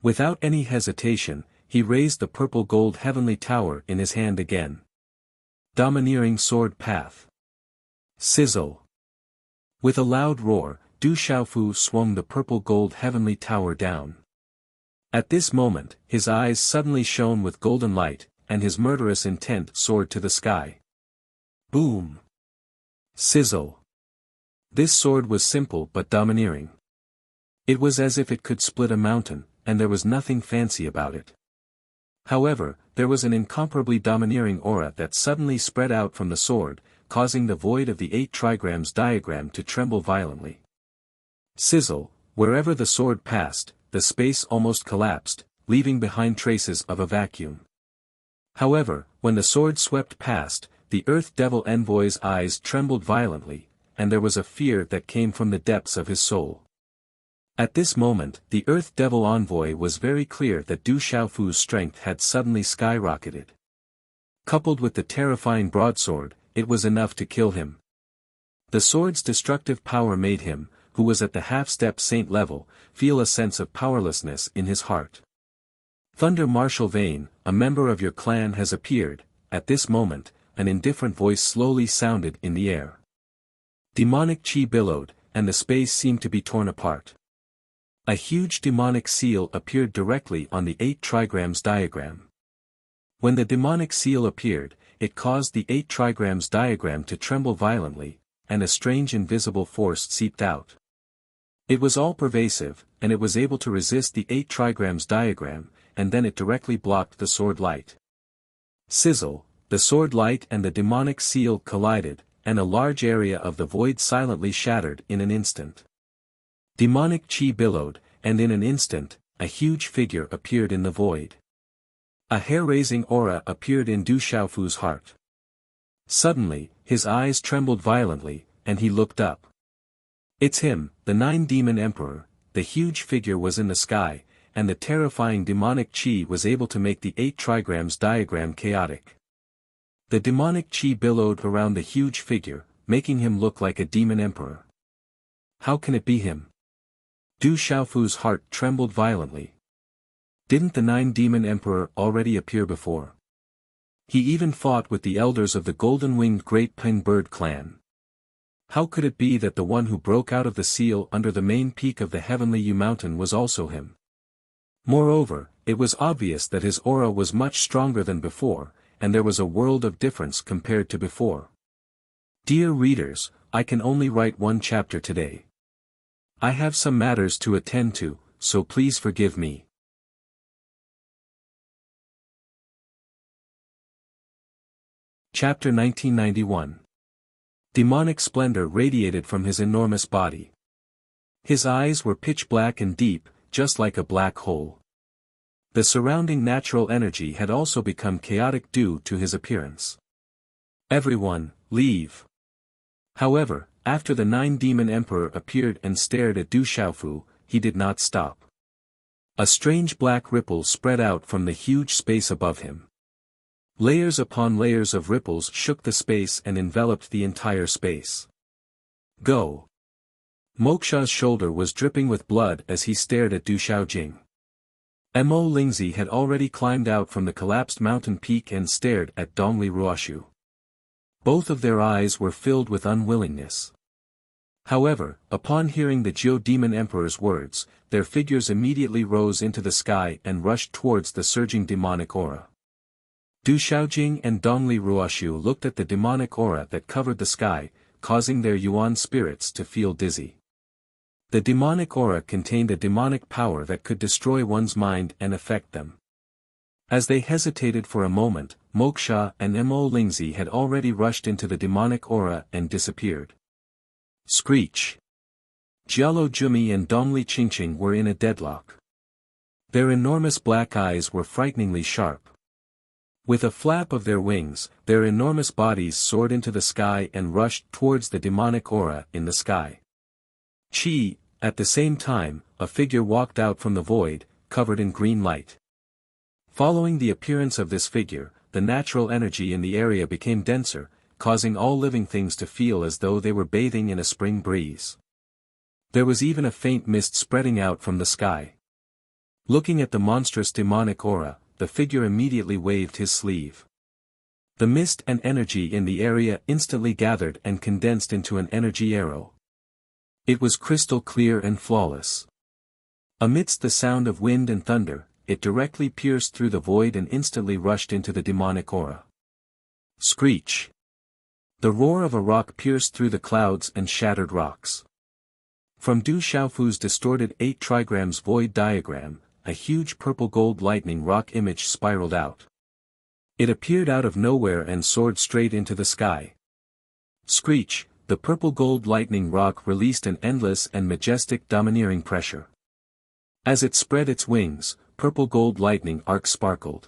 Without any hesitation, he raised the purple-gold heavenly tower in his hand again. Domineering sword path. Sizzle. With a loud roar, Du Xiaofu swung the purple-gold heavenly tower down. At this moment, his eyes suddenly shone with golden light, and his murderous intent soared to the sky. Boom! Sizzle! This sword was simple but domineering. It was as if it could split a mountain, and there was nothing fancy about it. However, there was an incomparably domineering aura that suddenly spread out from the sword, causing the void of the 8 trigrams diagram to tremble violently. Sizzle, wherever the sword passed, the space almost collapsed, leaving behind traces of a vacuum. However, when the sword swept past, the Earth Devil Envoy's eyes trembled violently, and there was a fear that came from the depths of his soul. At this moment, the Earth Devil Envoy was very clear that Du Xiaofu's strength had suddenly skyrocketed. Coupled with the terrifying broadsword, it was enough to kill him. The sword's destructive power made him, who was at the half-step saint level, feel a sense of powerlessness in his heart. Thunder Marshal Vane, a member of your clan has appeared. At this moment, an indifferent voice slowly sounded in the air. Demonic chi billowed, and the space seemed to be torn apart. A huge demonic seal appeared directly on the 8 trigrams diagram. When the demonic seal appeared, it caused the 8 trigrams diagram to tremble violently, and a strange invisible force seeped out. It was all-pervasive, and it was able to resist the 8 trigrams diagram, and then it directly blocked the sword light. Sizzle, the sword light and the demonic seal collided, and a large area of the void silently shattered in an instant. Demonic chi billowed, and in an instant, a huge figure appeared in the void. A hair-raising aura appeared in Du Xiaofu's heart. Suddenly, his eyes trembled violently, and he looked up. It's him, the Nine-Demon Emperor. The huge figure was in the sky, and the terrifying demonic chi was able to make the 8 trigrams diagram chaotic. The demonic chi billowed around the huge figure, making him look like a demon emperor. How can it be him? Du Xiaofu's heart trembled violently. Didn't the Nine-Demon Emperor already appear before? He even fought with the elders of the golden-winged Great Ping Bird clan. How could it be that the one who broke out of the seal under the main peak of the Heavenly Yu Mountain was also him? Moreover, it was obvious that his aura was much stronger than before, and there was a world of difference compared to before. Dear readers, I can only write 1 chapter today. I have some matters to attend to, so please forgive me. Chapter 1991. Demonic splendor radiated from his enormous body. His eyes were pitch black and deep, just like a black hole. The surrounding natural energy had also become chaotic due to his appearance. Everyone, leave. However, after the Nine-Demon Emperor appeared and stared at Du Xiaofu, he did not stop. A strange black ripple spread out from the huge space above him. Layers upon layers of ripples shook the space and enveloped the entire space. Go! Moksha's shoulder was dripping with blood as he stared at Du Xiaojing. Mo Lingzi had already climbed out from the collapsed mountain peak and stared at Dongli Ruoshu. Both of their eyes were filled with unwillingness. However, upon hearing the Jiu Demon Emperor's words, their figures immediately rose into the sky and rushed towards the surging demonic aura. Du Xiaojing and Dongli Ruoshu looked at the demonic aura that covered the sky, causing their Yuan spirits to feel dizzy. The demonic aura contained a demonic power that could destroy one's mind and affect them. As they hesitated for a moment, Moksha and Mo Lingzi had already rushed into the demonic aura and disappeared. Screech! Jialo Jumi and Dongli Qingqing were in a deadlock. Their enormous black eyes were frighteningly sharp. With a flap of their wings, their enormous bodies soared into the sky and rushed towards the demonic aura in the sky. Chi, at the same time, a figure walked out from the void, covered in green light. Following the appearance of this figure, the natural energy in the area became denser, causing all living things to feel as though they were bathing in a spring breeze. There was even a faint mist spreading out from the sky. Looking at the monstrous demonic aura, the figure immediately waved his sleeve. The mist and energy in the area instantly gathered and condensed into an energy arrow. It was crystal clear and flawless. Amidst the sound of wind and thunder, it directly pierced through the void and instantly rushed into the demonic aura. Screech! The roar of a rock pierced through the clouds and shattered rocks. From Du Xiaofu's distorted 8 trigrams void diagram, a huge purple-gold lightning rock image spiraled out. It appeared out of nowhere and soared straight into the sky. Screech! The purple-gold lightning rock released an endless and majestic domineering pressure. As it spread its wings, purple-gold lightning arcs sparkled.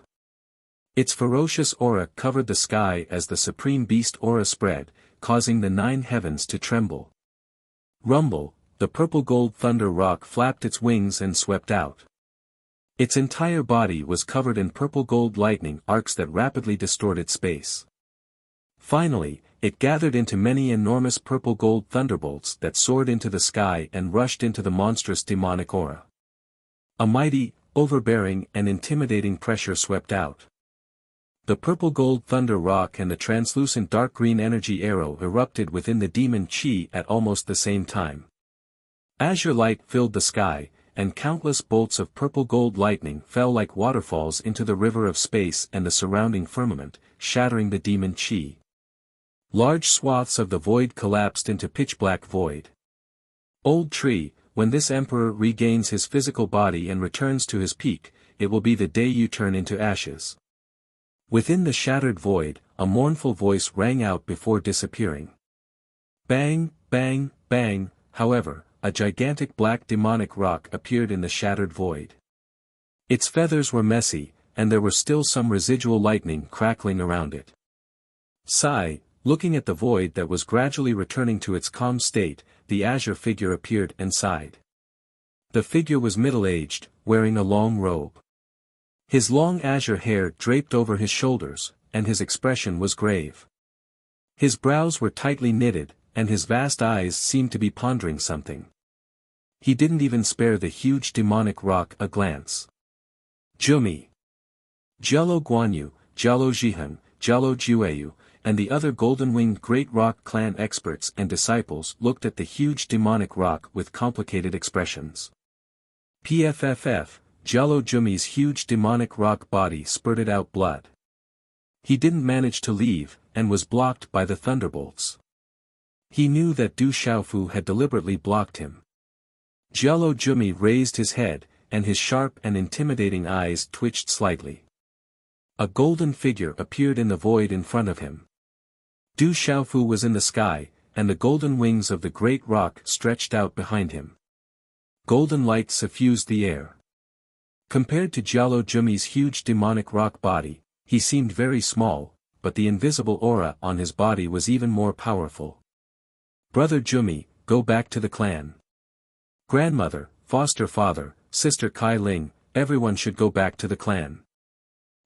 Its ferocious aura covered the sky as the supreme beast aura spread, causing the 9 heavens to tremble. Rumble! The purple-gold thunder rock flapped its wings and swept out. Its entire body was covered in purple-gold lightning arcs that rapidly distorted space. Finally, it gathered into many enormous purple-gold thunderbolts that soared into the sky and rushed into the monstrous demonic aura. A mighty, overbearing and intimidating pressure swept out. The purple-gold thunder rock and the translucent dark green energy arrow erupted within the demon chi at almost the same time. Azure light filled the sky, and countless bolts of purple-gold lightning fell like waterfalls into the river of space and the surrounding firmament, shattering the demon chi. Large swaths of the void collapsed into pitch-black void. Old tree, when this emperor regains his physical body and returns to his peak, it will be the day you turn into ashes. Within the shattered void, a mournful voice rang out before disappearing. Bang, bang, bang, however, a gigantic black demonic rock appeared in the shattered void. Its feathers were messy, and there were still some residual lightning crackling around it. Sigh, Looking at the void that was gradually returning to its calm state, the azure figure appeared and sighed. The figure was middle-aged, wearing a long robe. His long azure hair draped over his shoulders, and his expression was grave. His brows were tightly knitted, and his vast eyes seemed to be pondering something. He didn't even spare the huge demonic rock a glance. Jumi. Jialo Guanyu, Jialo Jihan, Jialo Jueyu, and the other golden-winged Great Rock clan experts and disciples looked at the huge demonic rock with complicated expressions. PFFF, Jialo Jumi's huge demonic rock body spurted out blood. He didn't manage to leave, and was blocked by the thunderbolts. He knew that Du Xiaofu had deliberately blocked him. Jialo Jumi raised his head, and his sharp and intimidating eyes twitched slightly. A golden figure appeared in the void in front of him. Du Xiaofu was in the sky, and the golden wings of the great rock stretched out behind him. Golden light suffused the air. Compared to Jialo Jumi's huge demonic rock body, he seemed very small, but the invisible aura on his body was even more powerful. Brother Jumi, go back to the clan. Grandmother, foster father, sister Kai Ling, everyone should go back to the clan.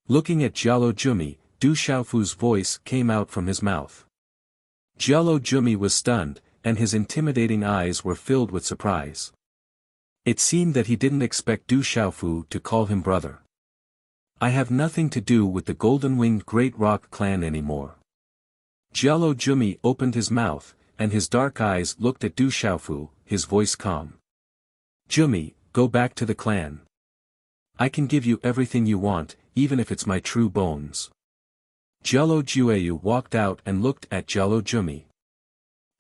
Looking at Jialo Jumi, Du Xiaofu's voice came out from his mouth. Jialo Jumi was stunned, and his intimidating eyes were filled with surprise. It seemed that he didn't expect Du Xiaofu to call him brother. I have nothing to do with the golden-winged Great Rock clan anymore. Jialo Jumi opened his mouth, and his dark eyes looked at Du Xiaofu, his voice calm. Jumi, go back to the clan. I can give you everything you want, even if it's my true bones. Jialo Jueyu walked out and looked at Jialo Jumi.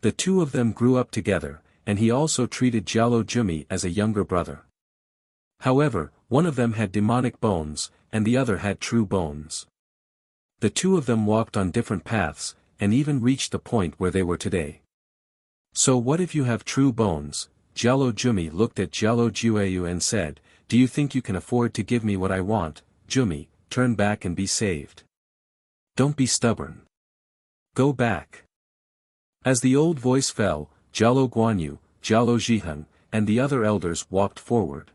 The two of them grew up together, and he also treated Jialo Jumi as a younger brother. However, one of them had demonic bones, and the other had true bones. The two of them walked on different paths, and even reached the point where they were today. So what if you have true bones? Jialo Jumi looked at Jialo Jueyu and said, do you think you can afford to give me what I want? Jumi, turn back and be saved. Don't be stubborn. Go back. As the old voice fell, Jialo Guanyu, Jialo Jihan, and the other elders walked forward.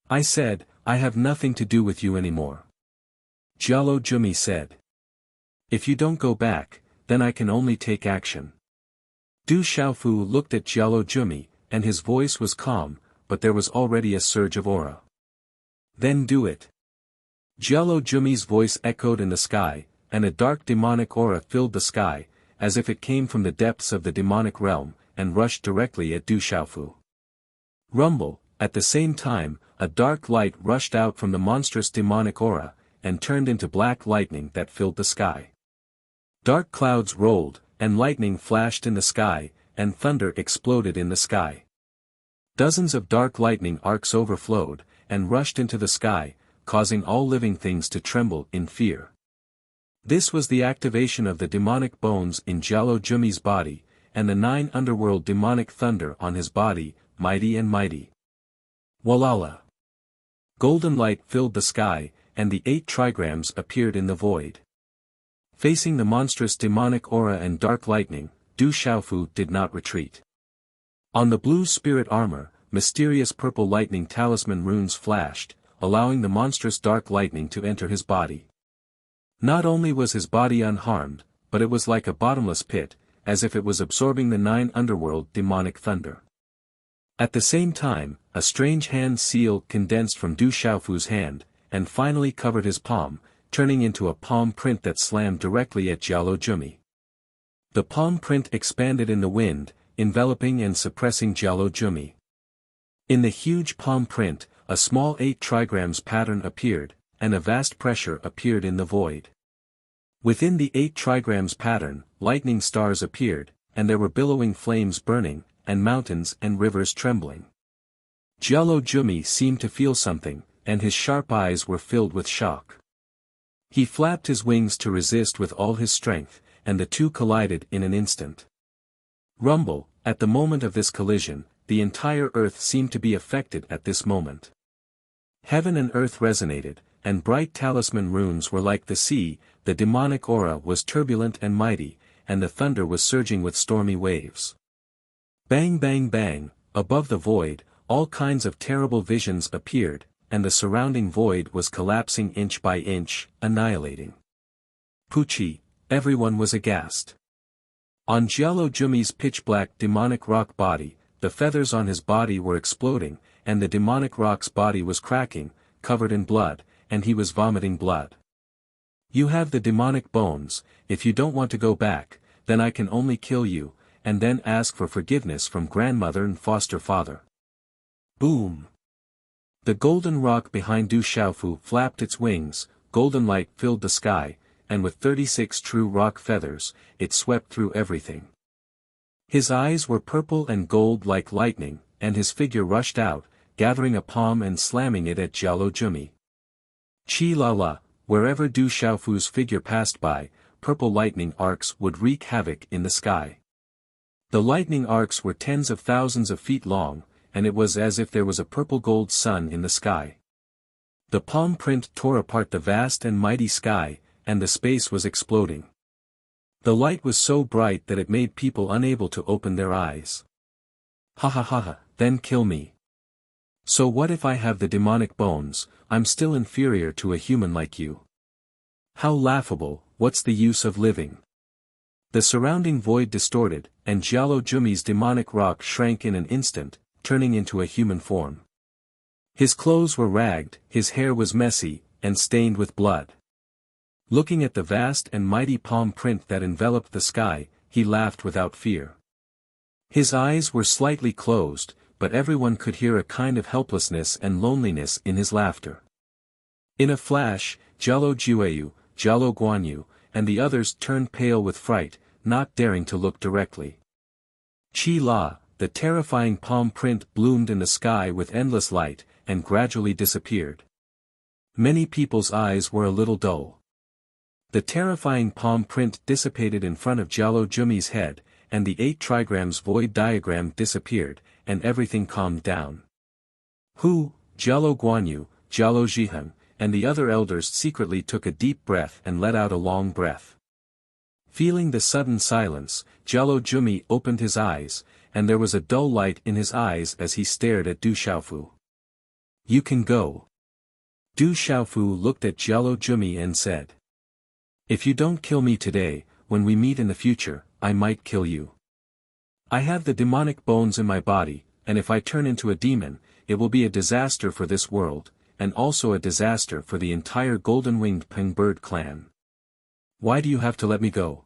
I said, I have nothing to do with you anymore. Jialo Jumi said. If you don't go back, then I can only take action. Du Xiaofu looked at Jialo Jumi, and his voice was calm, but there was already a surge of aura. Then do it. Jialo Jumi's voice echoed in the sky, and a dark demonic aura filled the sky, as if it came from the depths of the demonic realm, and rushed directly at Du Xiaofu. Rumble, at the same time, a dark light rushed out from the monstrous demonic aura, and turned into black lightning that filled the sky. Dark clouds rolled, and lightning flashed in the sky, and thunder exploded in the sky. Dozens of dark lightning arcs overflowed, and rushed into the sky, causing all living things to tremble in fear. This was the activation of the demonic bones in Jialo Jumi's body, and the 9 underworld demonic thunder on his body, mighty and mighty. Walala. Golden light filled the sky, and the 8 trigrams appeared in the void. Facing the monstrous demonic aura and dark lightning, Du Xiaofu did not retreat. On the blue spirit armor, mysterious purple lightning talisman runes flashed, allowing the monstrous dark lightning to enter his body. Not only was his body unharmed, but it was like a bottomless pit, as if it was absorbing the 9 underworld demonic thunder. At the same time, a strange hand seal condensed from Du Xiaofu's hand, and finally covered his palm, turning into a palm print that slammed directly at Jialo Jumi. The palm print expanded in the wind, enveloping and suppressing Jialo Jumi. In the huge palm print, a small 8 trigrams pattern appeared, and a vast pressure appeared in the void. Within the 8 trigrams pattern, lightning stars appeared, and there were billowing flames burning, and mountains and rivers trembling. Jialo Jumi seemed to feel something, and his sharp eyes were filled with shock. He flapped his wings to resist with all his strength, and the two collided in an instant. Rumble, at the moment of this collision, the entire earth seemed to be affected at this moment. Heaven and earth resonated, and bright talisman runes were like the sea, the demonic aura was turbulent and mighty, and the thunder was surging with stormy waves. Bang bang bang, above the void, all kinds of terrible visions appeared, and the surrounding void was collapsing inch by inch, annihilating. Pucci, everyone was aghast. On Giallo Jumi's pitch-black demonic rock body, the feathers on his body were exploding, and the demonic rock's body was cracking, covered in blood, and he was vomiting blood. You have the demonic bones. If you don't want to go back, then I can only kill you, and then ask for forgiveness from grandmother and foster father. Boom! The golden rock behind Du Xiaofu flapped its wings, golden light filled the sky, and with 36 true rock feathers, it swept through everything. His eyes were purple and gold like lightning, and his figure rushed out, gathering a palm and slamming it at Giallo Jumi. Chi la la, wherever Du Xiaofu's figure passed by, purple lightning arcs would wreak havoc in the sky. The lightning arcs were tens of thousands of feet long, and it was as if there was a purple gold sun in the sky. The palm print tore apart the vast and mighty sky, and the space was exploding. The light was so bright that it made people unable to open their eyes. Ha ha ha ha, then kill me. So what if I have the demonic bones? I'm still inferior to a human like you. How laughable, what's the use of living? The surrounding void distorted, and Giallo Jumi's demonic rock shrank in an instant, turning into a human form. His clothes were ragged, his hair was messy, and stained with blood. Looking at the vast and mighty palm print that enveloped the sky, he laughed without fear. His eyes were slightly closed, but everyone could hear a kind of helplessness and loneliness in his laughter. In a flash, Giallo Jueyu, Giallo Guanyu, and the others turned pale with fright, not daring to look directly. Chi La, the terrifying palm print bloomed in the sky with endless light, and gradually disappeared. Many people's eyes were a little dull. The terrifying palm print dissipated in front of Giallo Jumi's head, and the 8 trigrams void diagram disappeared, and everything calmed down. Hu, Giallo Guanyu, Giallo Zhiheng, and the other elders secretly took a deep breath and let out a long breath. Feeling the sudden silence, Giallo Jumi opened his eyes, and there was a dull light in his eyes as he stared at Du Xiaofu. You can go. Du Xiaofu looked at Giallo Jumi and said. If you don't kill me today, when we meet in the future, I might kill you. I have the demonic bones in my body, and if I turn into a demon, it will be a disaster for this world, and also a disaster for the entire golden-winged Pengbird clan. Why do you have to let me go?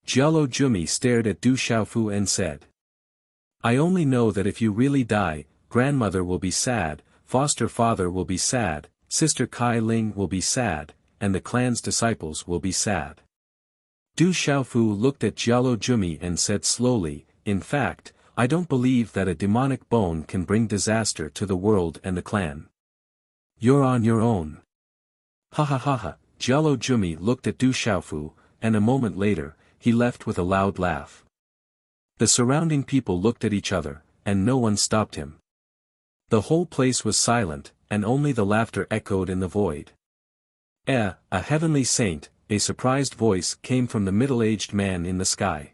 Giallo Jumi stared at Du Xiaofu and said. I only know that if you really die, grandmother will be sad, foster father will be sad, sister Kai Ling will be sad, and the clan's disciples will be sad. Du Xiaofu looked at Giallo Jumi and said slowly, in fact, I don't believe that a demonic bone can bring disaster to the world and the clan. You're on your own. Ha ha ha ha, Giallo Jumi looked at Du Xiaofu, and a moment later, he left with a loud laugh. The surrounding people looked at each other, and no one stopped him. The whole place was silent, and only the laughter echoed in the void. A heavenly saint, a surprised voice came from the middle-aged man in the sky.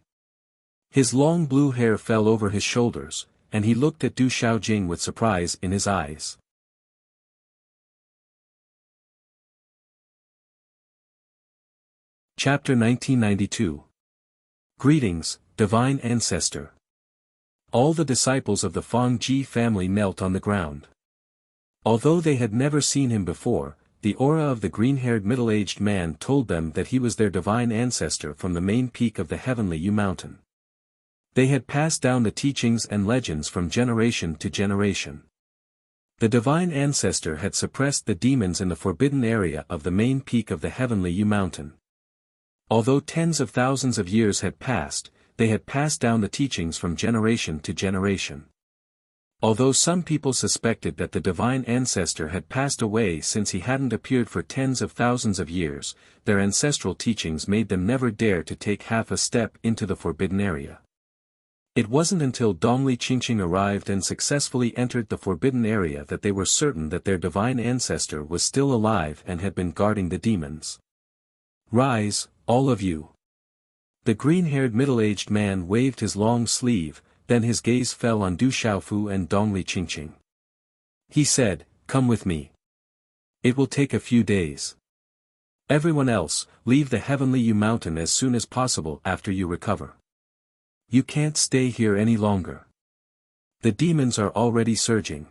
His long blue hair fell over his shoulders, and he looked at Du Xiaojing with surprise in his eyes. Chapter 1992. Greetings, Divine Ancestor. All the disciples of the Fangji family knelt on the ground. Although they had never seen him before, the aura of the green-haired middle-aged man told them that he was their divine ancestor from the main peak of the heavenly Yu mountain. They had passed down the teachings and legends from generation to generation. The divine ancestor had suppressed the demons in the forbidden area of the main peak of the heavenly Yu mountain. Although tens of thousands of years had passed, they had passed down the teachings from generation to generation. Although some people suspected that the divine ancestor had passed away since he hadn't appeared for tens of thousands of years, their ancestral teachings made them never dare to take half a step into the forbidden area. It wasn't until Dongli Qingqing arrived and successfully entered the forbidden area that they were certain that their divine ancestor was still alive and had been guarding the demons. Rise, all of you. The green-haired middle-aged man waved his long sleeve, then his gaze fell on Du Xiaofu and Dongli Qingqing. He said, "Come with me. It will take a few days. Everyone else, leave the Heavenly Yu Mountain as soon as possible after you recover. You can't stay here any longer. The demons are already surging.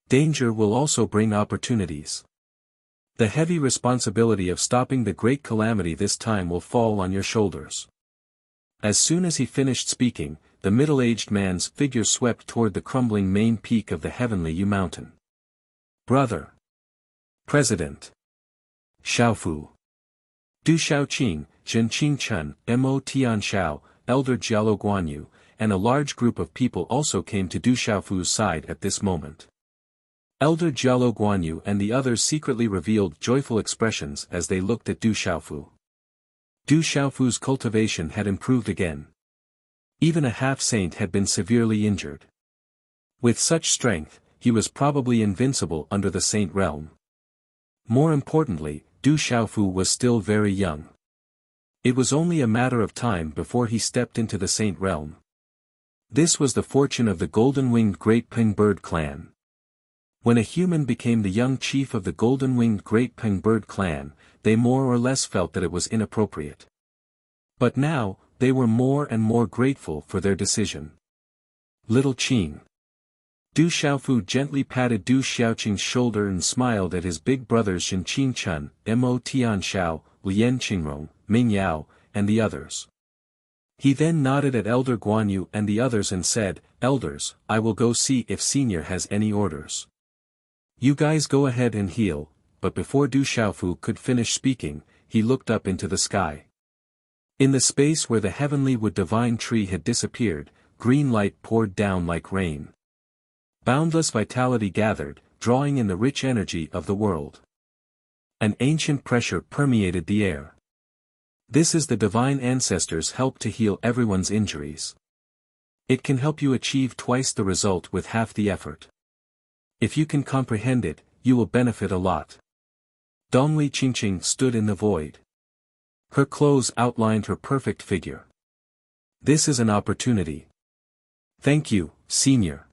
Danger will also bring opportunities. The heavy responsibility of stopping the great calamity this time will fall on your shoulders." As soon as he finished speaking, the middle-aged man's figure swept toward the crumbling main peak of the Heavenly Yu Mountain. Brother. President. Xiaofu. Du Xiaoqing, Zhen Qingchen, Mo Tianxiao, Elder Jialo Guanyu, and a large group of people also came to Du Xiaofu's side at this moment. Elder Jialo Guanyu and the others secretly revealed joyful expressions as they looked at Du Xiaofu. Du Xiaofu's cultivation had improved again. Even a half-saint had been severely injured. With such strength, he was probably invincible under the saint realm. More importantly, Du Xiaofu was still very young. It was only a matter of time before he stepped into the saint realm. This was the fortune of the golden-winged Great Peng Bird clan. When a human became the young chief of the golden-winged Great Peng Bird clan, they more or less felt that it was inappropriate. But now, they were more and more grateful for their decision. Little Qing. Du Xiaofu gently patted Du Xiaoqing's shoulder and smiled at his big brothers Zhen Qingchen, Mo Tianxiao, Lian Qingrong, Ming Yao, and the others. He then nodded at Elder Guanyu and the others and said, "Elders, I will go see if Senior has any orders. You guys go ahead and heal." But before Du Xiaofu could finish speaking, he looked up into the sky. In the space where the heavenly wood divine tree had disappeared, green light poured down like rain. Boundless vitality gathered, drawing in the rich energy of the world. An ancient pressure permeated the air. This is the divine ancestors' help to heal everyone's injuries. It can help you achieve twice the result with half the effort. If you can comprehend it, you will benefit a lot. Dongli Qingqing stood in the void. Her clothes outlined her perfect figure. This is an opportunity. Thank you, Senior.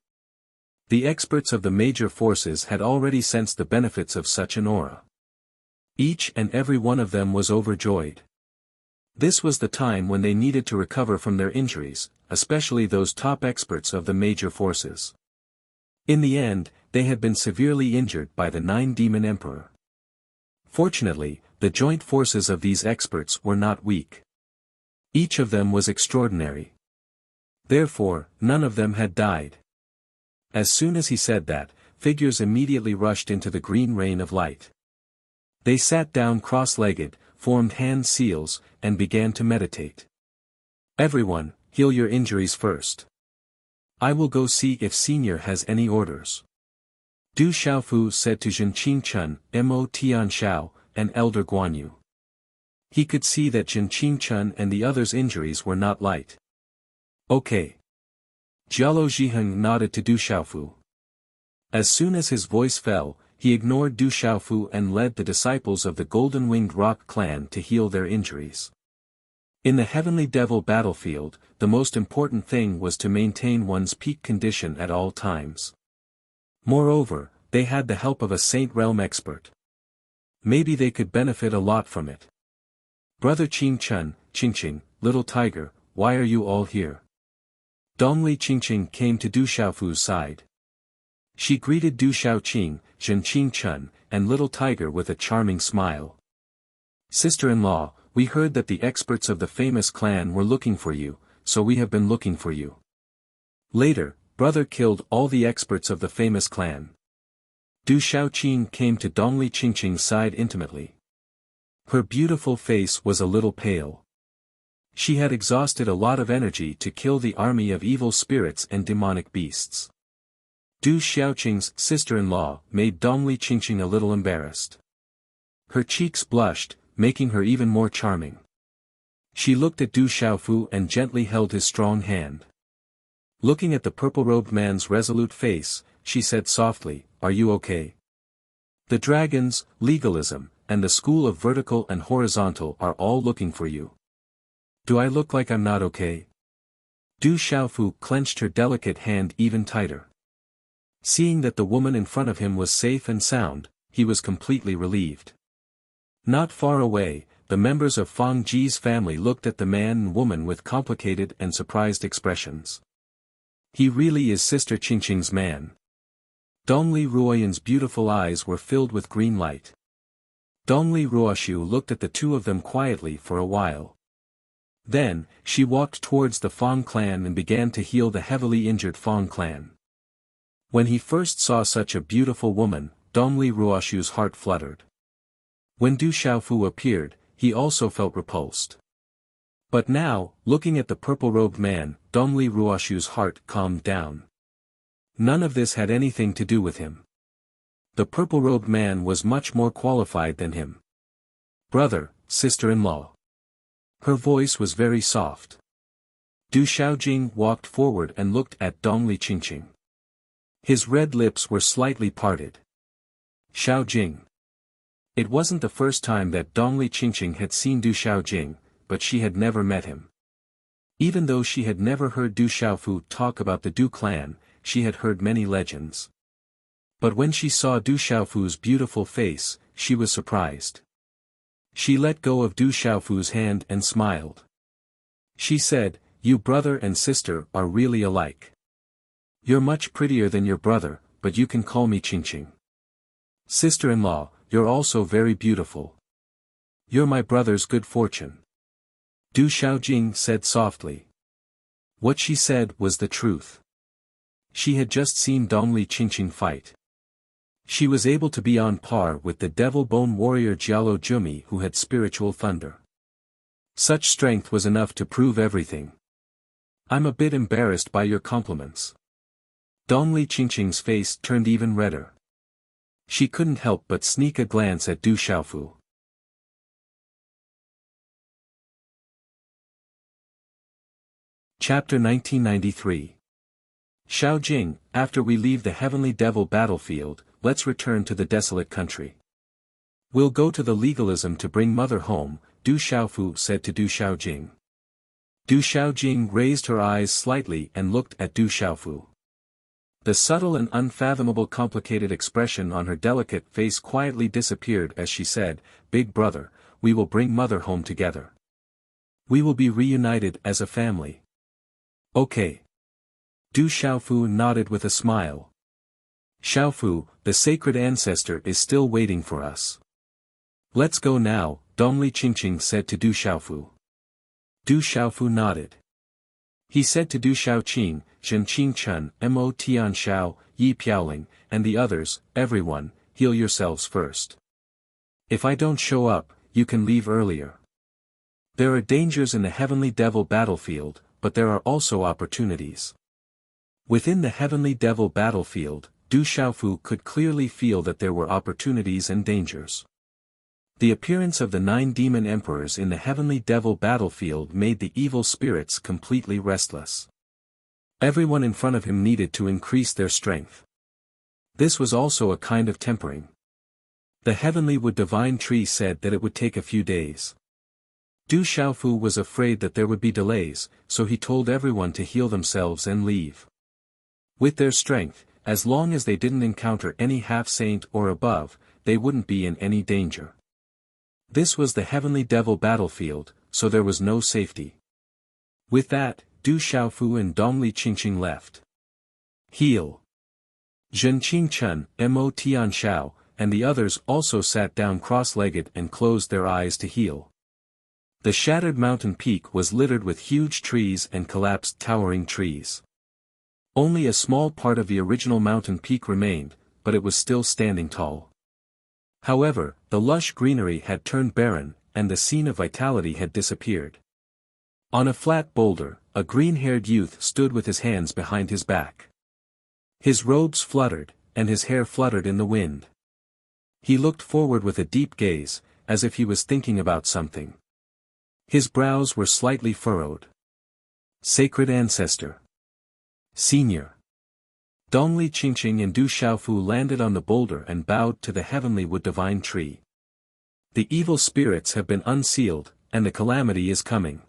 The experts of the major forces had already sensed the benefits of such an aura. Each and every one of them was overjoyed. This was the time when they needed to recover from their injuries, especially those top experts of the major forces. In the end, they had been severely injured by the 9-demon emperor. Fortunately, the joint forces of these experts were not weak. Each of them was extraordinary. Therefore, none of them had died. As soon as he said that, figures immediately rushed into the green rain of light. They sat down cross-legged, formed hand seals, and began to meditate. Everyone, heal your injuries first. I will go see if Senior has any orders. Du Xiaofu said to Zhen Qingchen, Mo Tianxiao, and Elder Guanyu. He could see that Zhen Qingchen and the others' injuries were not light. Okay. Jialo Zhiheng nodded to Du Xiaofu. As soon as his voice fell, he ignored Du Xiaofu and led the disciples of the Golden-Winged Rock clan to heal their injuries. In the Heavenly Devil battlefield, the most important thing was to maintain one's peak condition at all times. Moreover, they had the help of a Saint Realm expert. Maybe they could benefit a lot from it. Brother Qingchen, Qingqing, Little Tiger, why are you all here? Dongli Qingqing came to Du Xiaofu's side. She greeted Du Xiaoqing, Zhen Qingchen, and Little Tiger with a charming smile. Sister-in-law, we heard that the experts of the famous clan were looking for you, so we have been looking for you. Later, brother killed all the experts of the famous clan. Du Xiaoqing came to Dongli Qingqing's side intimately. Her beautiful face was a little pale. She had exhausted a lot of energy to kill the army of evil spirits and demonic beasts. Du Xiaoqing's sister-in-law made Dongli Qingqing a little embarrassed. Her cheeks blushed, making her even more charming. She looked at Du Xiaofu and gently held his strong hand. Looking at the purple-robed man's resolute face, she said softly, "Are you okay? The dragons, legalism, and the school of vertical and horizontal are all looking for you." Do I look like I'm not okay? Du Xiaofu clenched her delicate hand even tighter. Seeing that the woman in front of him was safe and sound, he was completely relieved. Not far away, the members of Fang Ji's family looked at the man and woman with complicated and surprised expressions. He really is Sister Qingqing's man. Dongli Ruoyan's beautiful eyes were filled with green light. Dongli Ruoshu looked at the two of them quietly for a while. Then, she walked towards the Fang clan and began to heal the heavily injured Fang clan. When he first saw such a beautiful woman, Dongli Ruoshu's heart fluttered. When Du Xiaofu appeared, he also felt repulsed. But now, looking at the purple-robed man, Dongli Ruoshu's heart calmed down. None of this had anything to do with him. The purple-robed man was much more qualified than him. Brother, sister-in-law. Her voice was very soft. Du Xiaojing walked forward and looked at Dongli Qingqing. His red lips were slightly parted. Xiaojing. It wasn't the first time that Dongli Qingqing had seen Du Xiaojing, but she had never met him. Even though she had never heard Du Xiaofu talk about the Du clan, she had heard many legends. But when she saw Du Xiaofu's beautiful face, she was surprised. She let go of Du Xiaofu's hand and smiled. She said, "You brother and sister are really alike. You're much prettier than your brother, but you can call me Qingqing. Sister-in-law, you're also very beautiful. You're my brother's good fortune." Du Xiaojing said softly. What she said was the truth. She had just seen Dongli Qingqing fight. She was able to be on par with the devil bone warrior Jialo Jumi who had spiritual thunder. Such strength was enough to prove everything. I'm a bit embarrassed by your compliments. Dongli Qingqing's face turned even redder. She couldn't help but sneak a glance at Du Xiaofu. Chapter 1993. Xiaojing, after we leave the heavenly devil battlefield, let's return to the desolate country. We'll go to the legalism to bring mother home, Du Xiaofu said to Du Xiaojing. Du Xiaojing raised her eyes slightly and looked at Du Xiaofu. The subtle and unfathomable complicated expression on her delicate face quietly disappeared as she said, "Big brother, we will bring mother home together. We will be reunited as a family." Okay. Du Xiaofu nodded with a smile. Xiaofu, the sacred ancestor is still waiting for us. Let's go now, Dongli Qingqing said to Du Xiaofu. Du Xiaofu nodded. He said to Du Xiaoqing, Zhenqing Chen, Mo Tian Xiao, Yi Piaoling, and the others, everyone, heal yourselves first. If I don't show up, you can leave earlier. There are dangers in the heavenly devil battlefield, but there are also opportunities. Within the heavenly devil battlefield, Du Xiaofu could clearly feel that there were opportunities and dangers. The appearance of the 9 demon emperors in the heavenly devil battlefield made the evil spirits completely restless. Everyone in front of him needed to increase their strength. This was also a kind of tempering. The heavenly wood divine tree said that it would take a few days. Du Xiaofu was afraid that there would be delays, so he told everyone to heal themselves and leave. With their strength, as long as they didn't encounter any half-saint or above, they wouldn't be in any danger. This was the heavenly devil battlefield, so there was no safety. With that, Du Xiaofu and Dongli Qingqing left. Heal. Zhenqing Chen, Mo Tian Xiao, and the others also sat down cross-legged and closed their eyes to heal. The shattered mountain peak was littered with huge trees and collapsed towering trees. Only a small part of the original mountain peak remained, but it was still standing tall. However, the lush greenery had turned barren, and the scene of vitality had disappeared. On a flat boulder, a green-haired youth stood with his hands behind his back. His robes fluttered, and his hair fluttered in the wind. He looked forward with a deep gaze, as if he was thinking about something. His brows were slightly furrowed. Sacred Ancestor. Senior. Dongli Qingqing and Du Xiaofu landed on the boulder and bowed to the heavenly wood divine tree. The evil spirits have been unsealed, and the calamity is coming.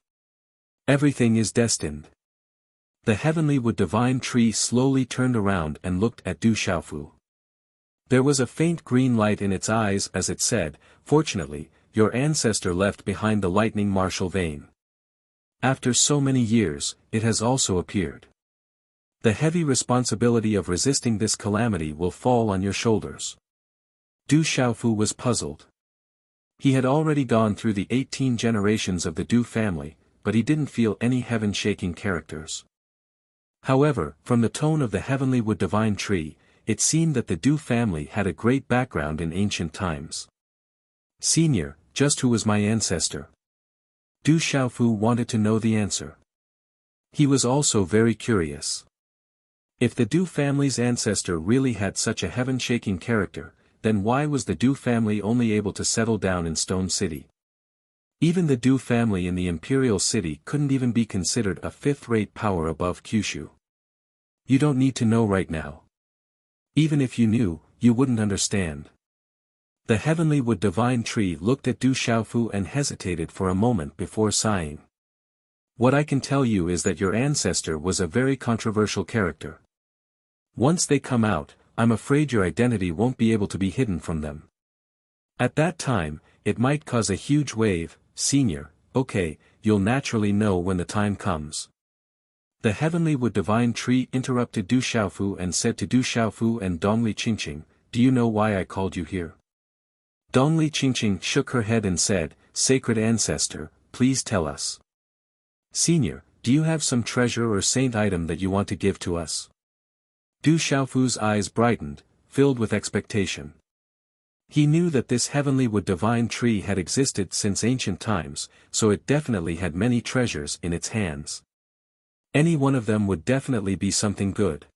Everything is destined. The heavenly wood divine tree slowly turned around and looked at Du Xiaofu. There was a faint green light in its eyes as it said, "Fortunately, your ancestor left behind the lightning martial vein. After so many years, it has also appeared. The heavy responsibility of resisting this calamity will fall on your shoulders." Du Xiaofu was puzzled. He had already gone through the 18 generations of the Du family, but he didn't feel any heaven-shaking characters. However, from the tone of the heavenly wood divine tree, it seemed that the Du family had a great background in ancient times. "Senior, just who was my ancestor?" Du Xiaofu wanted to know the answer. He was also very curious. If the Du family's ancestor really had such a heaven-shaking character, then why was the Du family only able to settle down in Stone City? Even the Du family in the Imperial City couldn't even be considered a fifth-rate power above Kyushu. You don't need to know right now. Even if you knew, you wouldn't understand. The heavenly wood divine tree looked at Du Xiaofu and hesitated for a moment before sighing. "What I can tell you is that your ancestor was a very controversial character. Once they come out, I'm afraid your identity won't be able to be hidden from them. At that time, it might cause a huge wave, senior. Okay, you'll naturally know when the time comes." The heavenly wood divine tree interrupted Du Xiaofu and said to Du Xiaofu and Dongli Qingqing, "Do you know why I called you here?" Dongli Qingqing shook her head and said, "Sacred ancestor, please tell us. Senior, do you have some treasure or saint item that you want to give to us?" Du Xiaofu's eyes brightened, filled with expectation. He knew that this heavenly wood divine tree had existed since ancient times, so it definitely had many treasures in its hands. Any one of them would definitely be something good.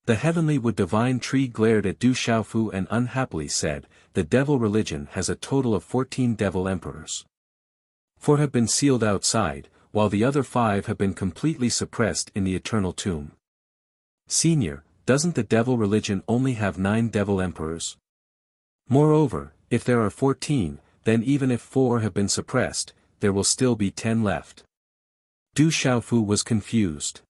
The heavenly wood divine tree glared at Du Xiaofu and unhappily said, "The devil religion has a total of 14 devil emperors. 4 have been sealed outside, while the other 5 have been completely suppressed in the eternal tomb. Senior, doesn't the devil religion only have 9 devil emperors? Moreover, if there are 14, then even if 4 have been suppressed, there will still be 10 left." Du Xiaofu was confused.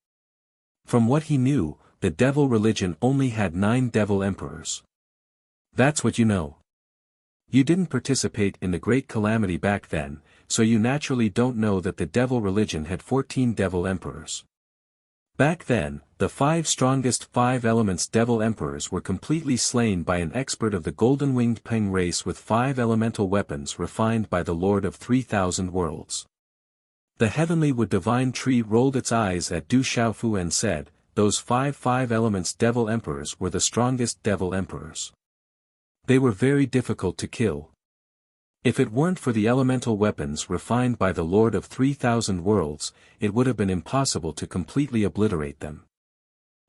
From what he knew, the devil religion only had 9 devil emperors. That's what you know. You didn't participate in the great calamity back then, so you naturally don't know that the devil religion had 14 devil emperors. Back then, the 5 strongest 5 elements devil emperors were completely slain by an expert of the golden-winged Peng race with 5 elemental weapons refined by the Lord of 3,000 worlds. The heavenly wood divine tree rolled its eyes at Du Xiaofu and said, "Those 5 elements devil emperors were the strongest devil emperors. They were very difficult to kill. If it weren't for the elemental weapons refined by the Lord of 3,000 worlds, it would have been impossible to completely obliterate them.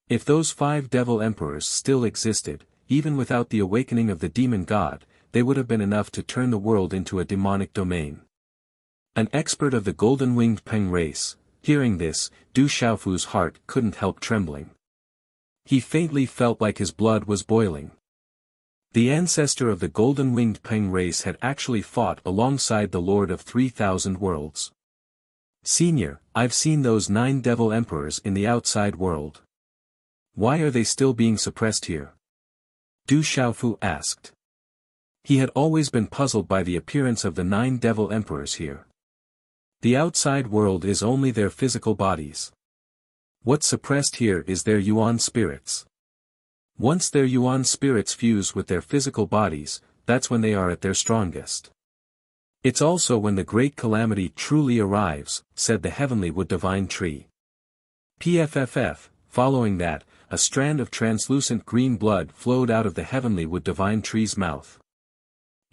If those 5 devil emperors still existed, even without the awakening of the demon god, they would have been enough to turn the world into a demonic domain." An expert of the golden-winged Peng race, hearing this, Du Xiaofu's heart couldn't help trembling. He faintly felt like his blood was boiling. The ancestor of the golden-winged Peng race had actually fought alongside the Lord of 3,000 worlds. "Senior, I've seen those 9 devil emperors in the outside world. Why are they still being suppressed here?" Du Xiaofu asked. He had always been puzzled by the appearance of the 9 devil emperors here. The outside world is only their physical bodies. What's suppressed here is their yuan spirits. Once their yuan spirits fuse with their physical bodies, that's when they are at their strongest. It's also when the great calamity truly arrives, said the heavenly wood divine tree. PFFF, following that, a strand of translucent green blood flowed out of the heavenly wood divine tree's mouth.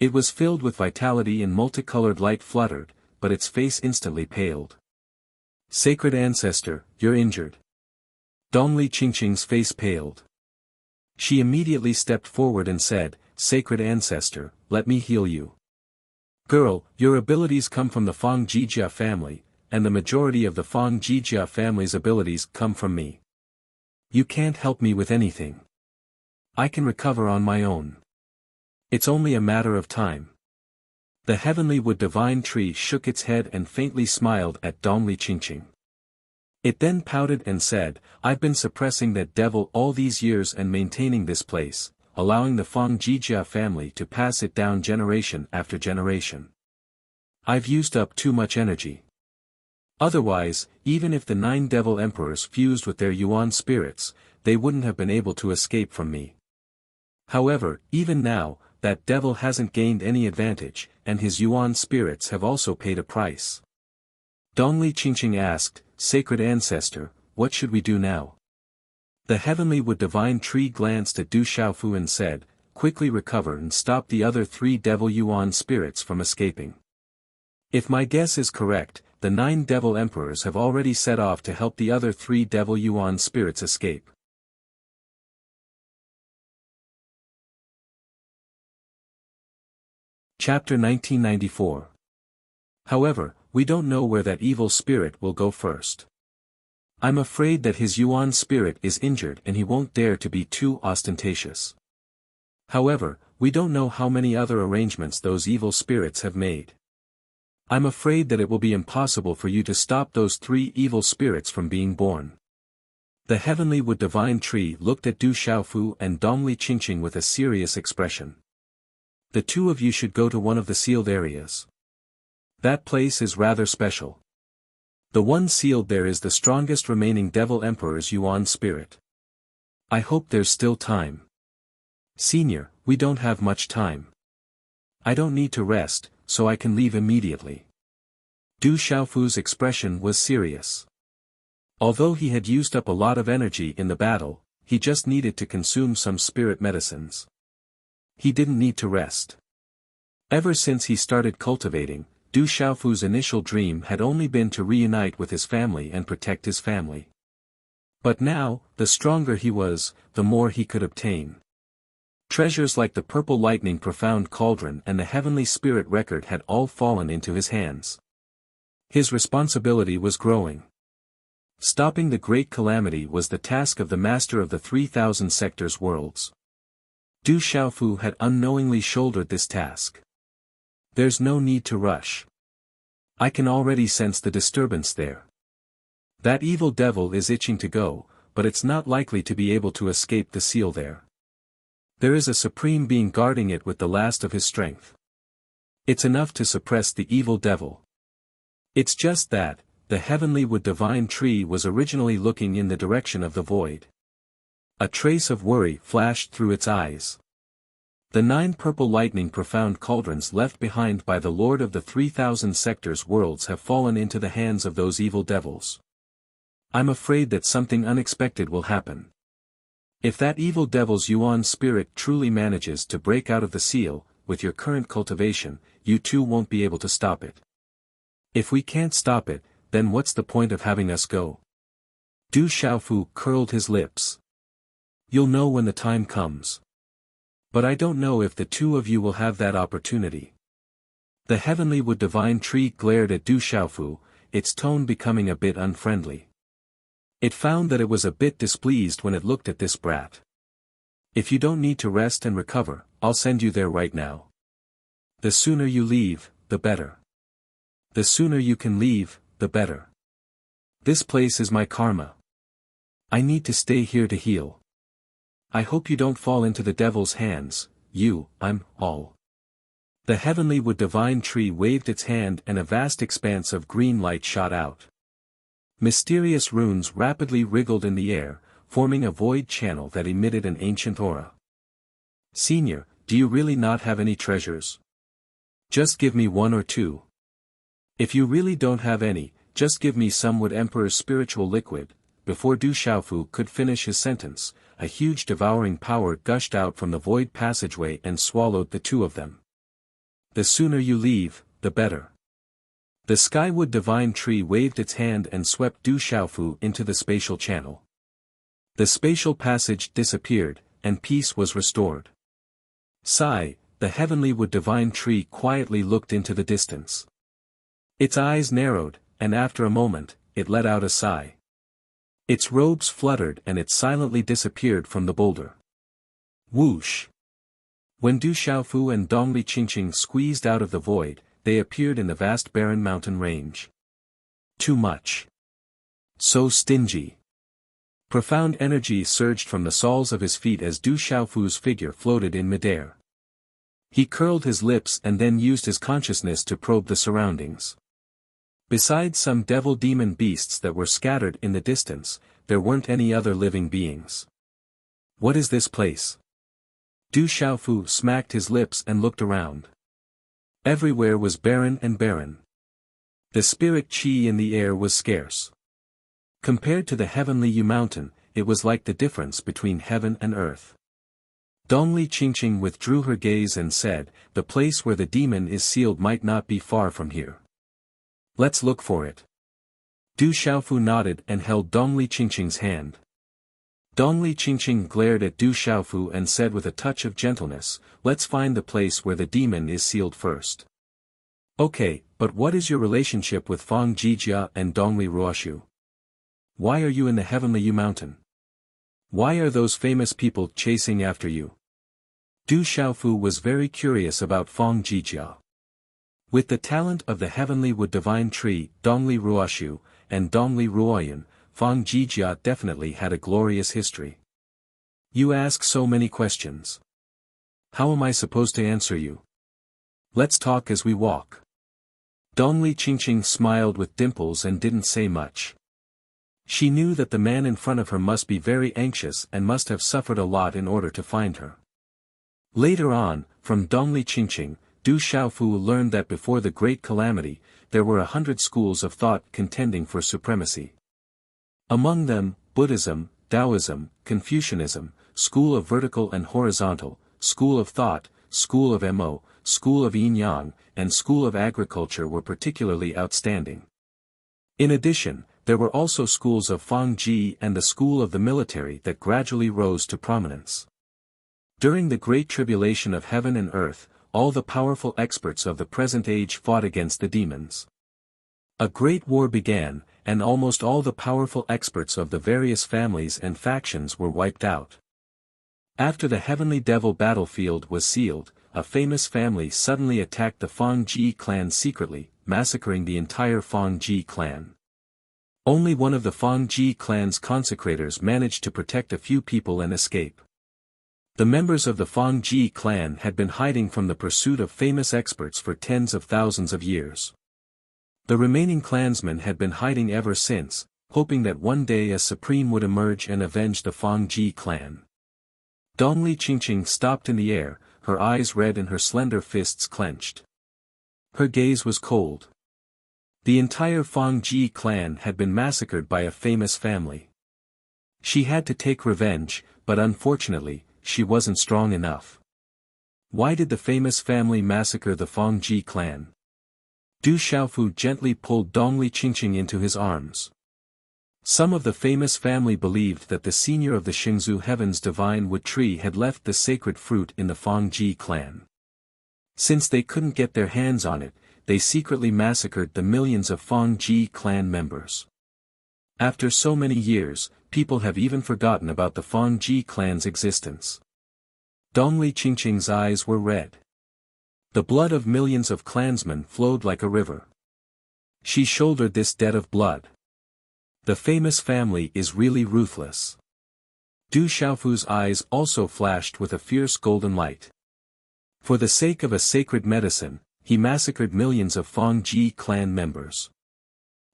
It was filled with vitality and multicolored light fluttered, but its face instantly paled. "Sacred ancestor, you're injured." Dongli Qingqing's face paled. She immediately stepped forward and said, "Sacred ancestor, let me heal you." "Girl, your abilities come from the Fang Jijia family, and the majority of the Fang Jijia family's abilities come from me. You can't help me with anything. I can recover on my own. It's only a matter of time." The heavenly wood divine tree shook its head and faintly smiled at Dongli Chingching. It then pouted and said, "I've been suppressing that devil all these years and maintaining this place, allowing the Fang Jijia family to pass it down generation after generation. I've used up too much energy. Otherwise, even if the 9 devil emperors fused with their Yuan spirits, they wouldn't have been able to escape from me. However, even now, that devil hasn't gained any advantage, and his Yuan spirits have also paid a price." Dongli Chingching asked, "Sacred Ancestor, what should we do now?" The heavenly wood divine tree glanced at Du Xiaofu and said, "Quickly recover and stop the other 3 devil Yuan spirits from escaping. If my guess is correct, the 9 devil emperors have already set off to help the other 3 devil Yuan spirits escape." Chapter 1994. However, we don't know where that evil spirit will go first. I'm afraid that his Yuan spirit is injured and he won't dare to be too ostentatious. However, we don't know how many other arrangements those evil spirits have made. I'm afraid that it will be impossible for you to stop those 3 evil spirits from being born. The heavenly wood divine tree looked at Du Xiaofu and Dongli Chingching with a serious expression. "The 2 of you should go to one of the sealed areas. That place is rather special. The one sealed there is the strongest remaining devil emperor's Yuan spirit. I hope there's still time." "Senior, we don't have much time. I don't need to rest, so I can leave immediately." Du Xiaofu's expression was serious. Although he had used up a lot of energy in the battle, he just needed to consume some spirit medicines. He didn't need to rest. Ever since he started cultivating, Du Xiaofu's initial dream had only been to reunite with his family and protect his family. But now, the stronger he was, the more he could obtain. Treasures like the purple lightning profound cauldron and the heavenly spirit record had all fallen into his hands. His responsibility was growing. Stopping the great calamity was the task of the master of the 3,000 sectors worlds. Du Xiaofu had unknowingly shouldered this task. There's no need to rush. I can already sense the disturbance there. That evil devil is itching to go, but it's not likely to be able to escape the seal there. There is a supreme being guarding it with the last of his strength. It's enough to suppress the evil devil. It's just that, the heavenly wood divine tree was originally looking in the direction of the void. A trace of worry flashed through its eyes. The 9 purple lightning profound cauldrons left behind by the Lord of the 3,000 sectors worlds have fallen into the hands of those evil devils. I'm afraid that something unexpected will happen. If that evil devil's Yuan spirit truly manages to break out of the seal, with your current cultivation, you too won't be able to stop it. If we can't stop it, then what's the point of having us go? Du Xiaofu curled his lips. You'll know when the time comes. But I don't know if the 2 of you will have that opportunity. The heavenly wood divine tree glared at Du Xiaofu, its tone becoming a bit unfriendly. It found that it was a bit displeased when it looked at this brat. If you don't need to rest and recover, I'll send you there right now. The sooner you leave, the better. The sooner you can leave, the better. This place is my karma. I need to stay here to heal. I hope you don't fall into the devil's hands, I'm all. The heavenly wood divine tree waved its hand and a vast expanse of green light shot out. Mysterious runes rapidly wriggled in the air, forming a void channel that emitted an ancient aura. Senior, do you really not have any treasures? Just give me 1 or 2. If you really don't have any, just give me some wood emperor's spiritual liquid. Before Du Xiaofu could finish his sentence, a huge devouring power gushed out from the void passageway and swallowed the 2 of them. The sooner you leave, the better. The skywood divine tree waved its hand and swept Du Xiaofu into the spatial channel. The spatial passage disappeared, and peace was restored. Sigh, the heavenly wood divine tree quietly looked into the distance. Its eyes narrowed, and after a moment, it let out a sigh. Its robes fluttered and it silently disappeared from the boulder. Whoosh! When Du Xiaofu and Dongli Qingqing squeezed out of the void, they appeared in the vast barren mountain range. Too much. So stingy. Profound energy surged from the soles of his feet as Du Xiaofu's figure floated in midair. He curled his lips and then used his consciousness to probe the surroundings. Besides some devil-demon beasts that were scattered in the distance, there weren't any other living beings. What is this place? Du Xiaofu smacked his lips and looked around. Everywhere was barren and barren. The spirit qi in the air was scarce. Compared to the heavenly Yu mountain, it was like the difference between heaven and earth. Dongli Qingqing withdrew her gaze and said, "The place where the demon is sealed might not be far from here. Let's look for it." Du Xiaofu nodded and held Dongli Qingqing's hand. Dongli Qingqing glared at Du Xiaofu and said with a touch of gentleness, "Let's find the place where the demon is sealed first." "Okay, but what is your relationship with Fang Jijia and Dongli Ruoshu? Why are you in the heavenly Yu mountain? Why are those famous people chasing after you?" Du Xiaofu was very curious about Fang Jijia. With the talent of the heavenly wood divine tree, Dongli Ruoshu, and Dongli Ruoyan, Fang Jijia definitely had a glorious history. "You ask so many questions. How am I supposed to answer you? Let's talk as we walk." Dongli Qingqing smiled with dimples and didn't say much. She knew that the man in front of her must be very anxious and must have suffered a lot in order to find her. Later on, from Dongli Qingqing, Du Xiaofu learned that before the Great Calamity, there were 100 schools of thought contending for supremacy. Among them, Buddhism, Taoism, Confucianism, School of Vertical and Horizontal, School of Thought, School of Mo, School of Yin-Yang, and School of Agriculture were particularly outstanding. In addition, there were also schools of Fang Ji and the School of the Military that gradually rose to prominence. During the Great Tribulation of Heaven and Earth, all the powerful experts of the present age fought against the demons. A great war began, and almost all the powerful experts of the various families and factions were wiped out. After the heavenly devil battlefield was sealed, a famous family suddenly attacked the Fang Ji clan secretly, massacring the entire Fang Ji clan. Only one of the Fang Ji clan's consecrators managed to protect a few people and escape. The members of the Fang Ji clan had been hiding from the pursuit of famous experts for tens of thousands of years. The remaining clansmen had been hiding ever since, hoping that one day a supreme would emerge and avenge the Fang Ji clan. Dongli Qingqing stopped in the air, her eyes red and her slender fists clenched. Her gaze was cold. The entire Fang Ji clan had been massacred by a famous family. She had to take revenge, but unfortunately, she wasn't strong enough. Why did the famous family massacre the Fang Ji clan? Du Xiaofu gently pulled Dongli Qingqing into his arms. Some of the famous family believed that the senior of the Xingzhu Heaven's divine wood tree had left the sacred fruit in the Fang Ji clan. Since they couldn't get their hands on it, they secretly massacred the millions of Fang Ji clan members. After so many years, people have even forgotten about the Fang Ji clan's existence. Dongli Qingqing's eyes were red. The blood of millions of clansmen flowed like a river. She shouldered this debt of blood. The famous family is really ruthless. Du Xiaofu's eyes also flashed with a fierce golden light. For the sake of a sacred medicine, he massacred millions of Fang Ji clan members.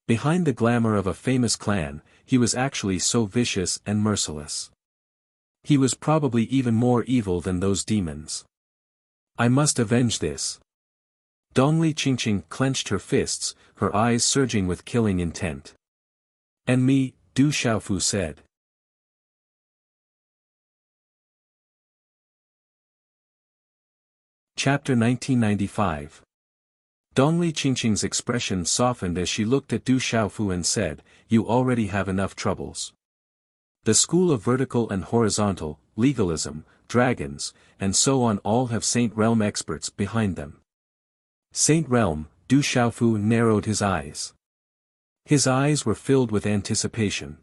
Behind the glamour of a famous clan, he was actually so vicious and merciless. He was probably even more evil than those demons. I must avenge this. Dongli Qingqing clenched her fists, her eyes surging with killing intent. And me, Du Xiaofu said. Chapter 1995. Dongli Qingqing's expression softened as she looked at Du Xiaofu and said, "You already have enough troubles. The school of vertical and horizontal, legalism, dragons, and so on all have Saint Realm experts behind them." Saint Realm, Du Xiaofu narrowed his eyes. His eyes were filled with anticipation.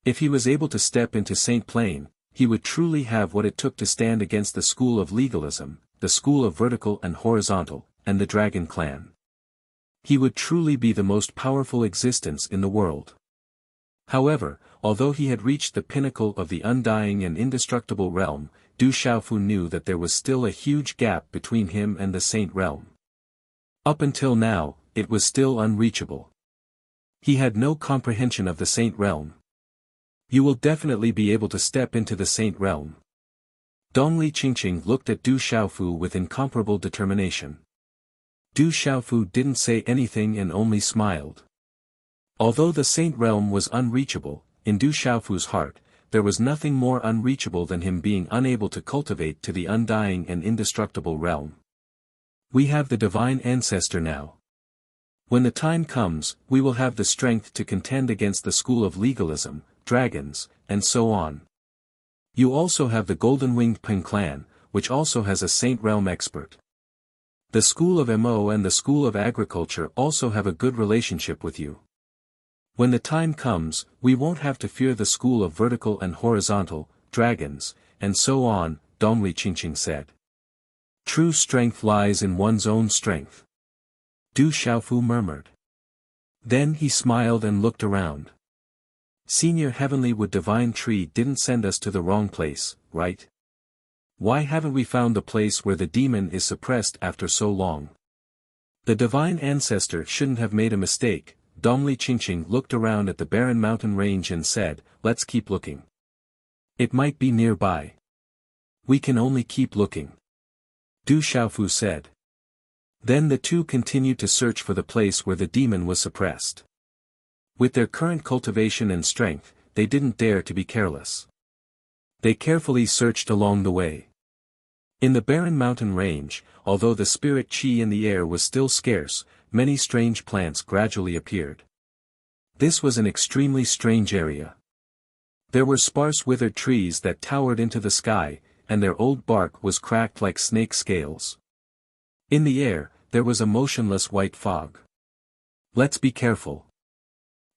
If he was able to step into Saint Plane, he would truly have what it took to stand against the school of legalism, the school of vertical and horizontal, and the Dragon Clan. He would truly be the most powerful existence in the world. However, although he had reached the pinnacle of the undying and indestructible realm, Du Xiaofu knew that there was still a huge gap between him and the Saint Realm. Up until now, it was still unreachable. He had no comprehension of the Saint Realm. You will definitely be able to step into the Saint Realm. Dongli Qingqing looked at Du Xiaofu with incomparable determination. Du Xiaofu didn't say anything and only smiled. Although the Saint Realm was unreachable, in Du Xiaofu's heart, there was nothing more unreachable than him being unable to cultivate to the undying and indestructible realm. We have the divine ancestor now. When the time comes, we will have the strength to contend against the school of legalism, dragons, and so on. You also have the golden-winged Peng clan, which also has a Saint Realm expert. The school of Mo and the school of agriculture also have a good relationship with you. When the time comes, we won't have to fear the school of vertical and horizontal, dragons, and so on, Dongli Qingqing said. True strength lies in one's own strength. Du Xiaofu murmured. Then he smiled and looked around. Senior Heavenly Wood Divine Tree didn't send us to the wrong place, right? Why haven't we found the place where the demon is suppressed after so long? The divine ancestor shouldn't have made a mistake. Dongli Qingqing looked around at the barren mountain range and said, let's keep looking. It might be nearby. We can only keep looking. Du Xiaofu said. Then the two continued to search for the place where the demon was suppressed. With their current cultivation and strength, they didn't dare to be careless. They carefully searched along the way. In the barren mountain range, although the spirit qi in the air was still scarce, many strange plants gradually appeared. This was an extremely strange area. There were sparse withered trees that towered into the sky, and their old bark was cracked like snake scales. In the air, there was a motionless white fog. Let's be careful.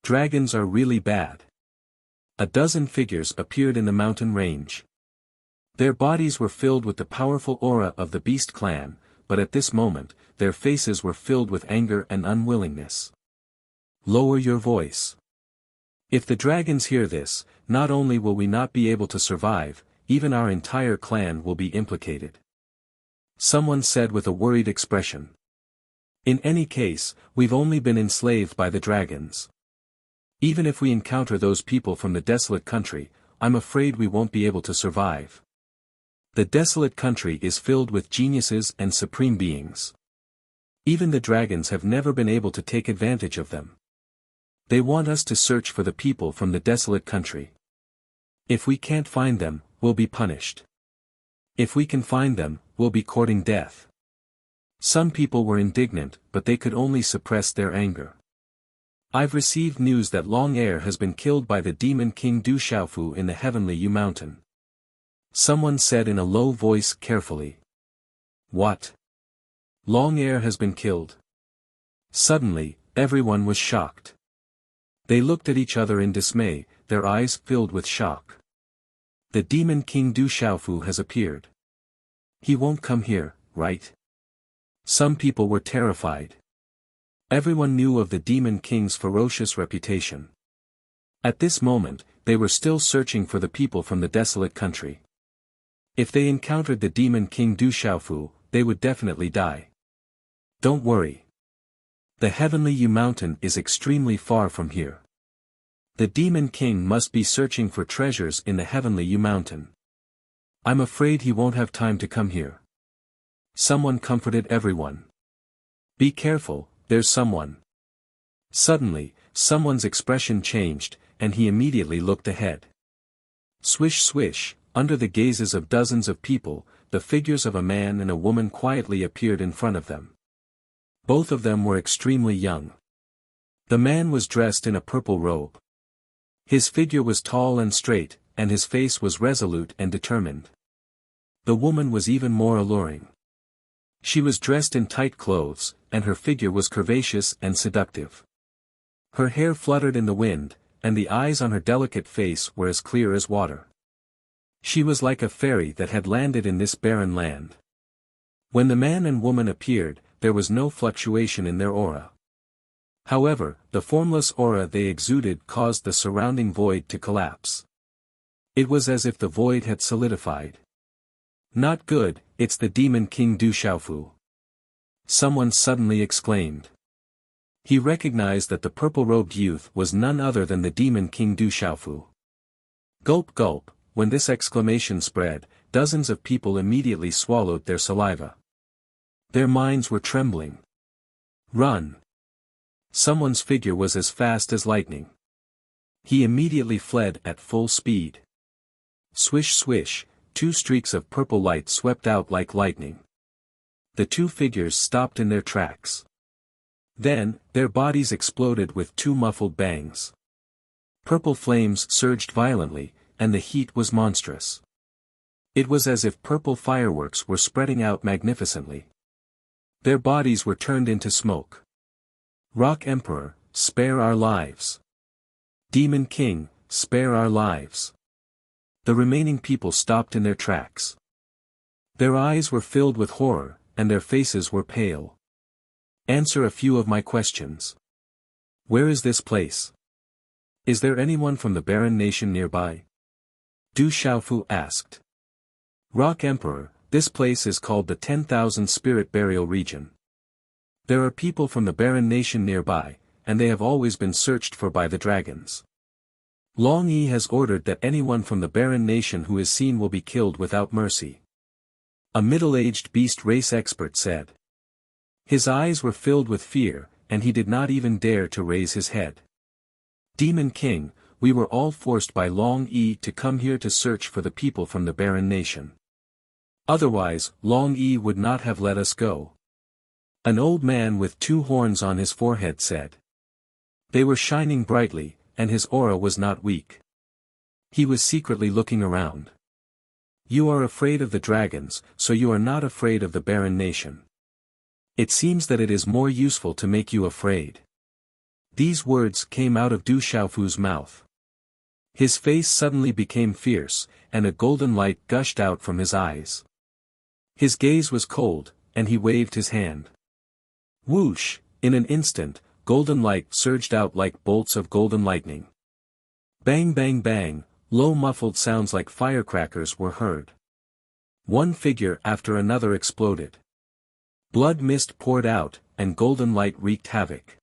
Dragons are really bad. A dozen figures appeared in the mountain range. Their bodies were filled with the powerful aura of the Beast Clan, but at this moment, their faces were filled with anger and unwillingness. Lower your voice. If the dragons hear this, not only will we not be able to survive, even our entire clan will be implicated. Someone said with a worried expression. In any case, we've only been enslaved by the dragons. Even if we encounter those people from the desolate country, I'm afraid we won't be able to survive. The desolate country is filled with geniuses and supreme beings. Even the dragons have never been able to take advantage of them. They want us to search for the people from the desolate country. If we can't find them, we'll be punished. If we can find them, we'll be courting death. Some people were indignant, but they could only suppress their anger. I've received news that Long Air has been killed by the demon king Du Xiaofu in the Heavenly Yu Mountain. Someone said in a low voice carefully. What? Long Air has been killed? Suddenly, everyone was shocked. They looked at each other in dismay, their eyes filled with shock. The demon king Du Xiaofu has appeared. He won't come here, right? Some people were terrified. Everyone knew of the demon king's ferocious reputation. At this moment, they were still searching for the people from the desolate country. If they encountered the demon king Du Xiaofu, they would definitely die. Don't worry. The Heavenly Yu Mountain is extremely far from here. The demon king must be searching for treasures in the Heavenly Yu Mountain. I'm afraid he won't have time to come here. Someone comforted everyone. Be careful, there's someone. Suddenly, someone's expression changed, and he immediately looked ahead. Swish swish, under the gazes of dozens of people, the figures of a man and a woman quietly appeared in front of them. Both of them were extremely young. The man was dressed in a purple robe. His figure was tall and straight, and his face was resolute and determined. The woman was even more alluring. She was dressed in tight clothes, and her figure was curvaceous and seductive. Her hair fluttered in the wind, and the eyes on her delicate face were as clear as water. She was like a fairy that had landed in this barren land. When the man and woman appeared, there was no fluctuation in their aura. However, the formless aura they exuded caused the surrounding void to collapse. It was as if the void had solidified. "Not good, it's the demon king Du Xiaofu," someone suddenly exclaimed. He recognized that the purple-robed youth was none other than the demon king Du Xiaofu. Gulp gulp, when this exclamation spread, dozens of people immediately swallowed their saliva. Their minds were trembling. "Run!" Someone's figure was as fast as lightning. He immediately fled at full speed. Swish swish, two streaks of purple light swept out like lightning. The two figures stopped in their tracks. Then, their bodies exploded with two muffled bangs. Purple flames surged violently, and the heat was monstrous. It was as if purple fireworks were spreading out magnificently. Their bodies were turned into smoke. "Rock Emperor, spare our lives. Demon King, spare our lives." The remaining people stopped in their tracks. Their eyes were filled with horror, and their faces were pale. "Answer a few of my questions. Where is this place? Is there anyone from the barren nation nearby?" Du Xiaofu asked. "Rock Emperor, this place is called the 10,000 Spirit Burial Region. There are people from the barren nation nearby, and they have always been searched for by the dragons. Long Yi has ordered that anyone from the barren nation who is seen will be killed without mercy," a middle-aged beast race expert said. His eyes were filled with fear, and he did not even dare to raise his head. "Demon King, we were all forced by Long Yi to come here to search for the people from the barren nation. Otherwise, Long Yi would not have let us go," an old man with two horns on his forehead said. They were shining brightly, and his aura was not weak. He was secretly looking around. "You are afraid of the dragons, so you are not afraid of the barren nation. It seems that it is more useful to make you afraid." These words came out of Du Xiaofu's mouth. His face suddenly became fierce, and a golden light gushed out from his eyes. His gaze was cold, and he waved his hand. Whoosh, in an instant, golden light surged out like bolts of golden lightning. Bang bang bang, low muffled sounds like firecrackers were heard. One figure after another exploded. Blood mist poured out, and golden light wreaked havoc.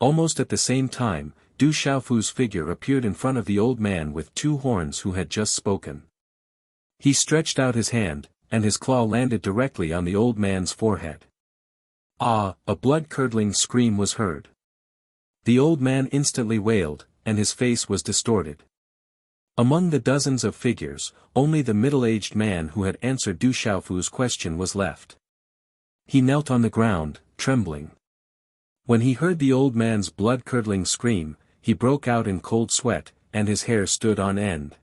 Almost at the same time, Du Xiaofu's figure appeared in front of the old man with two horns who had just spoken. He stretched out his hand, and his claw landed directly on the old man's forehead. Ah! A blood-curdling scream was heard. The old man instantly wailed, and his face was distorted. Among the dozens of figures, only the middle-aged man who had answered Du Xiaofu's question was left. He knelt on the ground, trembling. When he heard the old man's blood-curdling scream, he broke out in cold sweat, and his hair stood on end.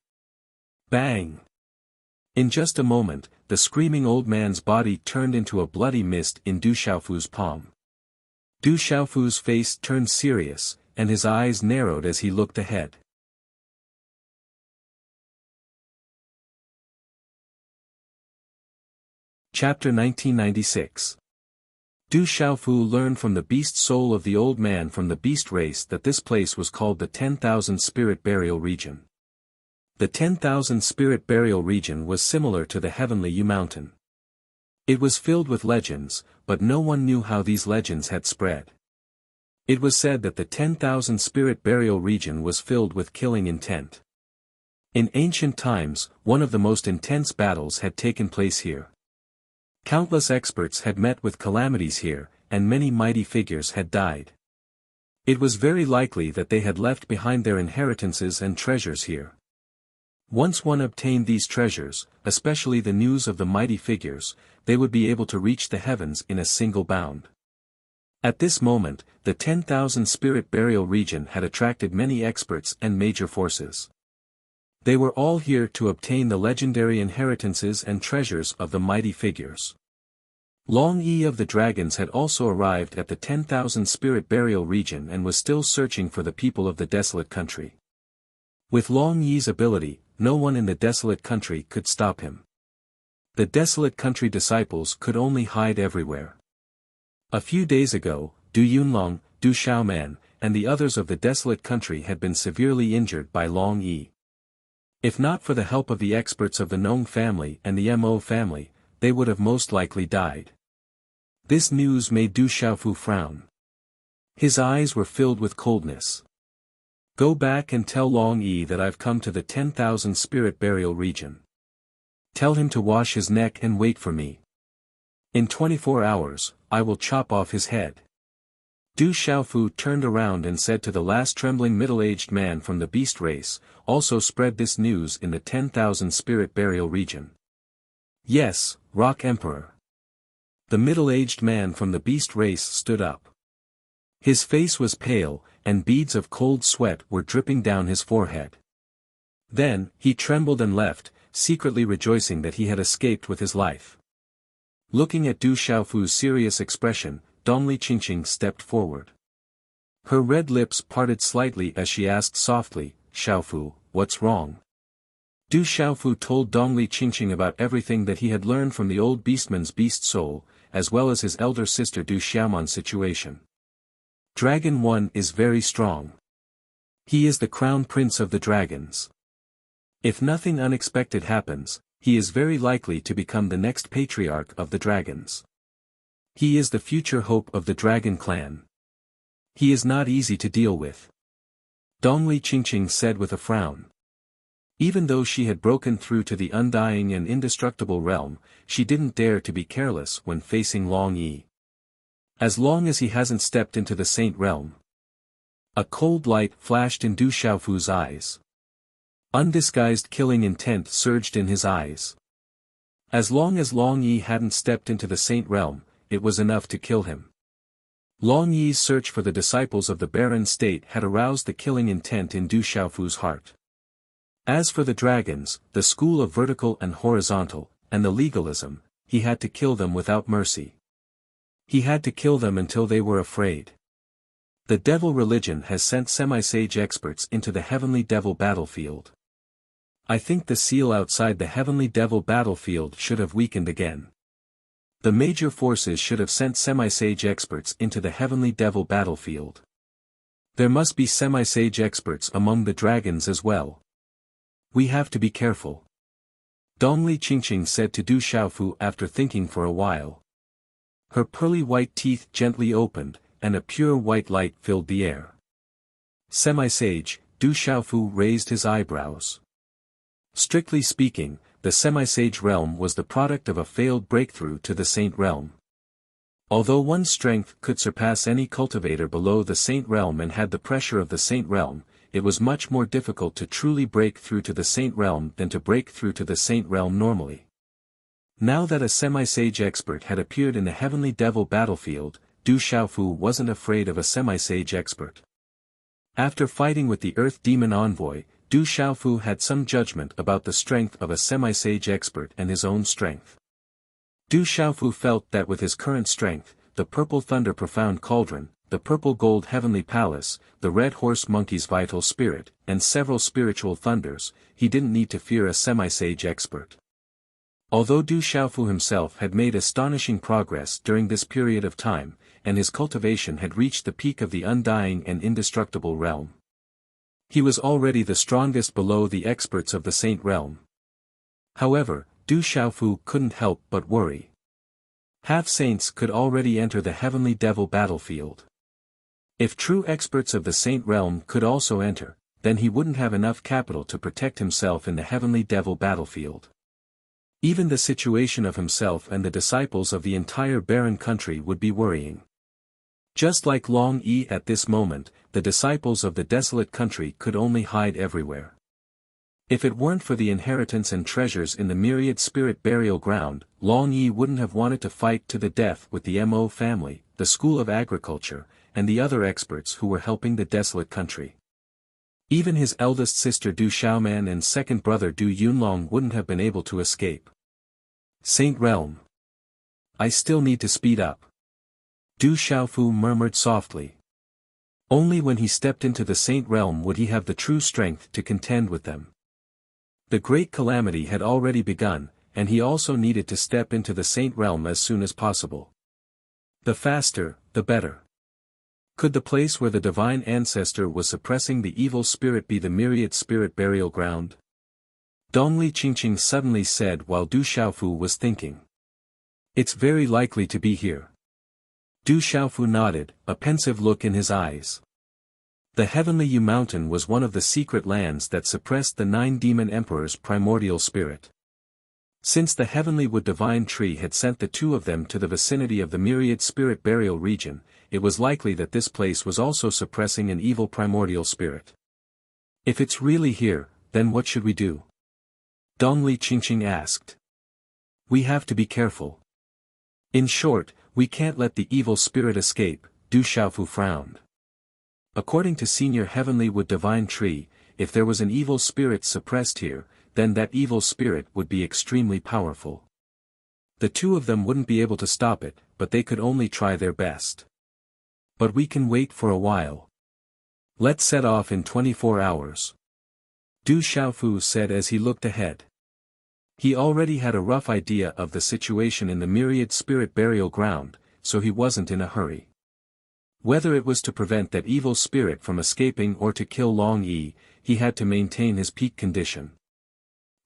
Bang! In just a moment, the screaming old man's body turned into a bloody mist in Du Xiaofu's palm. Du Xiaofu's face turned serious, and his eyes narrowed as he looked ahead. Chapter 1996. Du Xiaofu learned from the beast soul of the old man from the beast race that this place was called the 10,000 Spirit Burial Region. The 10,000 Spirit Burial Region was similar to the Heavenly Yu Mountain. It was filled with legends, but no one knew how these legends had spread. It was said that the 10,000 Spirit Burial Region was filled with killing intent. In ancient times, one of the most intense battles had taken place here. Countless experts had met with calamities here, and many mighty figures had died. It was very likely that they had left behind their inheritances and treasures here. Once one obtained these treasures, especially the news of the mighty figures, they would be able to reach the heavens in a single bound. At this moment, the 10,000 Spirit Burial Region had attracted many experts and major forces. They were all here to obtain the legendary inheritances and treasures of the mighty figures. Long Yi of the Dragons had also arrived at the 10,000 Spirit Burial Region and was still searching for the people of the desolate country. With Long Yi's ability, no one in the desolate country could stop him. The desolate country disciples could only hide everywhere. A few days ago, Du Yunlong, Du Xiaoman, and the others of the desolate country had been severely injured by Long Yi. If not for the help of the experts of the Nong family and the Mo family, they would have most likely died. This news made Du Xiaofu frown. His eyes were filled with coldness. Go back and tell Long Yi that I've come to the 10,000 spirit burial region. Tell him to wash his neck and wait for me. In 24 hours, I will chop off his head. Du Xiaofu turned around and said to the last trembling middle-aged man from the beast race, also spread this news in the 10,000 spirit burial region. Yes, Rock Emperor. The middle-aged man from the beast race stood up. His face was pale, and beads of cold sweat were dripping down his forehead. Then, he trembled and left, secretly rejoicing that he had escaped with his life. Looking at Du Xiaofu's serious expression, Dongli Qingqing stepped forward. Her red lips parted slightly as she asked softly, Xiaofu, what's wrong? Du Xiaofu told Dongli Qingqing about everything that he had learned from the old beastman's beast soul, as well as his elder sister Du Xiaoman's situation. Dragon 1 is very strong. He is the crown prince of the dragons. If nothing unexpected happens, he is very likely to become the next patriarch of the dragons. He is the future hope of the dragon clan. He is not easy to deal with. Dongli Qingqing said with a frown. Even though she had broken through to the undying and indestructible realm, she didn't dare to be careless when facing Long Yi. As long as he hasn't stepped into the Saint realm. A cold light flashed in Du Xiaofu's eyes. Undisguised killing intent surged in his eyes. As long as Long Yi hadn't stepped into the Saint realm, it was enough to kill him. Long Yi's search for the disciples of the barren state had aroused the killing intent in Du Xiaofu's heart. As for the dragons, the school of vertical and horizontal, and the legalism, he had to kill them without mercy. He had to kill them until they were afraid. The devil religion has sent semi-sage experts into the heavenly devil battlefield. I think the seal outside the heavenly devil battlefield should have weakened again. The major forces should have sent semi-sage experts into the heavenly devil battlefield. There must be semi-sage experts among the dragons as well. We have to be careful. Dongli Qingqing said to Du Xiaofu after thinking for a while. Her pearly white teeth gently opened, and a pure white light filled the air. Semi-sage, Du Xiaofu raised his eyebrows. Strictly speaking, the semi-sage realm was the product of a failed breakthrough to the saint realm. Although one's strength could surpass any cultivator below the saint realm and had the pressure of the saint realm, it was much more difficult to truly break through to the saint realm than to break through to the saint realm normally. Now that a semi-sage expert had appeared in the heavenly devil battlefield, Du Xiaofu wasn't afraid of a semi-sage expert. After fighting with the earth demon envoy, Du Xiaofu had some judgment about the strength of a semi-sage expert and his own strength. Du Xiaofu felt that with his current strength, the purple thunder profound cauldron, the purple gold heavenly palace, the red horse monkey's vital spirit, and several spiritual thunders, he didn't need to fear a semi-sage expert. Although Du Xiaofu himself had made astonishing progress during this period of time, and his cultivation had reached the peak of the undying and indestructible realm. He was already the strongest below the experts of the saint realm. However, Du Xiaofu couldn't help but worry. Half-saints could already enter the heavenly devil battlefield. If true experts of the saint realm could also enter, then he wouldn't have enough capital to protect himself in the heavenly devil battlefield. Even the situation of himself and the disciples of the entire barren country would be worrying. Just like Long Yi at this moment, the disciples of the desolate country could only hide everywhere. If it weren't for the inheritance and treasures in the myriad spirit burial ground, Long Yi wouldn't have wanted to fight to the death with the Mo family, the school of agriculture, and the other experts who were helping the desolate country. Even his eldest sister Du Xiaoman and second brother Du Yunlong wouldn't have been able to escape. Saint Realm. I still need to speed up. Du Xiaofu murmured softly. Only when he stepped into the Saint Realm would he have the true strength to contend with them. The great calamity had already begun, and he also needed to step into the Saint Realm as soon as possible. The faster, the better. Could the place where the divine ancestor was suppressing the evil spirit be the myriad spirit burial ground? Dongli Qingqing suddenly said while Du Xiaofu was thinking. It's very likely to be here. Du Xiaofu nodded, a pensive look in his eyes. The Heavenly Yu Mountain was one of the secret lands that suppressed the 9 demon emperors' primordial spirit. Since the Heavenly Wood Divine Tree had sent the 2 of them to the vicinity of the myriad spirit burial region, it was likely that this place was also suppressing an evil primordial spirit. If it's really here, then what should we do? Dongli Qingqing asked. We have to be careful. In short, we can't let the evil spirit escape, Du Xiaofu frowned. According to Senior Heavenly Wood Divine Tree, if there was an evil spirit suppressed here, then that evil spirit would be extremely powerful. The 2 of them wouldn't be able to stop it, but they could only try their best. But we can wait for a while. Let's set off in 24 hours. Du Xiaofu said as he looked ahead. He already had a rough idea of the situation in the myriad spirit burial ground, so he wasn't in a hurry. Whether it was to prevent that evil spirit from escaping or to kill Long Yi, he had to maintain his peak condition.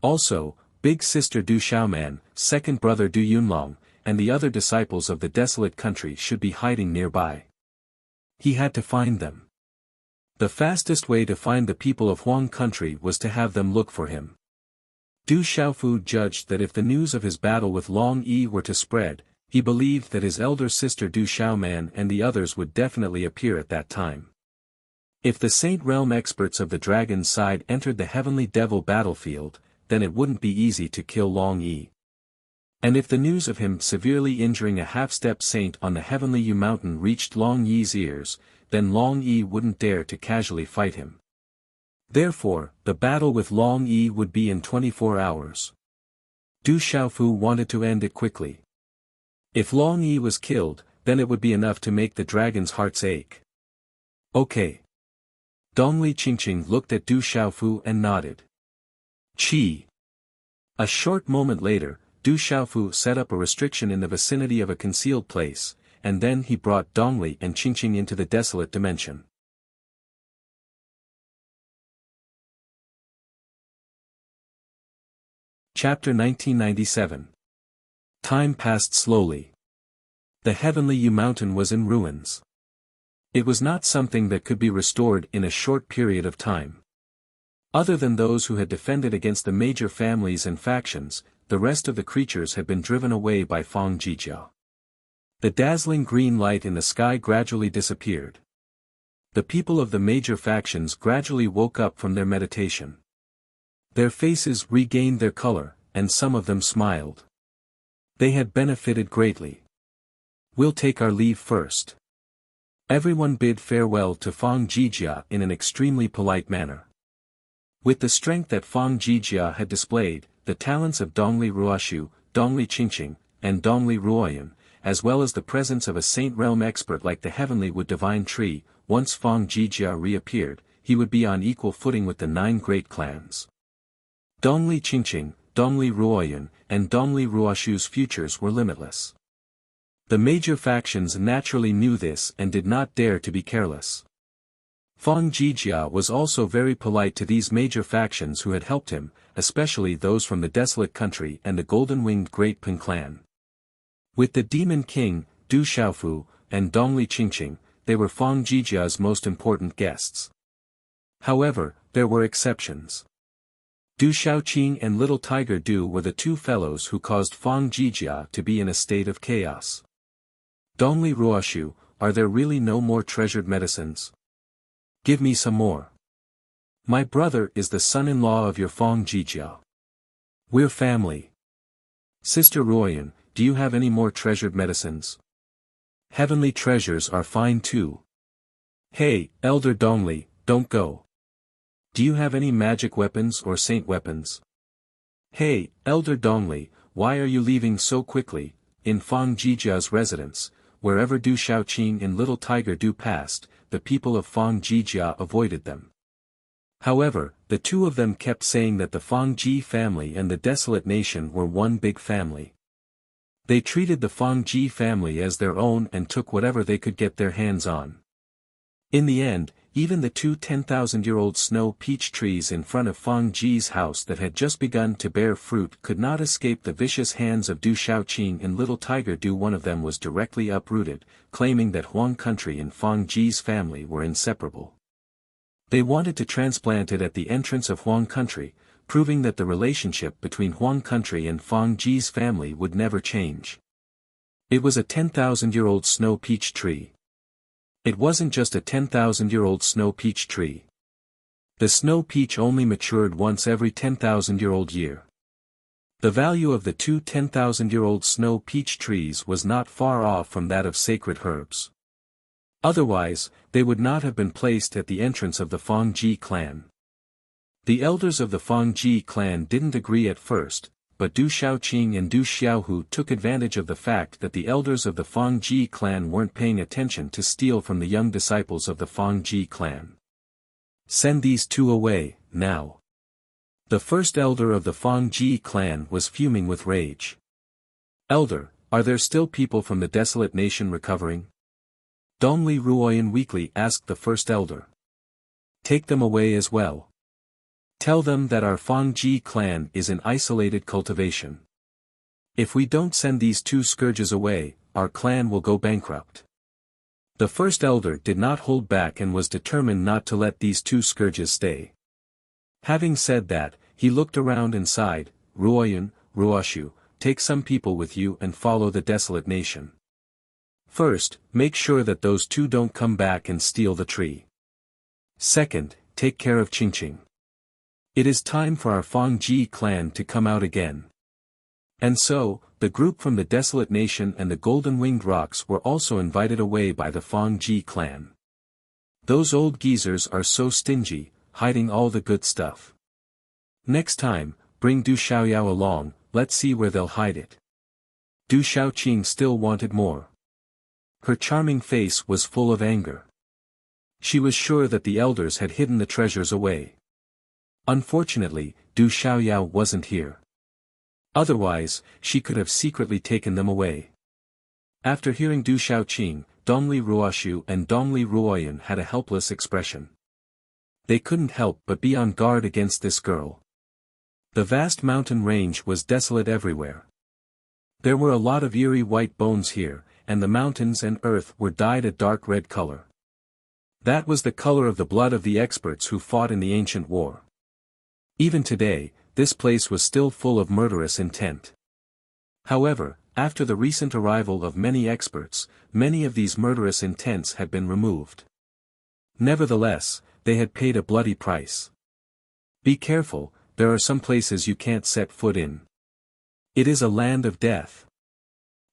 Also, big sister Du Xiaoman, second brother Du Yunlong, and the other disciples of the desolate country should be hiding nearby. He had to find them. The fastest way to find the people of Huang country was to have them look for him. Du Xiaofu judged that if the news of his battle with Long Yi were to spread, he believed that his elder sister Du Xiaoman and the others would definitely appear at that time. If the Saint Realm experts of the dragon's side entered the Heavenly Devil battlefield, then it wouldn't be easy to kill Long Yi. And if the news of him severely injuring a half-step saint on the Heavenly Yu Mountain reached Long Yi's ears, then Long Yi wouldn't dare to casually fight him. Therefore, the battle with Long Yi would be in 24 hours. Du Xiaofu wanted to end it quickly. If Long Yi was killed, then it would be enough to make the dragon's hearts ache. Okay. Dongli Qingqing looked at Du Xiaofu and nodded. Qi. A short moment later, Du Xiaofu set up a restriction in the vicinity of a concealed place, and then he brought Dongli and Qingqing into the desolate dimension. Chapter 1997. Time passed slowly. The Heavenly Yu Mountain was in ruins. It was not something that could be restored in a short period of time. Other than those who had defended against the major families and factions, the rest of the creatures had been driven away by Fang Jijia. The dazzling green light in the sky gradually disappeared. The people of the major factions gradually woke up from their meditation. Their faces regained their color, and some of them smiled. They had benefited greatly. We'll take our leave first. Everyone bid farewell to Fang Jijia in an extremely polite manner. With the strength that Fang Jijia had displayed, the talents of Dongli Ruoshu, Dongli Qingqing, and Dongli Ruoyan, as well as the presence of a Saint Realm expert like the Heavenly Wood Divine Tree, once Fang Jijia reappeared, he would be on equal footing with the 9 great clans. Dongli Qingqing, Dongli Ruoyan, and Dongli Ruoshu's futures were limitless. The major factions naturally knew this and did not dare to be careless. Fang Jijia was also very polite to these major factions who had helped him, especially those from the desolate country and the golden-winged Great Pin clan. With the Demon King, Du Xiaofu, and Dongli Qingqing, they were Fang Jijia's most important guests. However, there were exceptions. Du Xiaoqing and Little Tiger Du were the 2 fellows who caused Fang Jijia to be in a state of chaos. Dongli Ruoshu, are there really no more treasured medicines? Give me some more. My brother is the son-in-law of your Fang Jijia. We're family. Sister Ruoyan, do you have any more treasured medicines? Heavenly treasures are fine too. Hey, Elder Dongli, don't go. Do you have any magic weapons or saint weapons? Hey, Elder Dongli, why are you leaving so quickly? In Fang Jijia's residence, wherever Du Xiaoqing and Little Tiger Du passed, the people of Fang Jijia avoided them. However, the two of them kept saying that the Fangji family and the Desolate Nation were one big family. They treated the Fangji family as their own and took whatever they could get their hands on. In the end, even the two 10,000-year-old snow peach trees in front of Fangji's house that had just begun to bear fruit could not escape the vicious hands of Du Shaoqing and Little Tiger Du. One of them was directly uprooted, claiming that Huang country and Fangji's family were inseparable. They wanted to transplant it at the entrance of Huang country, proving that the relationship between Huang country and Fangji's family would never change. It was a 10,000-year-old snow peach tree. It wasn't just a 10,000-year-old snow peach tree. The snow peach only matured once every 10,000-year-old year. The value of the two 10,000-year-old snow peach trees was not far off from that of sacred herbs. Otherwise, they would not have been placed at the entrance of the Fangji clan. The elders of the Fangji clan didn't agree at first, but Du Shaoqing and Du Xiaohu took advantage of the fact that the elders of the Fangji clan weren't paying attention to steal from the young disciples of the Fangji clan. Send these two away, now. The first elder of the Fangji clan was fuming with rage. Elder, are there still people from the Desolate Nation recovering? Dongli Ruoyan weakly asked the first elder. Take them away as well. Tell them that our Fangji clan is in isolated cultivation. If we don't send these two scourges away, our clan will go bankrupt. The first elder did not hold back and was determined not to let these two scourges stay. Having said that, he looked around and sighed, Ruoyan, Ruoshu, take some people with you and follow the Desolate Nation. First, make sure that those two don't come back and steal the tree. Second, take care of Qingqing. It is time for our Fangji clan to come out again. And so, the group from the Desolate Nation and the Golden-Winged Rocks were also invited away by the Fangji clan. Those old geezers are so stingy, hiding all the good stuff. Next time, bring Du Xiaoyao along, let's see where they'll hide it. Du Shaoqing still wanted more. Her charming face was full of anger. She was sure that the elders had hidden the treasures away. Unfortunately, Du Xiaoyao wasn't here. Otherwise, she could have secretly taken them away. After hearing Du Shaoqing, Dongli Ruoshu and Dongli Ruoyan had a helpless expression. They couldn't help but be on guard against this girl. The vast mountain range was desolate everywhere. There were a lot of eerie white bones here, and the mountains and earth were dyed a dark red color. That was the color of the blood of the experts who fought in the ancient war. Even today, this place was still full of murderous intent. However, after the recent arrival of many experts, many of these murderous intents had been removed. Nevertheless, they had paid a bloody price. Be careful, there are some places you can't set foot in. It is a land of death.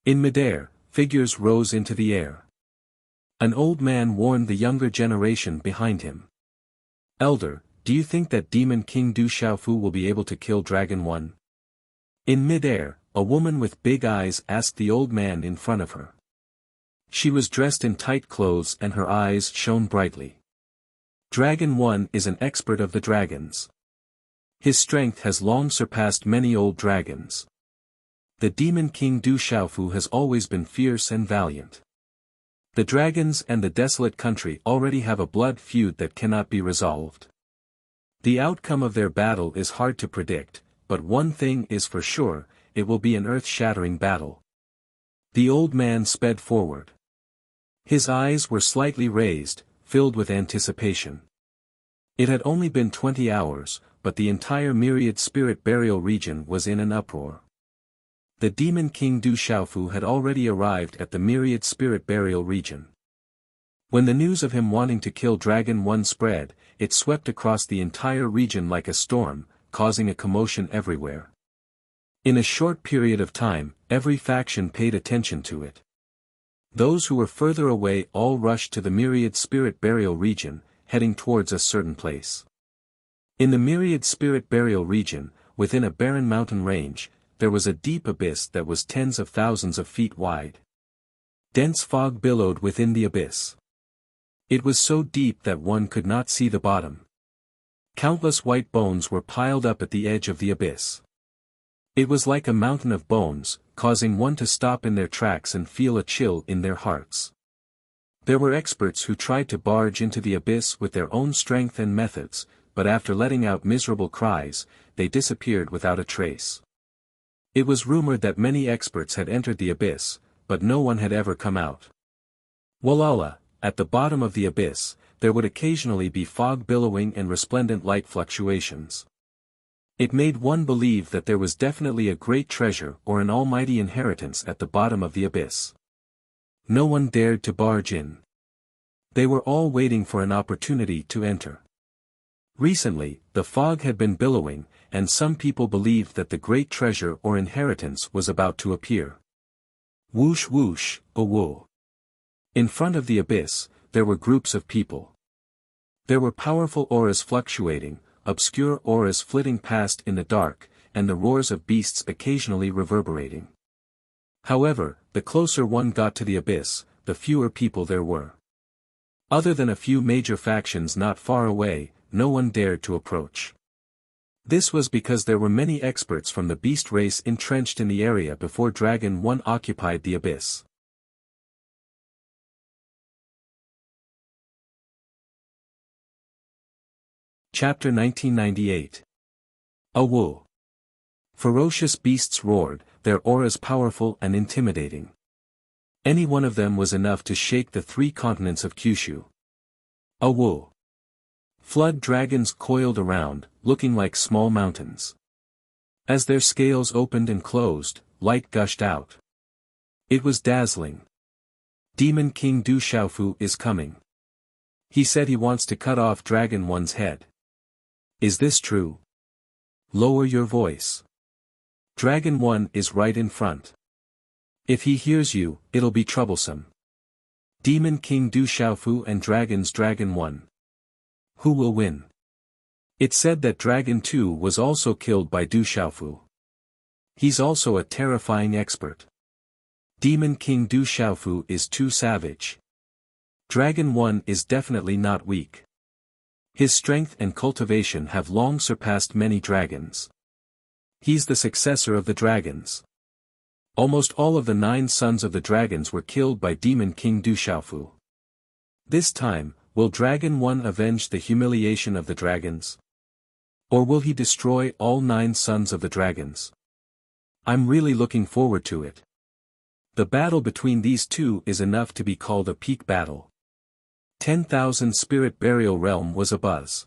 In midair, figures rose into the air. An old man warned the younger generation behind him. Elder, do you think that Demon King Du Xiaofu will be able to kill Dragon 1? In midair, a woman with big eyes asked the old man in front of her. She was dressed in tight clothes and her eyes shone brightly. Dragon 1 is an expert of the dragons. His strength has long surpassed many old dragons. The Demon King Du Xiaofu has always been fierce and valiant. The dragons and the desolate country already have a blood feud that cannot be resolved. The outcome of their battle is hard to predict, but one thing is for sure, it will be an earth-shattering battle. The old man sped forward. His eyes were slightly raised, filled with anticipation. It had only been 20 hours, but the entire Myriad Spirit Burial region was in an uproar. The Demon King Du Xiaofu had already arrived at the Myriad Spirit Burial region. When the news of him wanting to kill Dragon 1 spread, it swept across the entire region like a storm, causing a commotion everywhere. In a short period of time, every faction paid attention to it. Those who were further away all rushed to the Myriad Spirit Burial region, heading towards a certain place. In the Myriad Spirit Burial region, within a barren mountain range, there was a deep abyss that was tens of thousands of feet wide. Dense fog billowed within the abyss. It was so deep that one could not see the bottom. Countless white bones were piled up at the edge of the abyss. It was like a mountain of bones, causing one to stop in their tracks and feel a chill in their hearts. There were experts who tried to barge into the abyss with their own strength and methods, but after letting out miserable cries, they disappeared without a trace. It was rumored that many experts had entered the abyss, but no one had ever come out. Walhalla, at the bottom of the abyss, there would occasionally be fog billowing and resplendent light fluctuations. It made one believe that there was definitely a great treasure or an almighty inheritance at the bottom of the abyss. No one dared to barge in. They were all waiting for an opportunity to enter. Recently, the fog had been billowing, and some people believed that the great treasure or inheritance was about to appear. Whoosh whoosh, oh whoa. In front of the abyss, there were groups of people. There were powerful auras fluctuating, obscure auras flitting past in the dark, and the roars of beasts occasionally reverberating. However, the closer one got to the abyss, the fewer people there were. Other than a few major factions not far away, no one dared to approach. This was because there were many experts from the beast race entrenched in the area before Dragon 1 occupied the abyss. Chapter 1998. Awoo. Ferocious beasts roared, their auras powerful and intimidating. Any one of them was enough to shake the 3 continents of Kyushu. Awoo. Flood dragons coiled around, looking like small mountains. As their scales opened and closed, light gushed out. It was dazzling. Demon King Du Xiaofu is coming. He said he wants to cut off Dragon 1's head. Is this true? Lower your voice. Dragon 1 is right in front. If he hears you, it'll be troublesome. Demon King Du Xiaofu and Dragon 1. Who will win? It said that Dragon 2 was also killed by Du Xiaofu. He's also a terrifying expert. Demon King Du Xiaofu is too savage. Dragon 1 is definitely not weak. His strength and cultivation have long surpassed many dragons. He's the successor of the dragons. Almost all of the 9 sons of the dragons were killed by Demon King Du Xiaofu. This time, will Dragon 1 avenge the humiliation of the dragons? Or will he destroy all 9 sons of the dragons? I'm really looking forward to it. The battle between these two is enough to be called a peak battle. 10,000 Spirit Burial Realm was abuzz.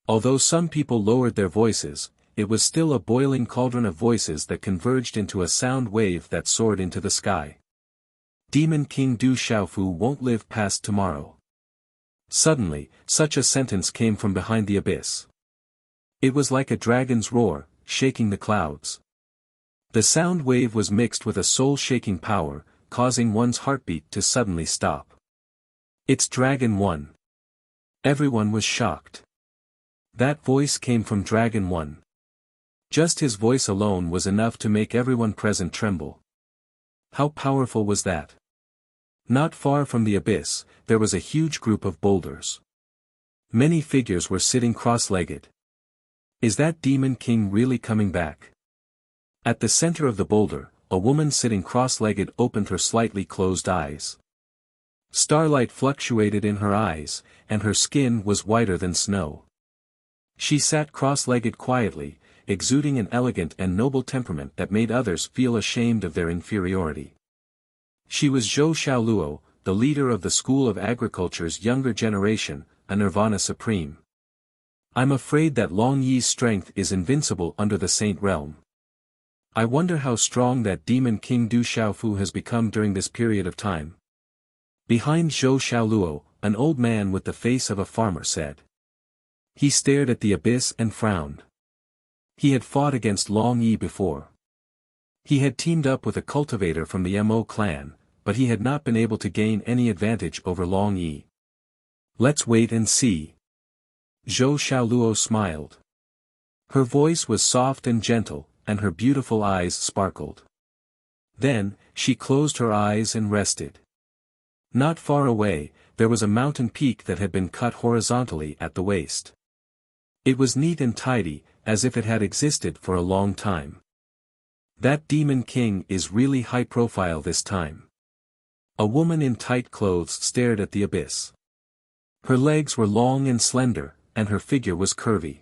Although some people lowered their voices, it was still a boiling cauldron of voices that converged into a sound wave that soared into the sky. Demon King Du Xiaofu won't live past tomorrow. Suddenly, such a sentence came from behind the abyss. It was like a dragon's roar, shaking the clouds. The sound wave was mixed with a soul-shaking power, causing one's heartbeat to suddenly stop. It's Dragon 1. Everyone was shocked. That voice came from Dragon 1. Just his voice alone was enough to make everyone present tremble. How powerful was that? Not far from the abyss, there was a huge group of boulders. Many figures were sitting cross-legged. Is that Demon King really coming back? At the center of the boulder, a woman sitting cross-legged opened her slightly closed eyes. Starlight fluctuated in her eyes, and her skin was whiter than snow. She sat cross-legged quietly, exuding an elegant and noble temperament that made others feel ashamed of their inferiority. She was Zhou Xiaoluo, the leader of the School of Agriculture's younger generation, a Nirvana Supreme. I'm afraid that Long Yi's strength is invincible under the Saint Realm. I wonder how strong that Demon King Du Xiaofu has become during this period of time. Behind Zhou Xiaoluo, an old man with the face of a farmer said. He stared at the abyss and frowned. He had fought against Long Yi before. He had teamed up with a cultivator from the Mo clan, but he had not been able to gain any advantage over Long Yi. Let's wait and see. Zhou Xiaoluo smiled. Her voice was soft and gentle, and her beautiful eyes sparkled. Then, she closed her eyes and rested. Not far away, there was a mountain peak that had been cut horizontally at the waist. It was neat and tidy, as if it had existed for a long time. That demon king is really high profile this time. A woman in tight clothes stared at the abyss. Her legs were long and slender, and her figure was curvy.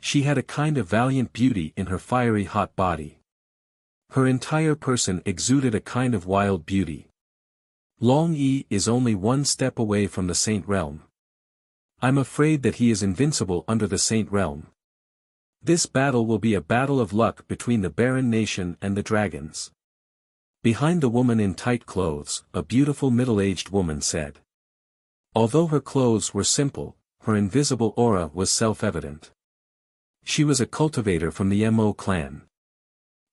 She had a kind of valiant beauty in her fiery hot body. Her entire person exuded a kind of wild beauty. Long Yi is only one step away from the Saint Realm. I'm afraid that he is invincible under the Saint Realm. This battle will be a battle of luck between the barren nation and the dragons. Behind the woman in tight clothes, a beautiful middle-aged woman said. Although her clothes were simple, her invisible aura was self-evident. She was a cultivator from the Mo clan.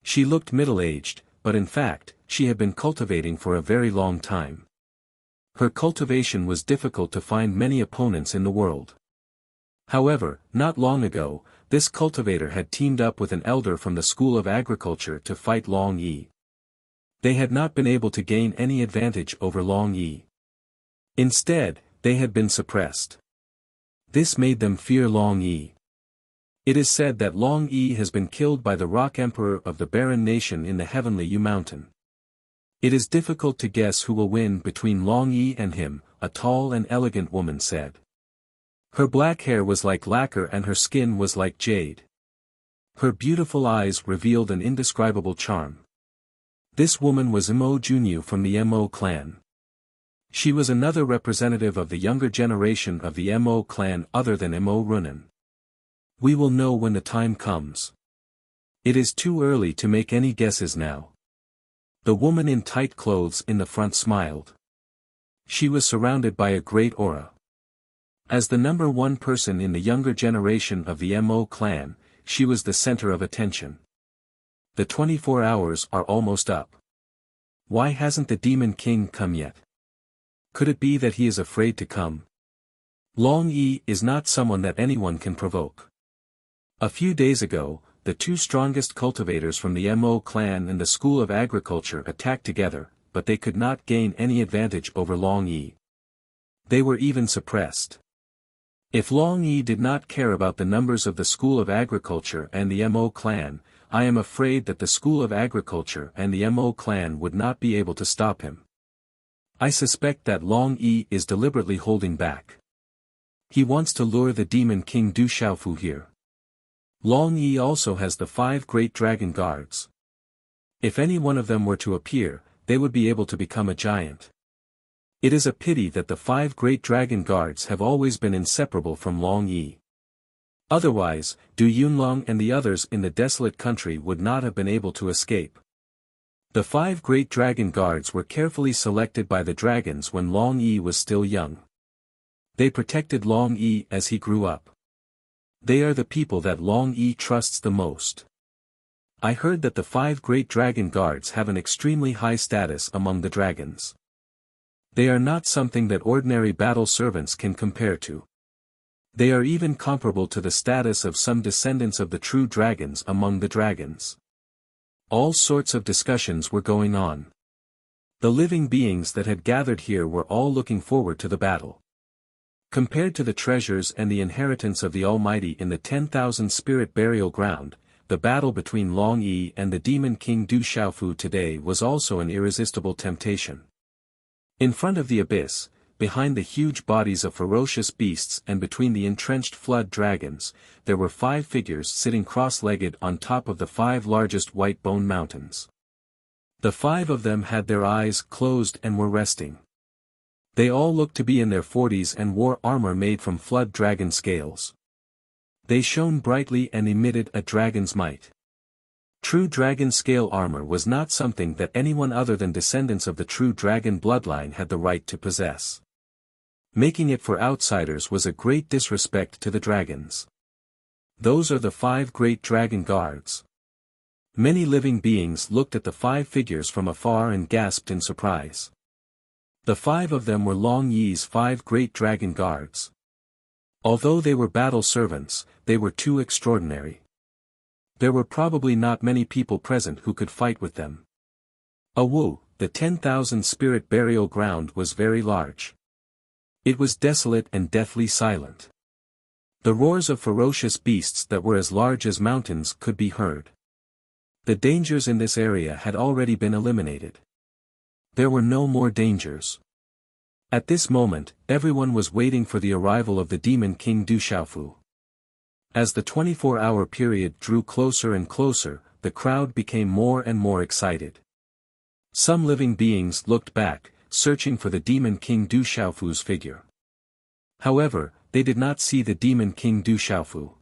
She looked middle-aged, but in fact, she had been cultivating for a very long time. Her cultivation was difficult to find many opponents in the world. However, not long ago, this cultivator had teamed up with an elder from the School of Agriculture to fight Long Yi. They had not been able to gain any advantage over Long Yi. Instead, they had been suppressed. This made them fear Long Yi. It is said that Long Yi has been killed by the Rock Emperor of the Barren Nation in the Heavenly Yu Mountain. It is difficult to guess who will win between Long Yi and him, a tall and elegant woman said. Her black hair was like lacquer and her skin was like jade. Her beautiful eyes revealed an indescribable charm. This woman was Mo Junyu from the Mo clan. She was another representative of the younger generation of the Mo clan other than Mo Runan. We will know when the time comes. It is too early to make any guesses now. The woman in tight clothes in the front smiled. She was surrounded by a great aura. As the number one person in the younger generation of the Mo clan, she was the center of attention. The 24 hours are almost up. Why hasn't the Demon King come yet? Could it be that he is afraid to come? Long Yi is not someone that anyone can provoke. A few days ago, the two strongest cultivators from the Mo clan and the School of Agriculture attacked together, but they could not gain any advantage over Long Yi. They were even suppressed. If Long Yi did not care about the numbers of the School of Agriculture and the Mo clan, I am afraid that the School of Agriculture and the Mo clan would not be able to stop him. I suspect that Long Yi is deliberately holding back. He wants to lure the Demon King Du Xiaofu here. Long Yi also has the 5 great dragon guards. If any one of them were to appear, they would be able to become a giant. It is a pity that the 5 great dragon guards have always been inseparable from Long Yi. Otherwise, Du Yunlong and the others in the desolate country would not have been able to escape. The 5 great dragon guards were carefully selected by the dragons when Long Yi was still young. They protected Long Yi as he grew up. They are the people that Long Yi trusts the most. I heard that the 5 great dragon guards have an extremely high status among the dragons. They are not something that ordinary battle servants can compare to. They are even comparable to the status of some descendants of the true dragons among the dragons. All sorts of discussions were going on. The living beings that had gathered here were all looking forward to the battle. Compared to the treasures and the inheritance of the Almighty in the 10,000 spirit burial ground, the battle between Long Yi and the Demon King Du Xiaofu today was also an irresistible temptation. In front of the abyss, behind the huge bodies of ferocious beasts and between the entrenched flood dragons, there were 5 figures sitting cross-legged on top of the 5 largest white bone mountains. The 5 of them had their eyes closed and were resting. They all looked to be in their 40s and wore armor made from flood dragon scales. They shone brightly and emitted a dragon's might. True dragon scale armor was not something that anyone other than descendants of the true dragon bloodline had the right to possess. Making it for outsiders was a great disrespect to the dragons. Those are the 5 great dragon guards. Many living beings looked at the 5 figures from afar and gasped in surprise. The 5 of them were Long Yi's 5 great dragon guards. Although they were battle servants, they were too extraordinary. There were probably not many people present who could fight with them. Wu, the 10,000 spirit burial ground was very large. It was desolate and deathly silent. The roars of ferocious beasts that were as large as mountains could be heard. The dangers in this area had already been eliminated. There were no more dangers. At this moment, everyone was waiting for the arrival of the Demon King Du Xiaofu. As the 24-hour period drew closer and closer, the crowd became more and more excited. Some living beings looked back, searching for the Demon King Du Xiaofu's figure. However, they did not see the Demon King Du Xiaofu.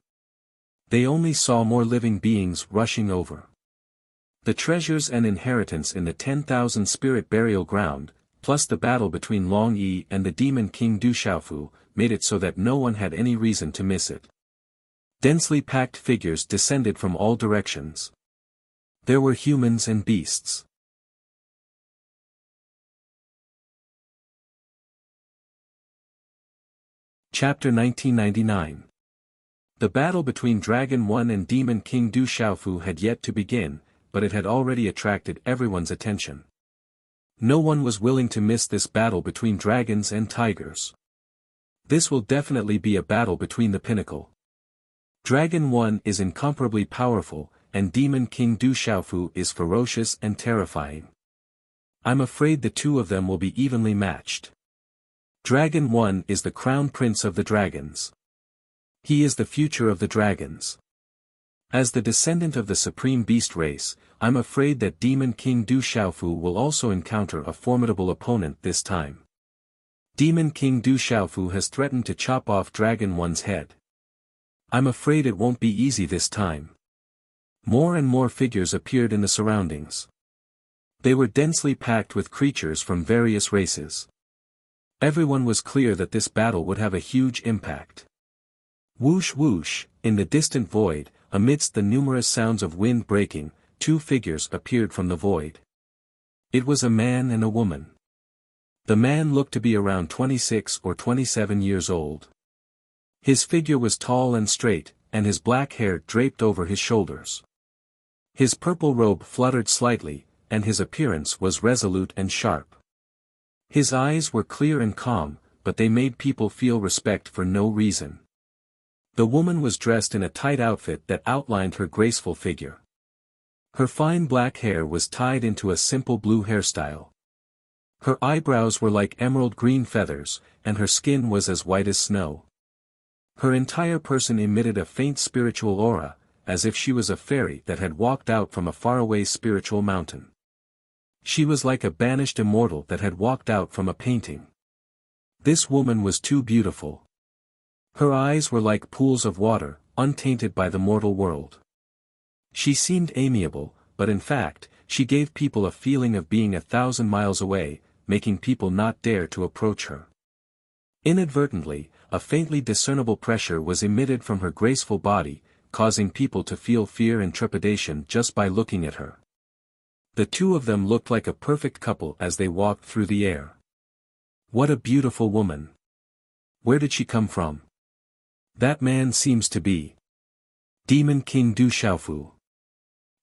They only saw more living beings rushing over. The treasures and inheritance in the 10,000 spirit burial ground, plus the battle between Long Yi and the Demon King Du Xiaofu, made it so that no one had any reason to miss it. Densely packed figures descended from all directions. There were humans and beasts. Chapter 1999. The battle between Dragon 1 and Demon King Du Xiaofu had yet to begin, but it had already attracted everyone's attention. No one was willing to miss this battle between dragons and tigers. This will definitely be a battle between the pinnacle. Dragon 1 is incomparably powerful, and Demon King Du Xiaofu is ferocious and terrifying. I'm afraid the two of them will be evenly matched. Dragon 1 is the crown prince of the dragons. He is the future of the dragons. As the descendant of the supreme beast race, I'm afraid that Demon King Du Xiaofu will also encounter a formidable opponent this time. Demon King Du Xiaofu has threatened to chop off Dragon 1's head. I'm afraid it won't be easy this time. More and more figures appeared in the surroundings. They were densely packed with creatures from various races. Everyone was clear that this battle would have a huge impact. Whoosh whoosh, in the distant void, amidst the numerous sounds of wind breaking, two figures appeared from the void. It was a man and a woman. The man looked to be around 26 or 27 years old. His figure was tall and straight, and his black hair draped over his shoulders. His purple robe fluttered slightly, and his appearance was resolute and sharp. His eyes were clear and calm, but they made people feel respect for no reason. The woman was dressed in a tight outfit that outlined her graceful figure. Her fine black hair was tied into a simple blue hairstyle. Her eyebrows were like emerald green feathers, and her skin was as white as snow. Her entire person emitted a faint spiritual aura, as if she was a fairy that had walked out from a faraway spiritual mountain. She was like a banished immortal that had walked out from a painting. This woman was too beautiful. Her eyes were like pools of water, untainted by the mortal world. She seemed amiable, but in fact, she gave people a feeling of being 1,000 miles away, making people not dare to approach her. Inadvertently, a faintly discernible pressure was emitted from her graceful body, causing people to feel fear and trepidation just by looking at her. The two of them looked like a perfect couple as they walked through the air. What a beautiful woman! Where did she come from? That man seems to be Demon King Du Xiaofu.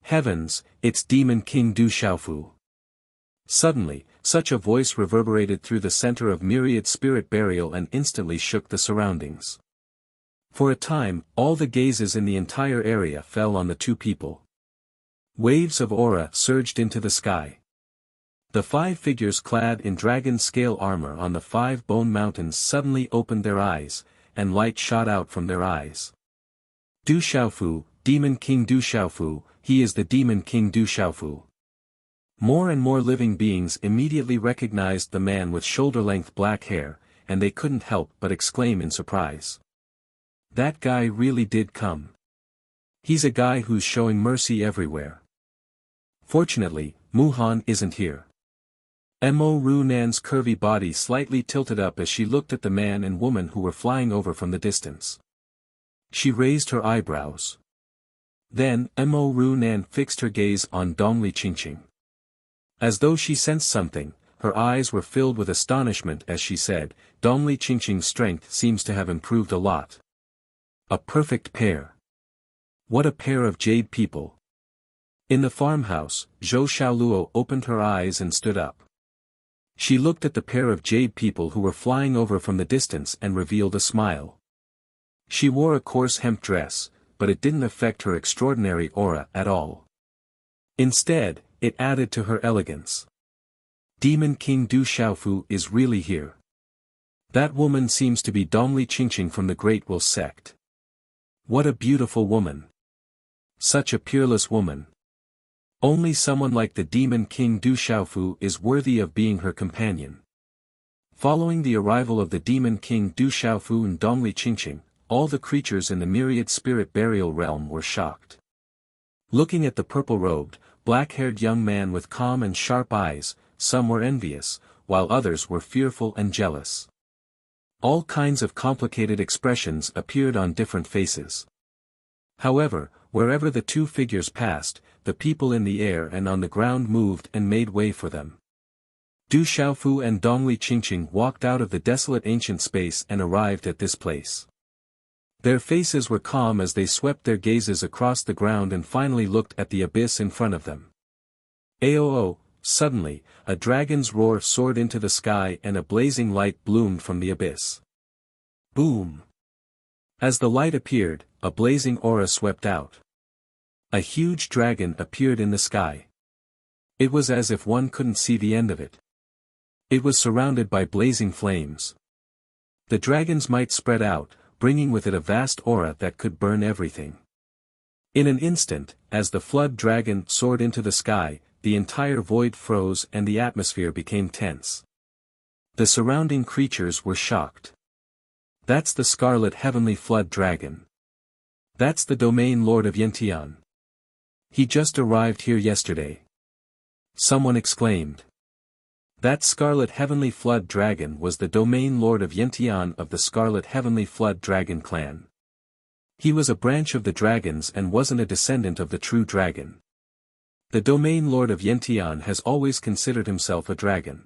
Heavens, it's Demon King Du Xiaofu. Suddenly, such a voice reverberated through the center of myriad spirit burial and instantly shook the surroundings. For a time, all the gazes in the entire area fell on the two people. Waves of aura surged into the sky. The 5 figures clad in dragon scale armor on the 5 bone mountains suddenly opened their eyes, and light shot out from their eyes. Du Xiaofu, Demon King Du Xiaofu, he is the Demon King Du Xiaofu. More and more living beings immediately recognized the man with shoulder-length black hair, and they couldn't help but exclaim in surprise. That guy really did come. He's a guy who's showing mercy everywhere. Fortunately, Muhan isn't here. Mo Runan's curvy body slightly tilted up as she looked at the man and woman who were flying over from the distance. She raised her eyebrows. Then, Mo Runan fixed her gaze on Dongli Qingqing. As though she sensed something, her eyes were filled with astonishment as she said, Dongli Qingqing's strength seems to have improved a lot. A perfect pair. What a pair of jade people. In the farmhouse, Zhou Xiaoluo opened her eyes and stood up. She looked at the pair of jade people who were flying over from the distance and revealed a smile. She wore a coarse hemp dress, but it didn't affect her extraordinary aura at all. Instead, it added to her elegance. Demon King Du Xiaofu is really here. That woman seems to be Dongli Qingqing from the Great Will sect. What a beautiful woman. Such a peerless woman. Only someone like the Demon King Du Xiaofu is worthy of being her companion. Following the arrival of the Demon King Du Xiaofu and Dongli Qingqing, all the creatures in the myriad spirit burial realm were shocked. Looking at the purple-robed, black-haired young man with calm and sharp eyes, some were envious, while others were fearful and jealous. All kinds of complicated expressions appeared on different faces. However, wherever the two figures passed, the people in the air and on the ground moved and made way for them. Du Xiaofu and Dongli Qingqing walked out of the desolate ancient space and arrived at this place. Their faces were calm as they swept their gazes across the ground and finally looked at the abyss in front of them. Aoo! Suddenly, a dragon's roar soared into the sky and a blazing light bloomed from the abyss. Boom! As the light appeared, a blazing aura swept out. A huge dragon appeared in the sky. It was as if one couldn't see the end of it. It was surrounded by blazing flames. The dragon's might spread out, bringing with it a vast aura that could burn everything. In an instant, as the flood dragon soared into the sky, the entire void froze and the atmosphere became tense. The surrounding creatures were shocked. That's the Scarlet Heavenly Flood Dragon. That's the Domain Lord of Yantian. He just arrived here yesterday. Someone exclaimed. That Scarlet Heavenly Flood Dragon was the Domain Lord of Yantian of the Scarlet Heavenly Flood Dragon clan. He was a branch of the dragons and wasn't a descendant of the true dragon. The Domain Lord of Yantian has always considered himself a dragon.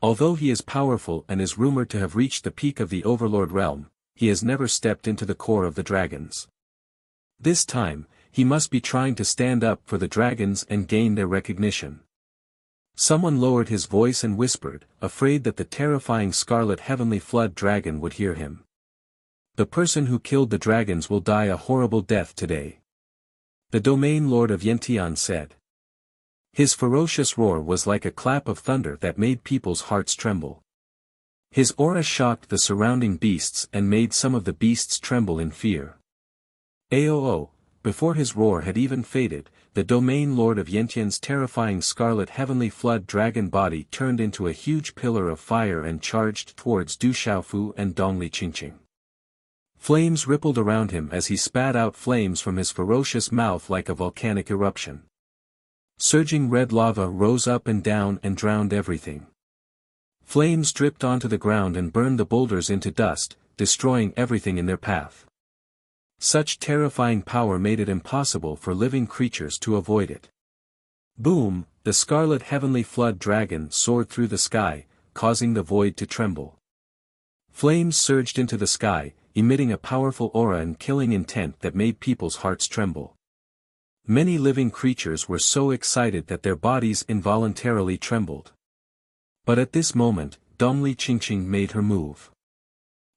Although he is powerful and is rumored to have reached the peak of the Overlord realm, he has never stepped into the core of the dragons. This time, he must be trying to stand up for the dragons and gain their recognition. Someone lowered his voice and whispered, afraid that the terrifying Scarlet Heavenly Flood Dragon would hear him. The person who killed the dragons will die a horrible death today. The Domain Lord of Yantian said. His ferocious roar was like a clap of thunder that made people's hearts tremble. His aura shocked the surrounding beasts and made some of the beasts tremble in fear. Aoo! Before his roar had even faded, the Domain Lord of Yantian's terrifying Scarlet Heavenly Flood Dragon body turned into a huge pillar of fire and charged towards Du Xiaofu and Dongli Qingqing. Flames rippled around him as he spat out flames from his ferocious mouth like a volcanic eruption. Surging red lava rose up and down and drowned everything. Flames dripped onto the ground and burned the boulders into dust, destroying everything in their path. Such terrifying power made it impossible for living creatures to avoid it. Boom! The Scarlet Heavenly Flood Dragon soared through the sky, causing the void to tremble. Flames surged into the sky, emitting a powerful aura and killing intent that made people's hearts tremble. Many living creatures were so excited that their bodies involuntarily trembled. But at this moment, Dongli Qingqing made her move.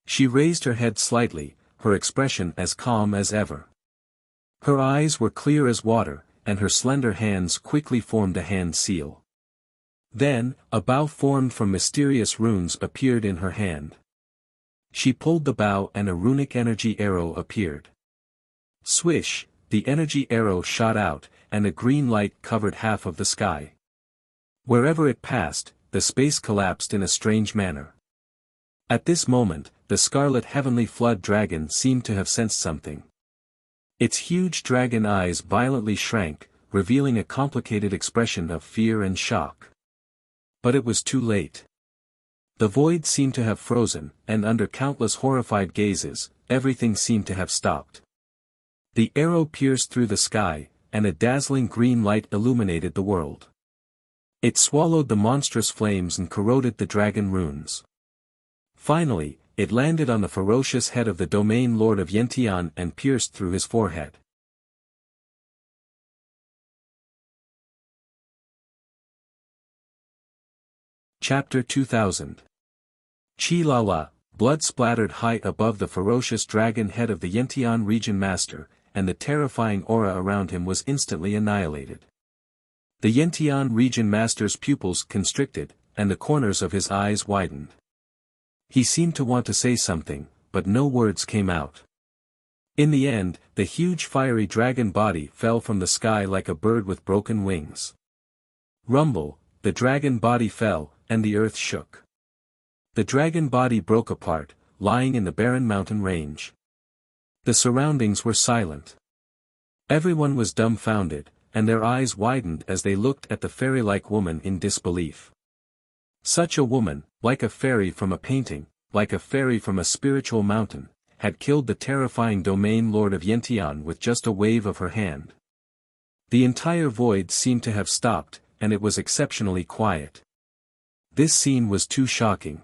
She raised her head slightly, her expression as calm as ever. Her eyes were clear as water, and her slender hands quickly formed a hand seal. Then, a bow formed from mysterious runes appeared in her hand. She pulled the bow and a runic energy arrow appeared. Swish, the energy arrow shot out, and a green light covered half of the sky. Wherever it passed, the space collapsed in a strange manner. At this moment, the Scarlet Heavenly Flood Dragon seemed to have sensed something. Its huge dragon eyes violently shrank, revealing a complicated expression of fear and shock. But it was too late. The void seemed to have frozen, and under countless horrified gazes, everything seemed to have stopped. The arrow pierced through the sky, and a dazzling green light illuminated the world. It swallowed the monstrous flames and corroded the dragon runes. Finally, it landed on the ferocious head of the Domain Lord of Yantian and pierced through his forehead. Chapter 2000. Chilala, blood splattered high above the ferocious dragon head of the Yentian region master, and the terrifying aura around him was instantly annihilated. The Yentian region master's pupils constricted, and the corners of his eyes widened. He seemed to want to say something, but no words came out. In the end, the huge fiery dragon body fell from the sky like a bird with broken wings. Rumble, the dragon body fell, and the earth shook. The dragon body broke apart, lying in the barren mountain range. The surroundings were silent. Everyone was dumbfounded, and their eyes widened as they looked at the fairy-like woman in disbelief. Such a woman, like a fairy from a painting, like a fairy from a spiritual mountain, had killed the terrifying domain lord of Yentian with just a wave of her hand. The entire void seemed to have stopped, and it was exceptionally quiet. This scene was too shocking.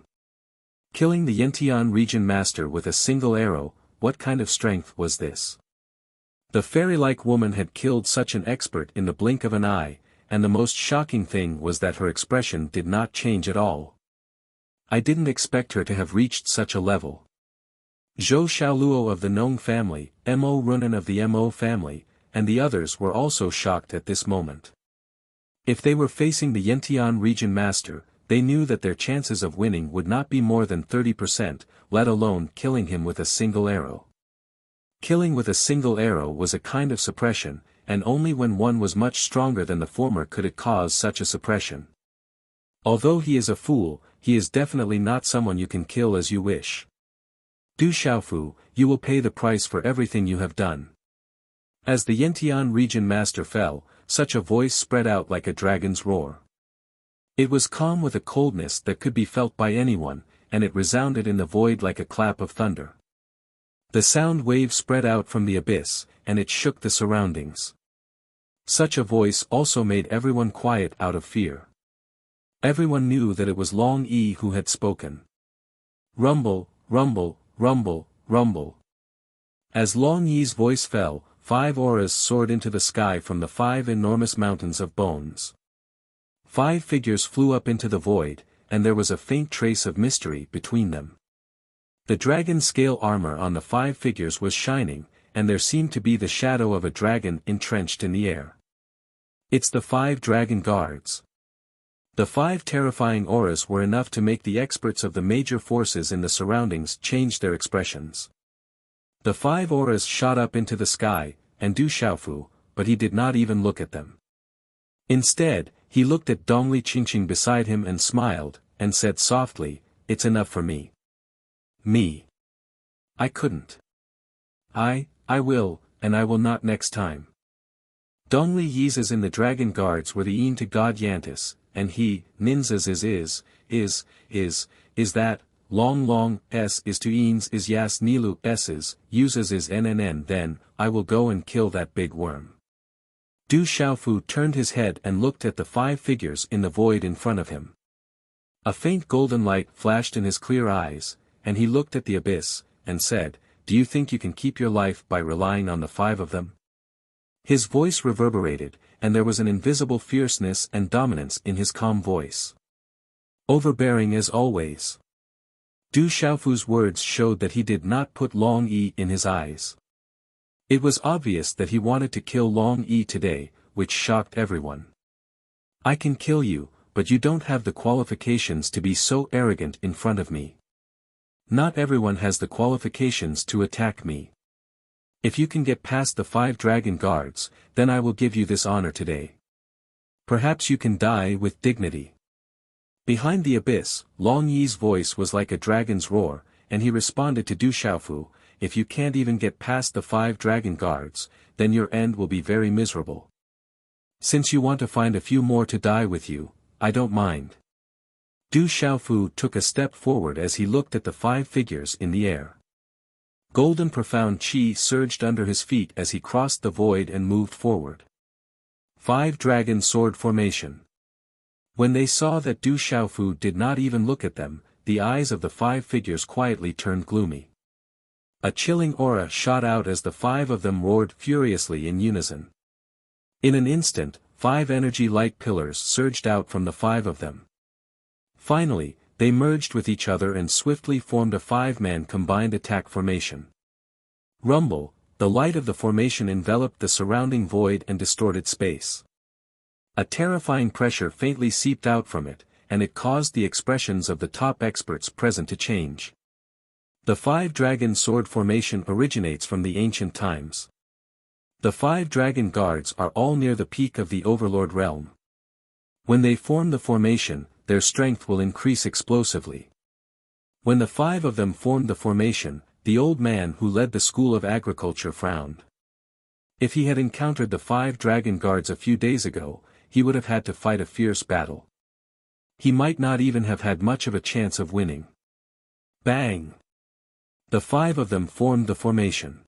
Killing the Yentian region master with a single arrow, what kind of strength was this? The fairy-like woman had killed such an expert in the blink of an eye, and the most shocking thing was that her expression did not change at all. I didn't expect her to have reached such a level. Zhou Xiaoluo of the Nong family, Mo Runan of the Mo family, and the others were also shocked at this moment. If they were facing the Yentian region master, they knew that their chances of winning would not be more than 30%, let alone killing him with a single arrow. Killing with a single arrow was a kind of suppression, and only when one was much stronger than the former could it cause such a suppression. Although he is a fool, he is definitely not someone you can kill as you wish. Du Xiaofu, you will pay the price for everything you have done. As the Yentian region master fell, such a voice spread out like a dragon's roar. It was calm with a coldness that could be felt by anyone, and it resounded in the void like a clap of thunder. The sound wave spread out from the abyss, and it shook the surroundings. Such a voice also made everyone quiet out of fear. Everyone knew that it was Long Yi who had spoken. Rumble, rumble, rumble, rumble. As Long Yi's voice fell, 5 auras soared into the sky from the 5 enormous mountains of bones. 5 figures flew up into the void, and there was a faint trace of mystery between them. The dragon scale armor on the 5 figures was shining, and there seemed to be the shadow of a dragon entrenched in the air. It's the 5 dragon guards. The 5 terrifying auras were enough to make the experts of the major forces in the surroundings change their expressions. The 5 auras shot up into the sky, and Du Xiaofu, but he did not even look at them. Instead, he looked at Dongli Qingqing beside him and smiled, and said softly, "It's enough for me." Me. I couldn't. I will, and I will not next time. Dongli Yi's in the dragon guards were the Yin to God Yantis, and he, Ninza's is that, long s is to Yin's is Yas Nilu s's, uses is nnn then, I will go and kill that big worm. Du Xiaofu turned his head and looked at the 5 figures in the void in front of him. A faint golden light flashed in his clear eyes, and he looked at the abyss, and said, "Do you think you can keep your life by relying on the 5 of them?" His voice reverberated, and there was an invisible fierceness and dominance in his calm voice. Overbearing as always. Du Xiaofu's words showed that he did not put Long Yi in his eyes. It was obvious that he wanted to kill Long Yi today, which shocked everyone. "I can kill you, but you don't have the qualifications to be so arrogant in front of me. Not everyone has the qualifications to attack me. If you can get past the 5 dragon guards, then I will give you this honor today. Perhaps you can die with dignity." Behind the abyss, Long Yi's voice was like a dragon's roar, and he responded to Du Xiaofu, "If you can't even get past the 5 dragon guards, then your end will be very miserable. Since you want to find a few more to die with you, I don't mind." Du Xiaofu took a step forward as he looked at the 5 figures in the air. Golden profound qi surged under his feet as he crossed the void and moved forward. 5 dragon sword formation. When they saw that Du Xiaofu did not even look at them, the eyes of the 5 figures quietly turned gloomy. A chilling aura shot out as the 5 of them roared furiously in unison. In an instant, 5 energy light pillars surged out from the 5 of them. Finally, they merged with each other and swiftly formed a five-man combined attack formation. Rumble, the light of the formation enveloped the surrounding void and distorted space. A terrifying pressure faintly seeped out from it, and it caused the expressions of the top experts present to change. The five-dragon sword formation originates from the ancient times. The five dragon guards are all near the peak of the Overlord realm. When they form the formation, their strength will increase explosively. When the five of them formed the formation, the old man who led the school of agriculture frowned. If he had encountered the five dragon guards a few days ago, he would have had to fight a fierce battle. He might not even have had much of a chance of winning. Bang! The five of them formed the formation.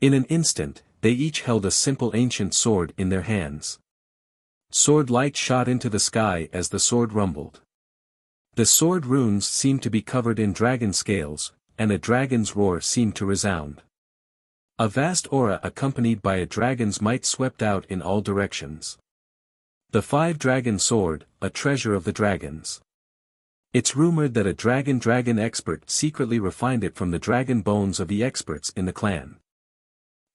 In an instant, they each held a simple ancient sword in their hands. Sword light shot into the sky as the sword rumbled. The sword runes seemed to be covered in dragon scales, and a dragon's roar seemed to resound. A vast aura accompanied by a dragon's might swept out in all directions. The five-dragon sword, a treasure of the dragons. It's rumored that a dragon expert secretly refined it from the dragon bones of the experts in the clan.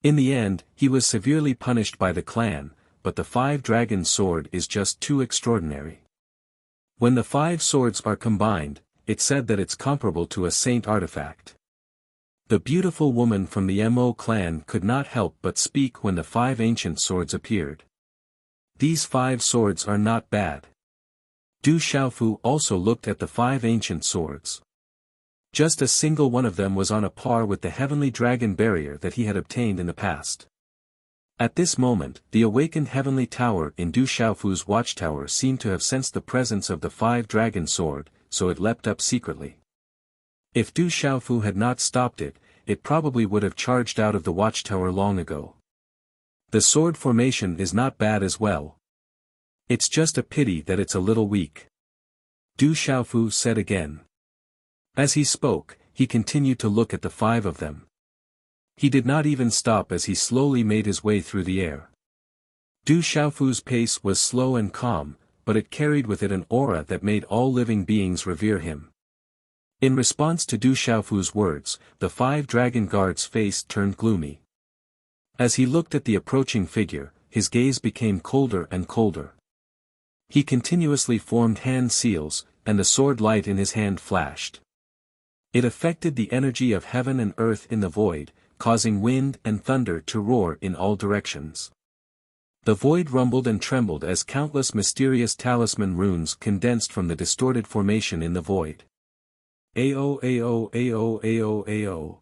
In the end, he was severely punished by the clan, but the five-dragon sword is just too extraordinary. When the five swords are combined, it's said that it's comparable to a saint artifact. The beautiful woman from the Mo clan could not help but speak when the five ancient swords appeared. These five swords are not bad. Du Xiaofu also looked at the five ancient swords. Just a single one of them was on a par with the heavenly dragon barrier that he had obtained in the past. At this moment, the awakened heavenly tower in Du Xiaofu's watchtower seemed to have sensed the presence of the five-dragon sword, so it leapt up secretly. If Du Xiaofu had not stopped it, it probably would have charged out of the watchtower long ago. The sword formation is not bad as well. It's just a pity that it's a little weak. Du Xiaofu said again. As he spoke, he continued to look at the five of them. He did not even stop as he slowly made his way through the air. Du Xiaofu's pace was slow and calm, but it carried with it an aura that made all living beings revere him. In response to Du Xiaofu's words, the five dragon guards' face turned gloomy. As he looked at the approaching figure, his gaze became colder and colder. He continuously formed hand seals, and the sword light in his hand flashed. It affected the energy of heaven and earth in the void, causing wind and thunder to roar in all directions. The void rumbled and trembled as countless mysterious talisman runes condensed from the distorted formation in the void. Ao ao ao ao ao.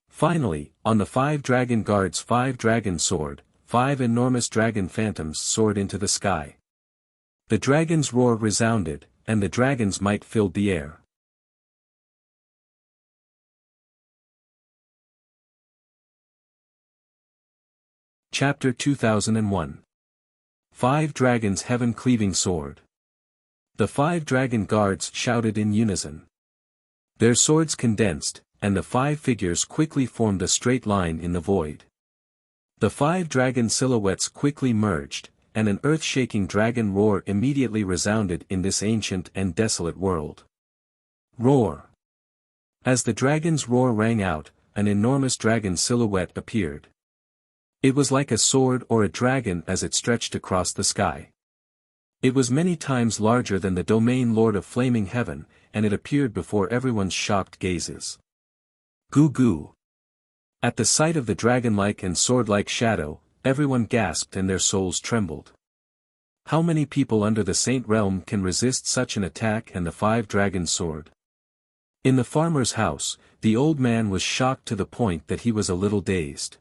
Finally, on the five dragon guards' five dragon sword, five enormous dragon phantoms soared into the sky. The dragon's roar resounded, and the dragon's might filled the air. Chapter 2001. Five Dragons' Heaven-Cleaving Sword. The five dragon guards shouted in unison. Their swords condensed, and the five figures quickly formed a straight line in the void. The five dragon silhouettes quickly merged, and an earth-shaking dragon roar immediately resounded in this ancient and desolate world. Roar! As the dragon's roar rang out, an enormous dragon silhouette appeared. It was like a sword or a dragon as it stretched across the sky. It was many times larger than the domain lord of flaming heaven, and it appeared before everyone's shocked gazes. Goo goo! At the sight of the dragon-like and sword-like shadow, everyone gasped and their souls trembled. How many people under the Saint Realm can resist such an attack and the five-dragon sword? In the farmer's house, the old man was shocked to the point that he was a little dazed.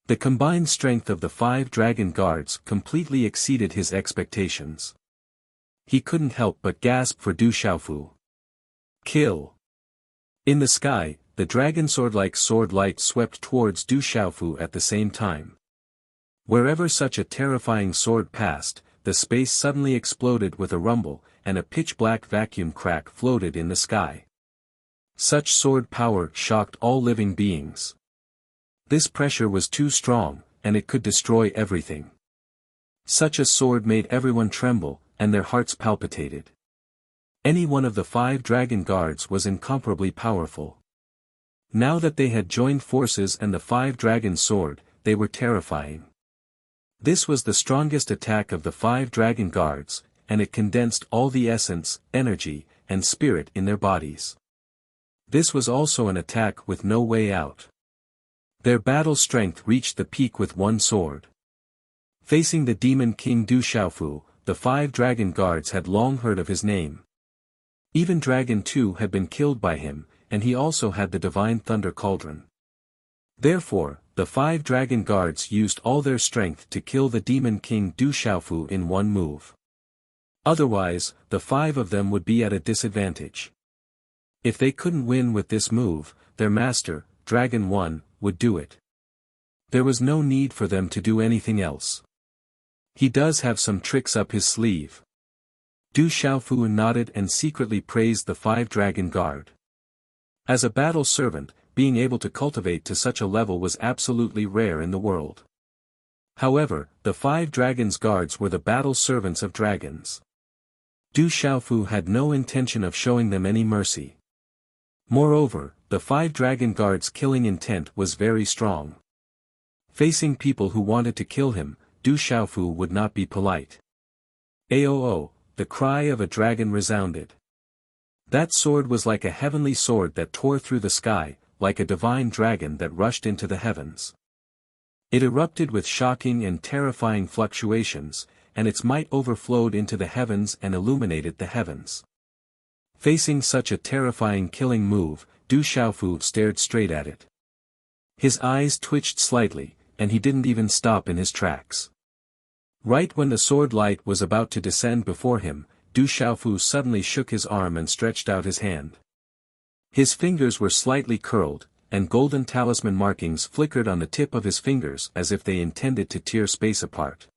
The combined strength of the five dragon guards completely exceeded his expectations. He couldn't help but gasp for Du Xiaofu. Kill! In the sky, the dragon sword-like sword light swept towards Du Xiaofu at the same time. Wherever such a terrifying sword passed, the space suddenly exploded with a rumble, and a pitch-black vacuum crack floated in the sky. Such sword power shocked all living beings. This pressure was too strong, and it could destroy everything. Such a sword made everyone tremble, and their hearts palpitated. Any one of the 5 dragon guards was incomparably powerful. Now that they had joined forces and the 5 dragons soared, they were terrifying. This was the strongest attack of the 5 dragon guards, and it condensed all the essence, energy, and spirit in their bodies. This was also an attack with no way out. Their battle strength reached the peak with one sword. Facing the demon king Du Xiaofu, the 5 dragon guards had long heard of his name. Even Dragon 2 had been killed by him, and he also had the divine thunder cauldron. Therefore, the 5 dragon guards used all their strength to kill the demon king Du Xiaofu in one move. Otherwise, the 5 of them would be at a disadvantage. If they couldn't win with this move, their master, Dragon 1, would do it. There was no need for them to do anything else. He does have some tricks up his sleeve. Du Xiaofu nodded and secretly praised the 5 dragon guard. As a battle servant, being able to cultivate to such a level was absolutely rare in the world. However, the 5 dragons guards were the battle servants of dragons. Du Xiaofu had no intention of showing them any mercy. Moreover, the 5 dragon guards' killing intent was very strong. Facing people who wanted to kill him, Du Xiaofu would not be polite. Aoo, the cry of a dragon resounded. That sword was like a heavenly sword that tore through the sky, like a divine dragon that rushed into the heavens. It erupted with shocking and terrifying fluctuations, and its might overflowed into the heavens and illuminated the heavens. Facing such a terrifying killing move, Du Xiaofu stared straight at it. His eyes twitched slightly, and he didn't even stop in his tracks. Right when the sword light was about to descend before him, Du Xiaofu suddenly shook his arm and stretched out his hand. His fingers were slightly curled, and golden talisman markings flickered on the tip of his fingers as if they intended to tear space apart.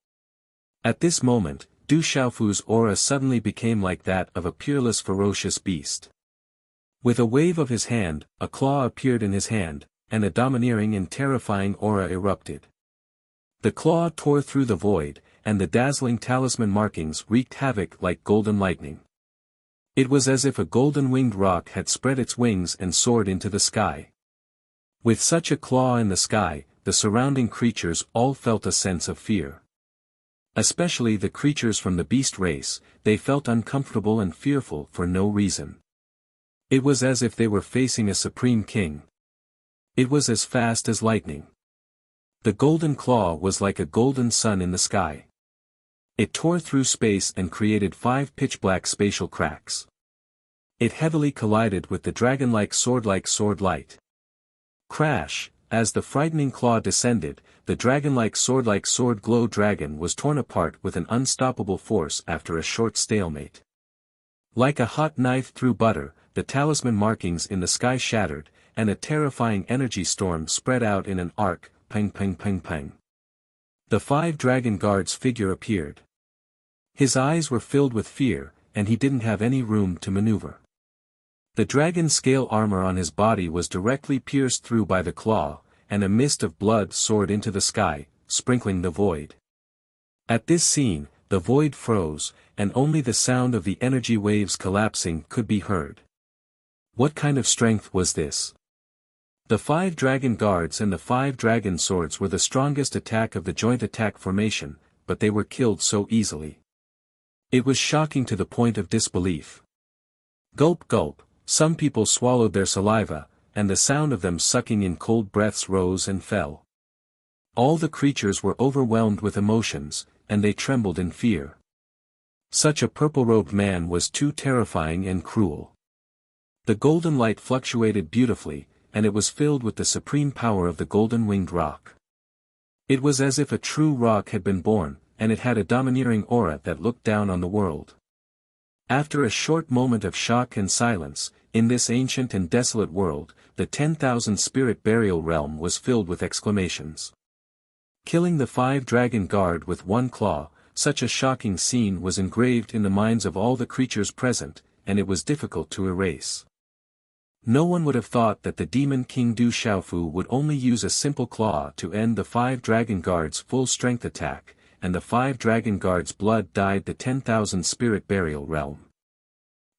At this moment, Du Xiaofu's aura suddenly became like that of a peerless ferocious beast. With a wave of his hand, a claw appeared in his hand, and a domineering and terrifying aura erupted. The claw tore through the void, and the dazzling talisman markings wreaked havoc like golden lightning. It was as if a golden-winged rock had spread its wings and soared into the sky. With such a claw in the sky, the surrounding creatures all felt a sense of fear. Especially the creatures from the beast race, they felt uncomfortable and fearful for no reason. It was as if they were facing a supreme king. It was as fast as lightning. The golden claw was like a golden sun in the sky. It tore through space and created 5 pitch-black spatial cracks. It heavily collided with the dragon-like sword light. Crash! As the frightening claw descended, the dragon-like sword glow dragon was torn apart with an unstoppable force after a short stalemate. Like a hot knife through butter, the talisman markings in the sky shattered, and a terrifying energy storm spread out in an arc, pang pang pang pang. The 5 dragon guards' figure appeared. His eyes were filled with fear, and he didn't have any room to maneuver. The dragon scale armor on his body was directly pierced through by the claw, and a mist of blood soared into the sky, sprinkling the void. At this scene, the void froze, and only the sound of the energy waves collapsing could be heard. What kind of strength was this? The 5 dragon guards and the 5 dragon swords were the strongest attack of the joint attack formation, but they were killed so easily. It was shocking to the point of disbelief. Gulp gulp, some people swallowed their saliva, and the sound of them sucking in cold breaths rose and fell. All the creatures were overwhelmed with emotions, and they trembled in fear. Such a purple-robed man was too terrifying and cruel. The golden light fluctuated beautifully, and it was filled with the supreme power of the golden-winged rock. It was as if a true rock had been born, and it had a domineering aura that looked down on the world. After a short moment of shock and silence, in this ancient and desolate world, the 10,000 spirit burial realm was filled with exclamations. Killing the 5 dragon guard with one claw, such a shocking scene was engraved in the minds of all the creatures present, and it was difficult to erase. No one would have thought that the demon king Du Xiaofu would only use a simple claw to end the 5 dragon guards' full strength attack, and the 5 dragon guards' blood dyed the 10,000 spirit burial realm.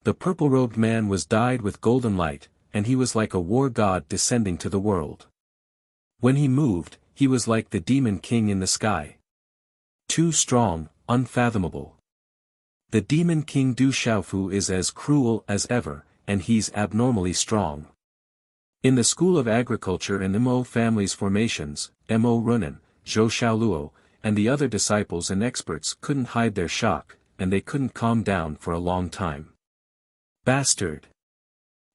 The purple-robed man was dyed with golden light, and he was like a war god descending to the world. When he moved, he was like the demon king in the sky. Too strong, unfathomable. The demon king Du Xiaofu is as cruel as ever, and he's abnormally strong. In the School of Agriculture and Mo family's formations, Mo Runan, Zhou Xiaoluo, and the other disciples and experts couldn't hide their shock, and they couldn't calm down for a long time. Bastard!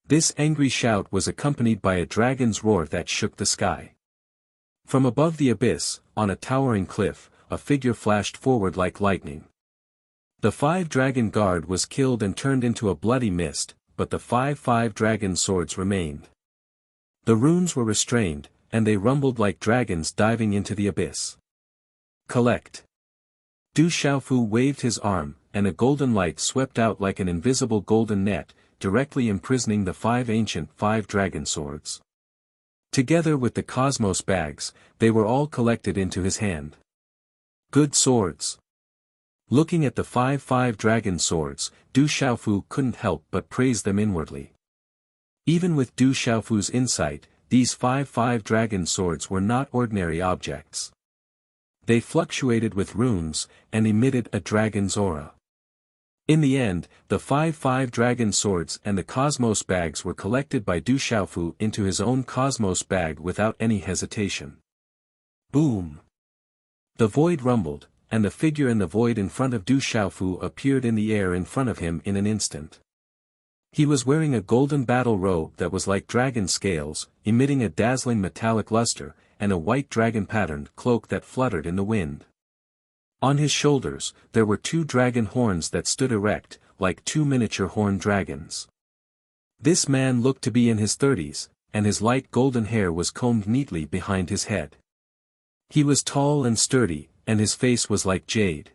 This angry shout was accompanied by a dragon's roar that shook the sky. From above the abyss, on a towering cliff, a figure flashed forward like lightning. The 5-dragon guard was killed and turned into a bloody mist, but the 5 dragon swords remained. The runes were restrained, and they rumbled like dragons diving into the abyss. Collect! Du Xiaofu waved his arm, and a golden light swept out like an invisible golden net, directly imprisoning the 5 ancient 5-dragon swords. Together with the cosmos bags, they were all collected into his hand. Good swords. Looking at the 5 dragon swords, Du Xiaofu couldn't help but praise them inwardly. Even with Du Xiaofu's insight, these 5 dragon swords were not ordinary objects. They fluctuated with runes, and emitted a dragon's aura. In the end, the 5 dragon swords and the cosmos bags were collected by Du Xiaofu into his own cosmos bag without any hesitation. Boom! The void rumbled, and the figure in the void in front of Du Xiaofu appeared in the air in front of him in an instant. He was wearing a golden battle robe that was like dragon scales, emitting a dazzling metallic luster, and a white dragon-patterned cloak that fluttered in the wind. On his shoulders, there were 2 dragon horns that stood erect, like 2 miniature horned dragons. This man looked to be in his 30s, and his light golden hair was combed neatly behind his head. He was tall and sturdy, and his face was like jade.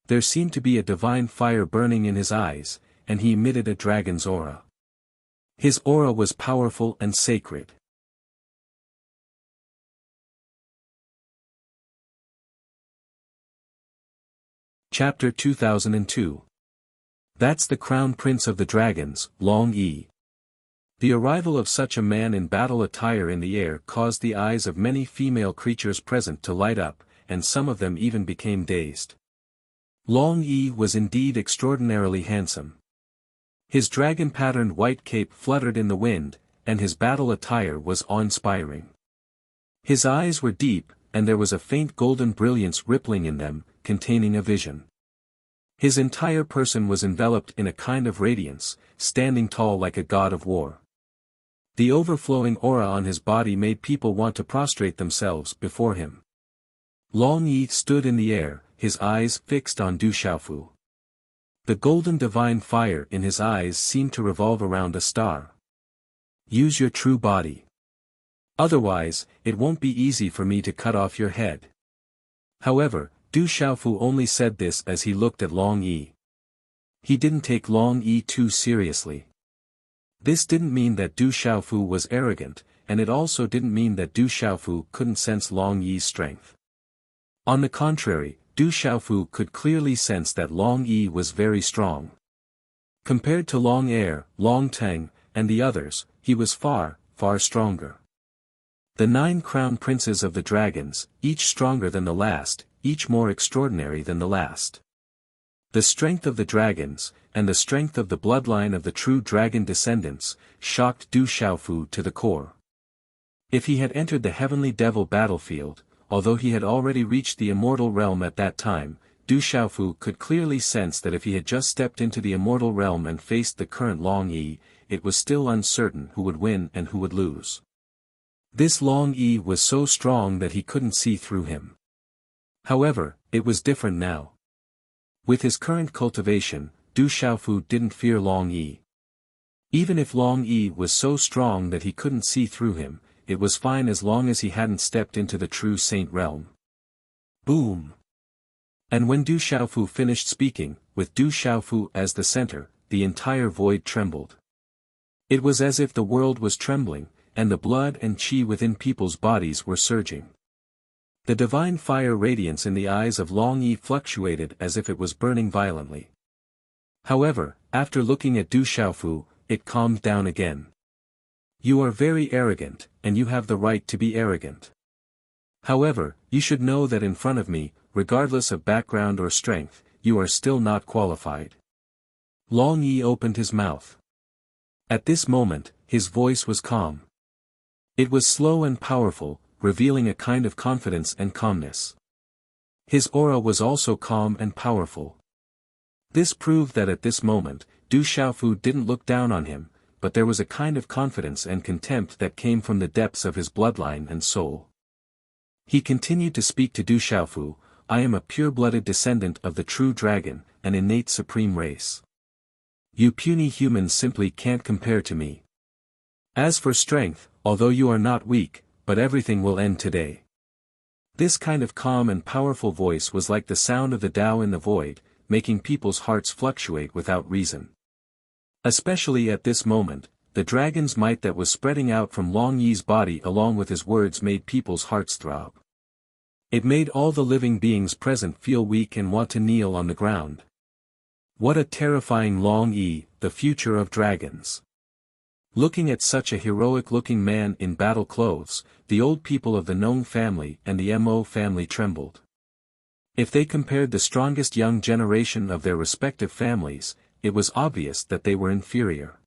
There seemed to be a divine fire burning in his eyes, and he emitted a dragon's aura. His aura was powerful and sacred. Chapter 2002. That's the Crown Prince of the Dragons, Long Yi. The arrival of such a man in battle attire in the air caused the eyes of many female creatures present to light up, and some of them even became dazed. Long Yi was indeed extraordinarily handsome. His dragon-patterned white cape fluttered in the wind, and his battle attire was awe-inspiring. His eyes were deep, and there was a faint golden brilliance rippling in them, containing a vision. His entire person was enveloped in a kind of radiance, standing tall like a god of war. The overflowing aura on his body made people want to prostrate themselves before him. Long Yi stood in the air, his eyes fixed on Du Xiaofu. The golden divine fire in his eyes seemed to revolve around a star. Use your true body. Otherwise, it won't be easy for me to cut off your head. However, Du Xiaofu only said this as he looked at Long Yi. He didn't take Long Yi too seriously. This didn't mean that Du Xiaofu was arrogant, and it also didn't mean that Du Xiaofu couldn't sense Long Yi's strength. On the contrary, Du Xiaofu could clearly sense that Long Yi was very strong. Compared to Long Er, Long Teng, and the others, he was far, far stronger. The 9 crown princes of the dragons, each stronger than the last, each more extraordinary than the last. The strength of the dragons, and the strength of the bloodline of the true dragon descendants, shocked Du Xiaofu to the core. If he had entered the heavenly devil battlefield, although he had already reached the immortal realm at that time, Du Xiaofu could clearly sense that if he had just stepped into the immortal realm and faced the current Long Yi, it was still uncertain who would win and who would lose. This Long Yi was so strong that he couldn't see through him. However, it was different now. With his current cultivation, Du Xiaofu didn't fear Long Yi. Even if Long Yi was so strong that he couldn't see through him, it was fine as long as he hadn't stepped into the true saint realm. Boom! And when Du Xiaofu finished speaking, with Du Xiaofu as the center, the entire void trembled. It was as if the world was trembling, and the blood and qi within people's bodies were surging. The divine fire radiance in the eyes of Long Yi fluctuated as if it was burning violently. However, after looking at Du Xiaofu, it calmed down again. You are very arrogant, and you have the right to be arrogant. However, you should know that in front of me, regardless of background or strength, you are still not qualified. Long Yi opened his mouth. At this moment, his voice was calm. It was slow and powerful, revealing a kind of confidence and calmness. His aura was also calm and powerful. This proved that at this moment, Du Xiaofu didn't look down on him, but there was a kind of confidence and contempt that came from the depths of his bloodline and soul. He continued to speak to Du Xiaofu, I am a pure-blooded descendant of the true dragon, an innate supreme race. You puny humans simply can't compare to me. As for strength, although you are not weak, but everything will end today. This kind of calm and powerful voice was like the sound of the Tao in the void, making people's hearts fluctuate without reason. Especially at this moment, the dragon's might that was spreading out from Long Yi's body along with his words made people's hearts throb. It made all the living beings present feel weak and want to kneel on the ground. What a terrifying Long Yi, the future of dragons. Looking at such a heroic-looking man in battle clothes, the old people of the Nong family and the Mo family trembled. If they compared the strongest young generation of their respective families, it was obvious that they were inferior.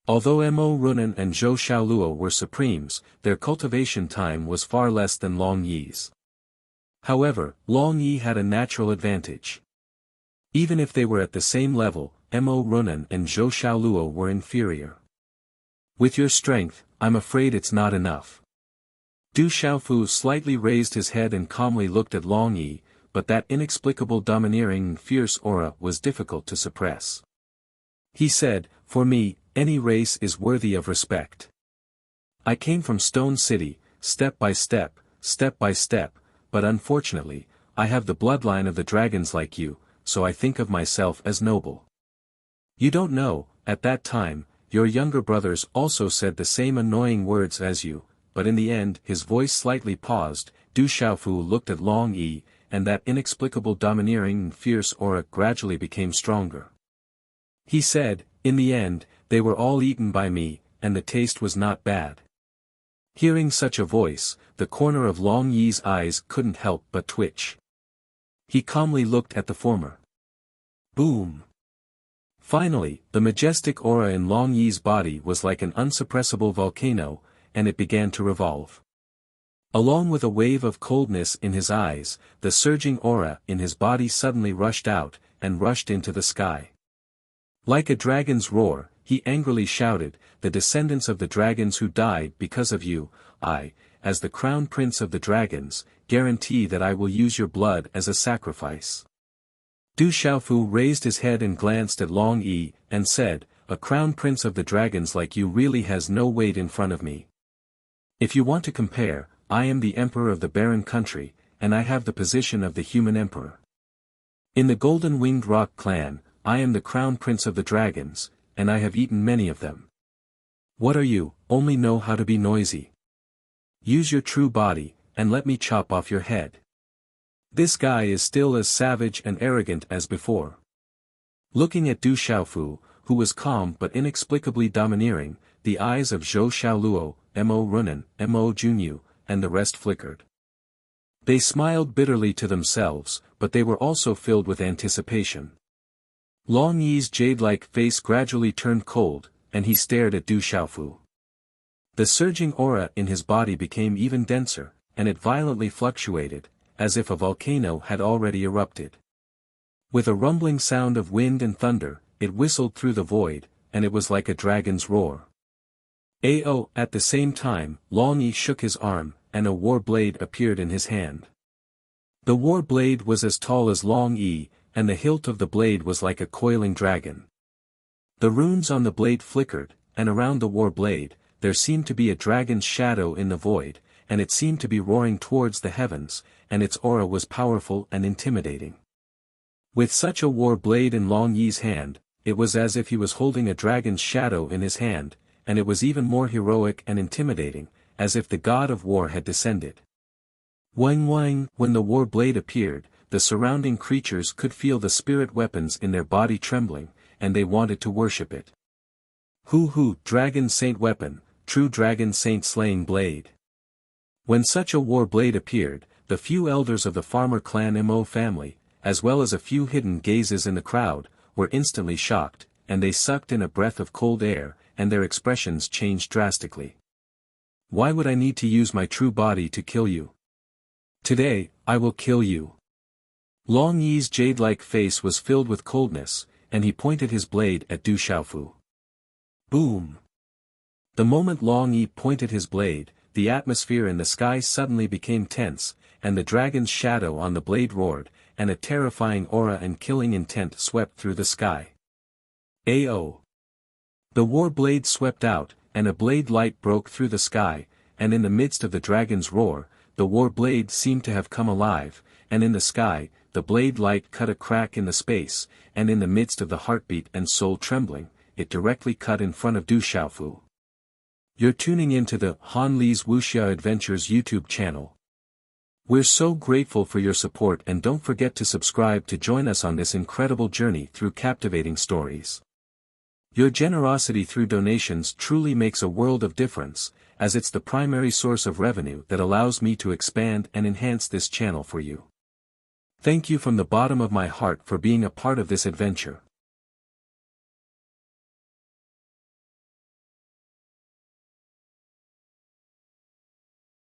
Although Mo Runan and Zhou Xiaoluo were supremes, their cultivation time was far less than Long Yi's. However, Long Yi had a natural advantage. Even if they were at the same level, Mo Runan and Zhou Xiaoluo were inferior. With your strength, I'm afraid it's not enough. Du Xiaofu slightly raised his head and calmly looked at Long Yi, but that inexplicable domineering and fierce aura was difficult to suppress. He said, For me, any race is worthy of respect. I came from Stone City, step by step, but unfortunately, I have the bloodline of the dragons like you, so I think of myself as noble. You don't know, at that time, your younger brothers also said the same annoying words as you, but in the end his voice slightly paused. Du Xiaofu looked at Long Yi, and that inexplicable domineering and fierce aura gradually became stronger. He said, in the end, they were all eaten by me, and the taste was not bad. Hearing such a voice, the corner of Long Yi's eyes couldn't help but twitch. He calmly looked at the former. Boom! Finally, the majestic aura in Long Yi's body was like an unsuppressible volcano, and it began to revolve. Along with a wave of coldness in his eyes, the surging aura in his body suddenly rushed out, and rushed into the sky. Like a dragon's roar, he angrily shouted, The descendants of the dragons who died because of you, I, as the crown prince of the dragons, guarantee that I will use your blood as a sacrifice. Du Xiaofu raised his head and glanced at Long Yi, and said, A crown prince of the dragons like you really has no weight in front of me. If you want to compare, I am the emperor of the barren country, and I have the position of the human emperor. In the Golden-Winged Rock clan, I am the crown prince of the dragons, and I have eaten many of them. What are you, only know how to be noisy? Use your true body, and let me chop off your head. This guy is still as savage and arrogant as before. Looking at Du Xiaofu, who was calm but inexplicably domineering, the eyes of Zhou Xiaoluo, Mo Runan, Mo Junyu, and the rest flickered. They smiled bitterly to themselves, but they were also filled with anticipation. Long Yi's jade-like face gradually turned cold, and he stared at Du Xiaofu. The surging aura in his body became even denser, and it violently fluctuated, as if a volcano had already erupted. With a rumbling sound of wind and thunder, it whistled through the void, and it was like a dragon's roar. At the same time, Long Yi shook his arm, and a war blade appeared in his hand. The war blade was as tall as Long Yi, and the hilt of the blade was like a coiling dragon. The runes on the blade flickered, and around the war blade, there seemed to be a dragon's shadow in the void, and it seemed to be roaring towards the heavens, and its aura was powerful and intimidating. With such a war blade in Long Yi's hand, it was as if he was holding a dragon's shadow in his hand, and it was even more heroic and intimidating, as if the god of war had descended. When the war blade appeared, the surrounding creatures could feel the spirit weapons in their body trembling, and they wanted to worship it. Hoo, dragon saint weapon, true dragon saint slaying blade. When such a war blade appeared, the few elders of the farmer clan Mo family, as well as a few hidden gazes in the crowd, were instantly shocked, and they sucked in a breath of cold air, and their expressions changed drastically. Why would I need to use my true body to kill you? Today, I will kill you. Long Yi's jade-like face was filled with coldness, and he pointed his blade at Du Xiaofu. Boom! The moment Long Yi pointed his blade, the atmosphere in the sky suddenly became tense, and the dragon's shadow on the blade roared, and a terrifying aura and killing intent swept through the sky. Ao! The war blade swept out, and a blade light broke through the sky, and in the midst of the dragon's roar, the war blade seemed to have come alive, and in the sky, the blade light cut a crack in the space, and in the midst of the heartbeat and soul trembling, it directly cut in front of Du Xiaofu. You're tuning into the Han Li's Wuxia Adventures YouTube channel. We're so grateful for your support, and don't forget to subscribe to join us on this incredible journey through captivating stories. Your generosity through donations truly makes a world of difference, as it's the primary source of revenue that allows me to expand and enhance this channel for you. Thank you from the bottom of my heart for being a part of this adventure.